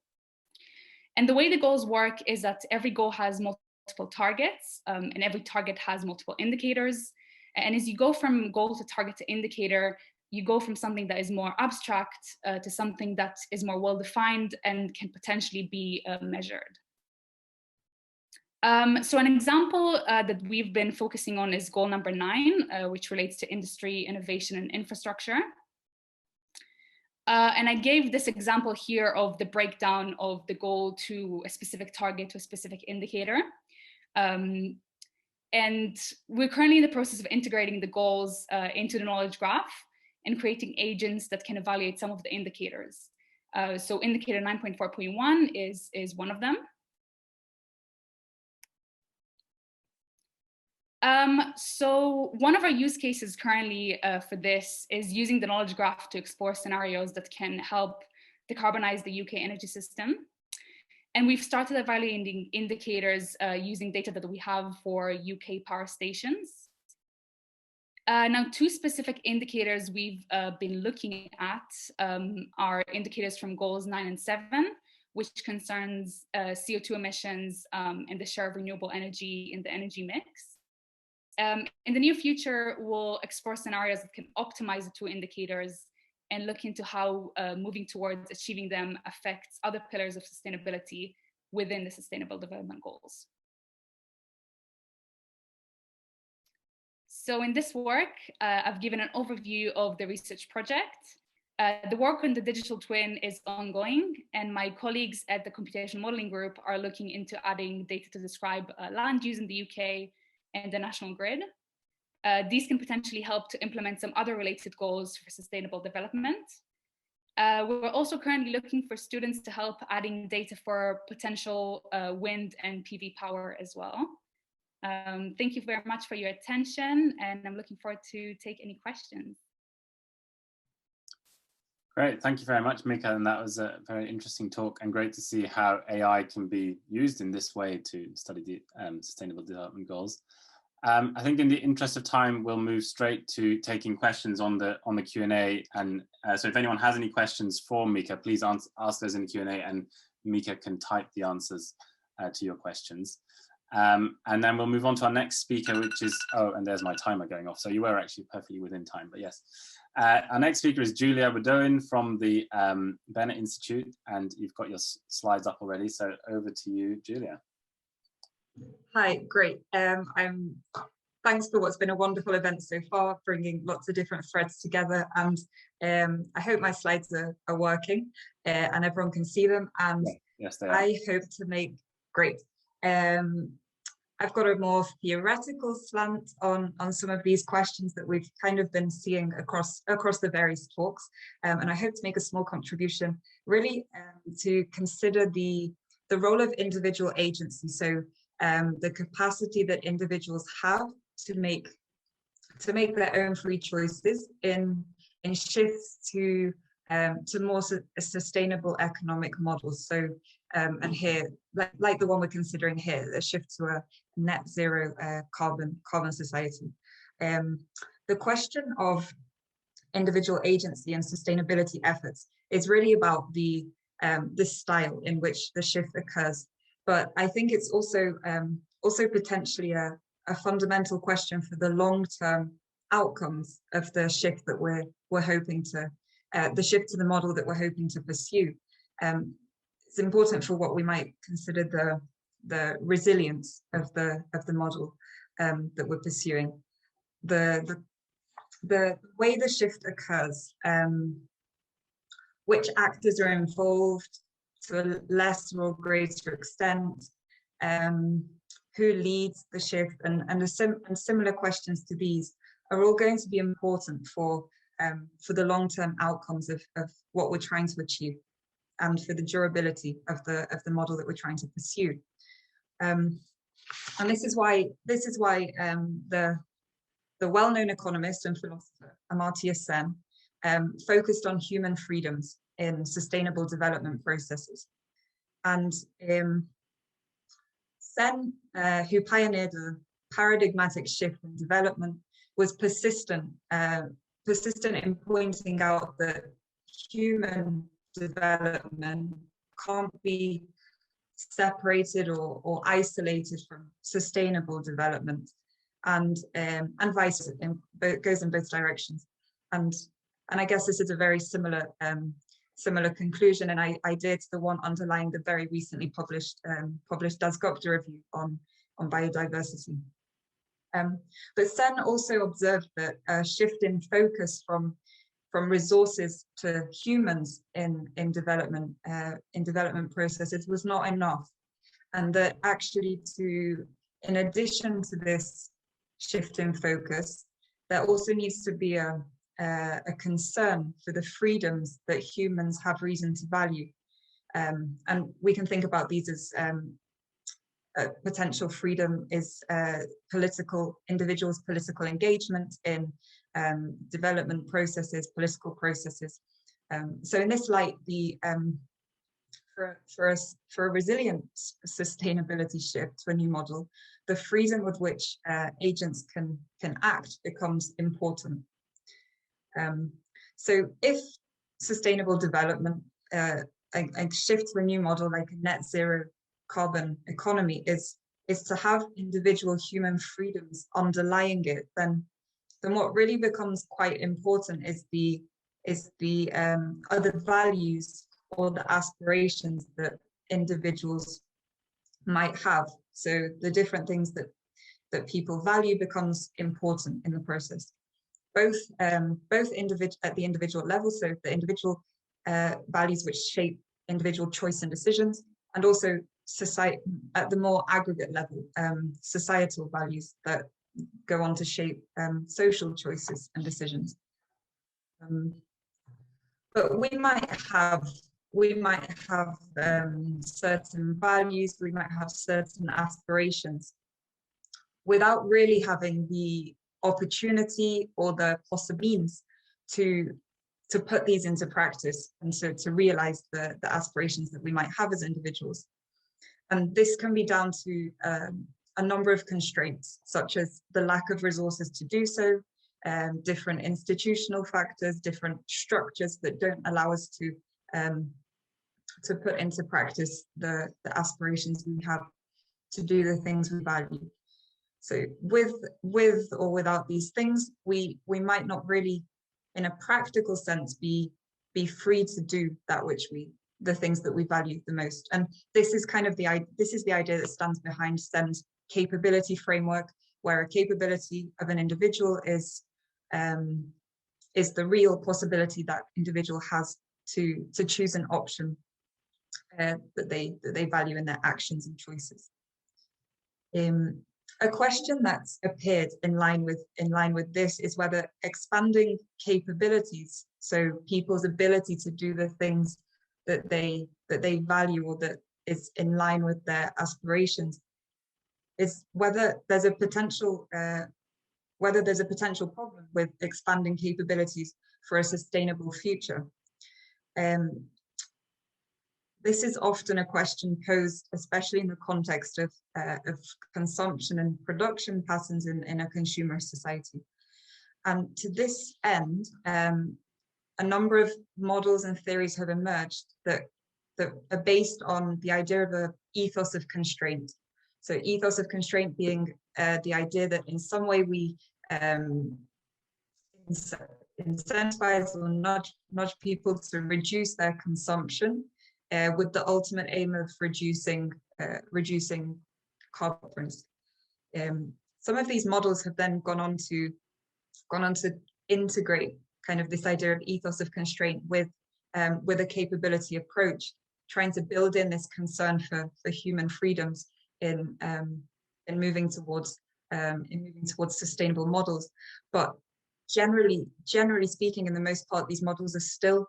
And the way the goals work is that every goal has multiple targets, and every target has multiple indicators. And as you go from goal to target to indicator, you go from something that is more abstract to something that is more well-defined and can potentially be measured. So an example that we've been focusing on is goal number 9, which relates to industry, innovation, and infrastructure. And I gave this example here of the breakdown of the goal to a specific target, to a specific indicator. And we're currently in the process of integrating the goals into the knowledge graph and creating agents that can evaluate some of the indicators. So indicator 9.4.1 is one of them. So one of our use cases currently for this is using the knowledge graph to explore scenarios that can help decarbonize the UK energy system. And we've started evaluating indicators using data that we have for UK power stations. Now, 2 specific indicators we've been looking at are indicators from goals 9 and 7, which concerns CO2 emissions and the share of renewable energy in the energy mix. In the near future, we'll explore scenarios that can optimize the 2 indicators and look into how moving towards achieving them affects other pillars of sustainability within the Sustainable Development Goals. So in this work, I've given an overview of the research project. The work on the digital twin is ongoing, and my colleagues at the computational modeling group are looking into adding data to describe land use in the UK and the national grid. These can potentially help to implement some other related goals for sustainable development. We're also currently looking for students to help adding data for potential wind and PV power as well. Thank you very much for your attention, and I'm looking forward to take any questions. Great, thank you very much, Mikka, and that was a very interesting talk, and great to see how AI can be used in this way to study the Sustainable Development Goals. I think in the interest of time, we'll move straight to taking questions on the Q&A, and so if anyone has any questions for Mikka, please ask those in the Q&A, and Mikka can type the answers to your questions. And then we'll move on to our next speaker, which is, oh, and there's my timer going off, so you were actually perfectly within time, but yes. Our next speaker is Wdowin from the Bennett Institute, and you've got your slides up already, so over to you, Julia. Hi, great. Thanks for what's been a wonderful event so far, bringing lots of different threads together, and I hope my slides are working and everyone can see them, and yes, they are. I hope to make, great. I've got a more theoretical slant on some of these questions that we've kind of been seeing across the various talks, and I hope to make a small contribution really to consider the role of individual agency. So the capacity that individuals have to make their own free choices in shifts to more sustainable economic models. So and here, like the one we're considering here, a shift to a net zero carbon society. The question of individual agency and sustainability efforts is really about the style in which the shift occurs. But I think it's also potentially a fundamental question for the long-term outcomes of the shift that we're hoping to, the shift to the model that we're hoping to pursue. It's important for what we might consider the resilience of the model that we're pursuing. The way the shift occurs, which actors are involved to a lesser or greater extent, who leads the shift, and similar questions to these are all going to be important for the long-term outcomes of what we're trying to achieve, and for the durability of the model that we're trying to pursue. And this is why the well-known economist and philosopher Amartya Sen focused on human freedoms in sustainable development processes. And Sen, who pioneered a paradigmatic shift in development, was persistent in pointing out that human development can't be separated or isolated from sustainable development, and vice versa. It goes in both directions. And I guess this is a very similar conclusion, and I did the one underlying the very recently published Dasgupta review on biodiversity. But Sen also observed that a shift in focus from resources to humans in development processes was not enough, and that actually in addition to this shift in focus, there also needs to be a concern for the freedoms that humans have reason to value. And we can think about these as potential freedom is individuals' political engagement in development processes, political processes. So in this light, for a resilient sustainability shift to a new model, the freedom with which agents can act becomes important. So if sustainable development, a shift to a new model like a net zero carbon economy is to have individual human freedoms underlying it, then what really becomes quite important is the other values or the aspirations that individuals might have. So the different things that people value becomes important in the process, both at the individual level, so the individual values which shape individual choice and decisions, and also society at the more aggregate level, societal values that go on to shape social choices and decisions. But we might have certain values, we might have certain aspirations without really having the opportunity or the possible means to put these into practice and to realize the aspirations that we might have as individuals. And this can be down to a number of constraints, such as the lack of resources to do so, different institutional factors, different structures that don't allow us to put into practice the aspirations we have to do the things we value. So with or without these things, we might not really, in a practical sense, be free to do the things that we value the most. And this is kind of the idea that stands behind STEM's capability framework, where a capability of an individual is the real possibility that individual has to choose an option that they value in their actions and choices. A question that's appeared in line with this is whether expanding capabilities, so people's ability to do the things that they value or that is in line with their aspirations, is whether there's a potential problem with expanding capabilities for a sustainable future. This is often a question posed, especially in the context of consumption and production patterns in a consumer society. And to this end, a number of models and theories have emerged that are based on the idea of an ethos of constraint. So ethos of constraint being the idea that in some way we incentivize or nudge people to reduce their consumption with the ultimate aim of reducing carbon footprints. Some of these models have then gone on to integrate kind of this idea of ethos of constraint with a capability approach, trying to build in this concern for human freedoms in moving towards sustainable models. But generally speaking, in the most part, these models are still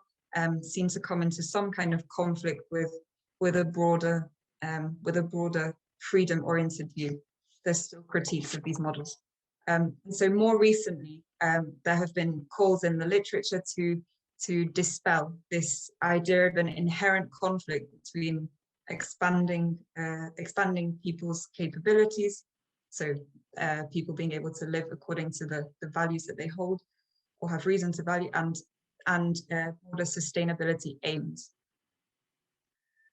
seem to come into some kind of conflict with a broader freedom-oriented view. There's still critiques of these models. So more recently, there have been calls in the literature to dispel this idea of an inherent conflict between expanding people's capabilities, so people being able to live according to the values that they hold or have reason to value, and broader sustainability aims.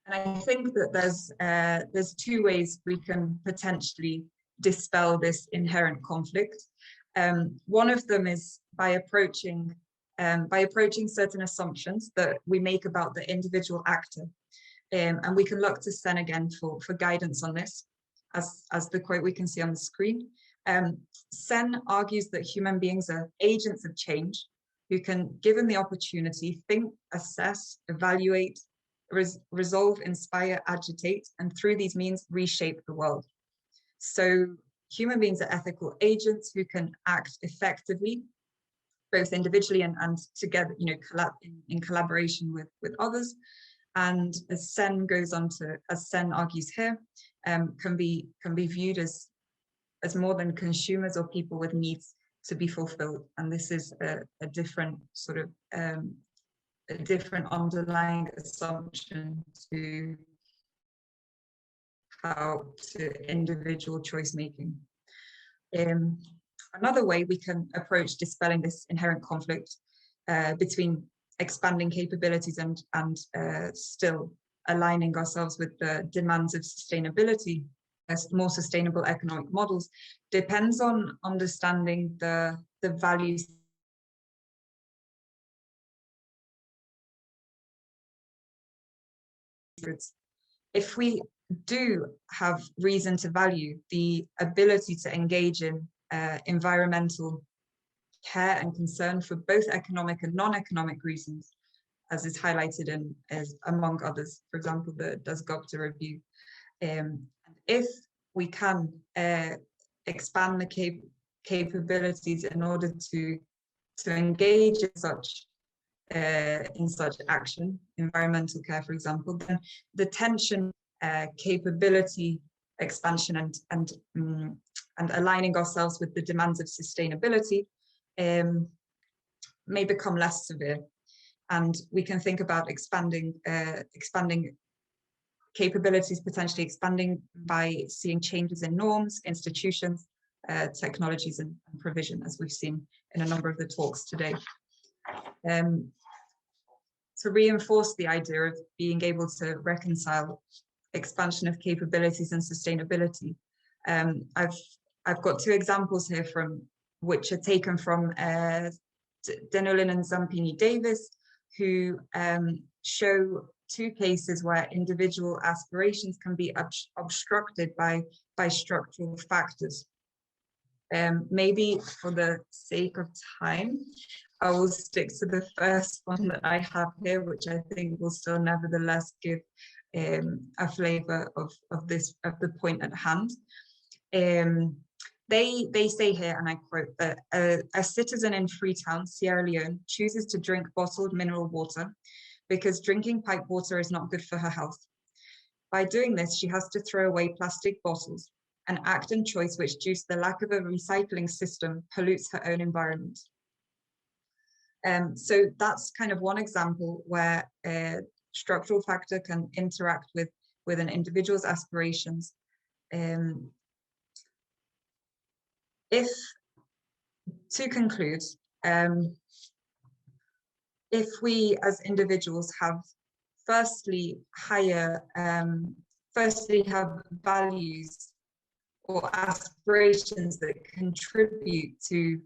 And I think that there's two ways we can potentially dispel this inherent conflict. One of them is by approaching certain assumptions that we make about the individual actor. And we can look to Sen again for guidance on this. as the quote we can see on the screen. Sen argues that human beings are agents of change who can, given the opportunity, think, assess, evaluate, resolve, inspire, agitate, and through these means reshape the world. So human beings are ethical agents who can act effectively, both individually and together, you know, in collaboration with others. And as Sen goes on to, as Sen argues here, can be viewed as more than consumers or people with needs to be fulfilled. And this is a different sort of a different underlying assumption to how to individual choice making. Another way we can approach dispelling this inherent conflict between expanding capabilities and still aligning ourselves with the demands of sustainability, more sustainable economic models, depends on understanding the values if we do have reason to value the ability to engage in environmental care and concern for both economic and non-economic reasons, as is highlighted in, as among others, for example, the Das Gopta review. If we can expand the capabilities in order to engage in such action, environmental care, for example, then the tension, capability expansion and aligning ourselves with the demands of sustainability may become less severe. And we can think about expanding capabilities, potentially expanding by seeing changes in norms, institutions, technologies and provision, as we've seen in a number of the talks today. To reinforce the idea of being able to reconcile expansion of capabilities and sustainability, I've got two examples here from which are taken from Denolin and Zampini Davis, who show two cases where individual aspirations can be obstructed by structural factors. Maybe for the sake of time, I will stick to the first one that I have here, which I think will still nevertheless give a flavor of the point at hand. They say here, and I quote, a citizen in Freetown, Sierra Leone, chooses to drink bottled mineral water because drinking pipe water is not good for her health. By doing this, she has to throw away plastic bottles, an act and choice which, due to the lack of a recycling system, pollutes her own environment. So that's kind of one example where a structural factor can interact with an individual's aspirations. If, to conclude, if we as individuals have firstly have values or aspirations that contribute to,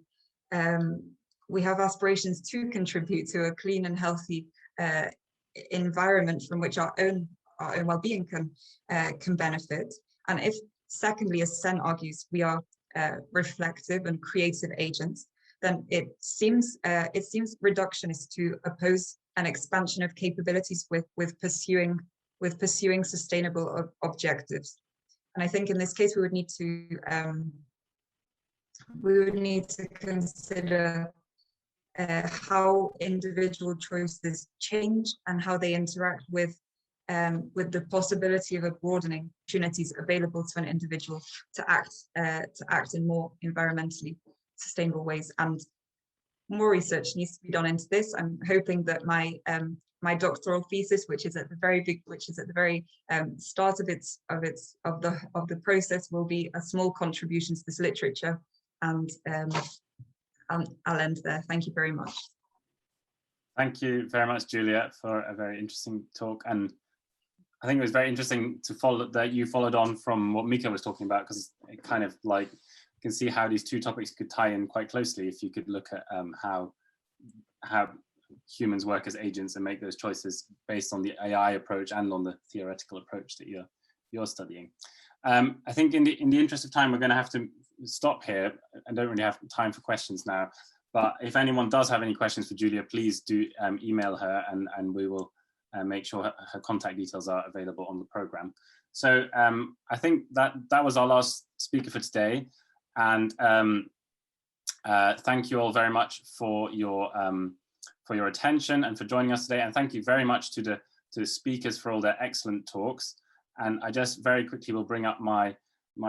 we have aspirations to contribute to a clean and healthy environment from which our own well-being can benefit. And if, secondly, as Sen argues, we are reflective and creative agents, then it seems reductionist to oppose an expansion of capabilities with pursuing sustainable objectives. And I think in this case we would need to consider how individual choices change and how they interact with the possibility of a broadening opportunities available to an individual to act in more environmentally sustainable ways. And more research needs to be done into this. I'm hoping that my doctoral thesis, which is at the very start of the process, will be a small contribution to this literature. And I'll end there. Thank you very much. Thank you very much, Juliet, for a very interesting talk. And I think it was very interesting to follow that you followed on from what Mikka was talking about, because it kind of like you can see how these two topics could tie in quite closely if you could look at how humans work as agents and make those choices based on the AI approach and on the theoretical approach that you're studying. I think in the interest of time, we're going to have to stop here. I don't really have time for questions now, but if anyone does have any questions for Julia, please do email her, and we will make sure her contact details are available on the program. So I think that was our last speaker for today, and thank you all very much for your attention and for joining us today, and thank you very much to the speakers for all their excellent talks. And I just very quickly will bring up my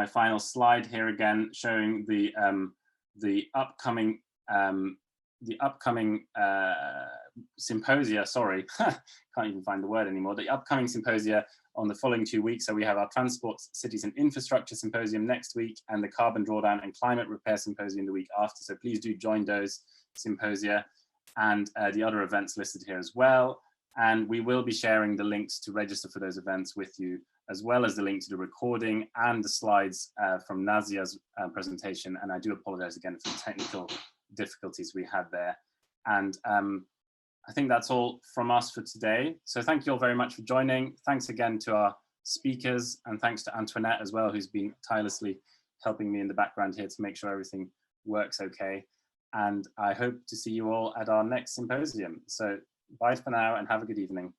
final slide here again, showing the upcoming symposia. Sorry, can't even find the word anymore. The upcoming symposia on the following 2 weeks. So we have our Transport, Cities and Infrastructure Symposium next week, and the Carbon Drawdown and Climate Repair Symposium the week after. So please do join those symposia, and the other events listed here as well. And we will be sharing the links to register for those events with you, as well as the link to the recording and the slides from Nazia's presentation. And I do apologize again for the technical difficulties we had there. And I think that's all from us for today. So thank you all very much for joining. Thanks again to our speakers, and thanks to Antoinette as well, who's been tirelessly helping me in the background here to make sure everything works okay. And I hope to see you all at our next symposium. So bye for now and have a good evening.